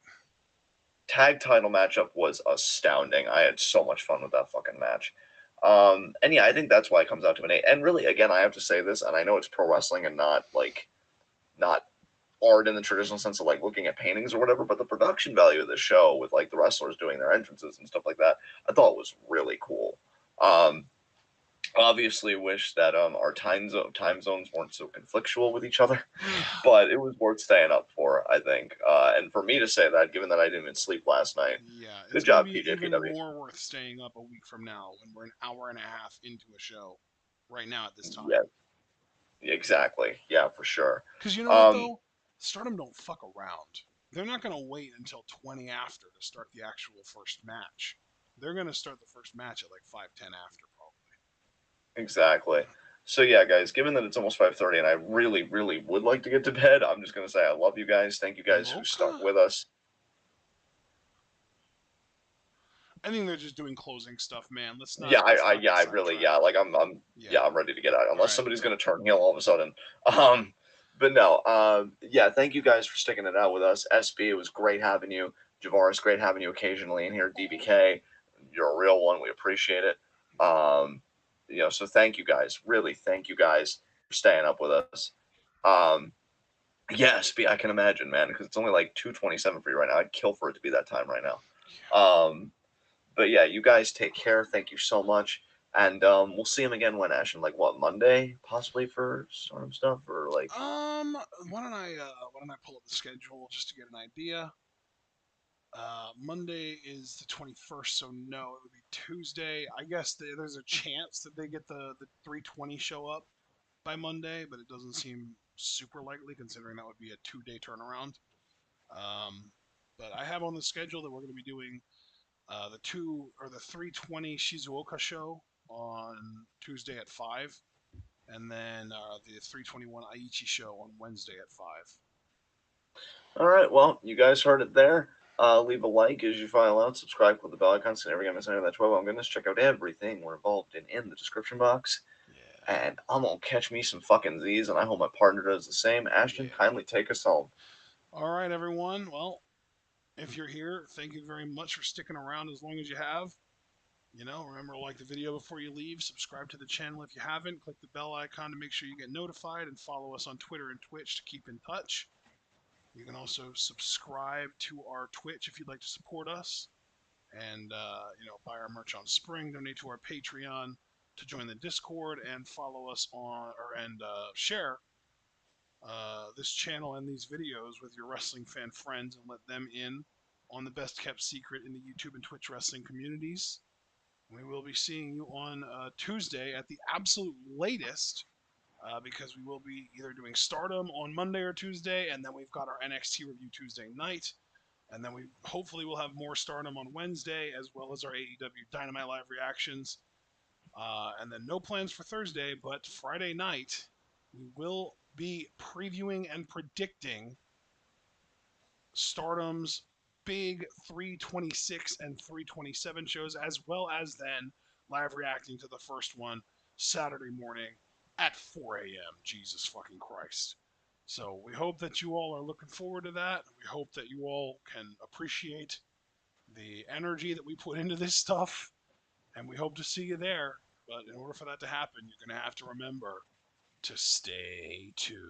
Tag title matchup was astounding. I had so much fun with that fucking match. And yeah, I think that's why it comes out to an 8. And really, again, I have to say this, and I know it's pro wrestling and not art in the traditional sense of like looking at paintings or whatever, but the production value of the show with like the wrestlers doing their entrances and stuff like that, I thought was really cool. Um, Obviously, wish that our time zones weren't so conflictual with each other, but it was worth staying up for, I think. And for me to say that, given that I didn't even sleep last night, Yeah, it's good gonna job, be even TJPW. more worth staying up a week from now when we're an hour and a half into a show. Right now at this time. Yeah, exactly. Yeah, for sure. Because you know what Um, though, Stardom don't fuck around. They're not gonna wait until 20 after to start the actual first match. They're gonna start the first match at like 5:10 after probably. exactly. So yeah, guys, given that it's almost 5:30 and I really, really would like to get to bed, I'm just gonna say I love you guys. Thank you guys who stuck Okay. with us. I think they're just doing closing stuff, man. Let's Yeah, not let's not yeah, get I really, sidetracked. yeah, like Yeah. yeah, I'm ready to get out All unless right. somebody's gonna turn heel all of a sudden. Um, but no, yeah, thank you guys for sticking it out with us. SB, it was great having you. Javaris, great having you occasionally in here. DBK, you're a real one. We appreciate it. So thank you guys. Really, thank you guys for staying up with us. Um, yeah, SB, I can imagine, man, because it's only like 2:27 for you right now. I'd kill for it to be that time right now. Um, but yeah, you guys take care. Thank you so much. And we'll see him again when Ashton, like what, Monday, possibly for Storm stuff, or like Why don't I pull up the schedule just to get an idea? Monday is the 21st, so no, it would be Tuesday. I guess there's a chance that they get the 320 show up by Monday, but it doesn't seem super likely considering that would be a 2 day turnaround. Um, but I have on the schedule that we're going to be doing the 320 Shizuoka show on Tuesday at 5, and then the 321 Aichi show on Wednesday at 5. all right, well, you guys heard it there. Leave a like as you file out, subscribe, click the bell icon so you never get missed any of that 12 on goodness. Check out everything we're involved in the description box. Yeah, And I'm gonna catch me some fucking Z's, and I hope my partner does the same. Ashton, yeah. kindly take us home. All right, everyone. Well, if you're here, thank you very much for sticking around as long as you have. Remember to like the video before you leave, subscribe to the channel if you haven't, click the bell icon to make sure you get notified, and follow us on Twitter and Twitch to keep in touch. You can also subscribe to our Twitch if you'd like to support us, and buy our merch on Spring, donate to our Patreon, to join the Discord, and follow us on or and share this channel and these videos with your wrestling fan friends and let them in on the best kept secret in the YouTube and Twitch wrestling communities. We will be seeing you on Tuesday at the absolute latest, because we will be either doing Stardom on Monday or Tuesday, and then we've got our NXT review Tuesday night, and then we hopefully will have more Stardom on Wednesday, as well as our AEW Dynamite Live reactions. And then no plans for Thursday, but Friday night we will be previewing and predicting Stardom's big 326 and 327 shows, as well as then live reacting to the first one Saturday morning at 4 a.m. Jesus fucking Christ. So we hope that you all are looking forward to that. We hope that you all can appreciate the energy that we put into this stuff, and we hope to see you there. But in order for that to happen, you're going to have to remember to stay tuned.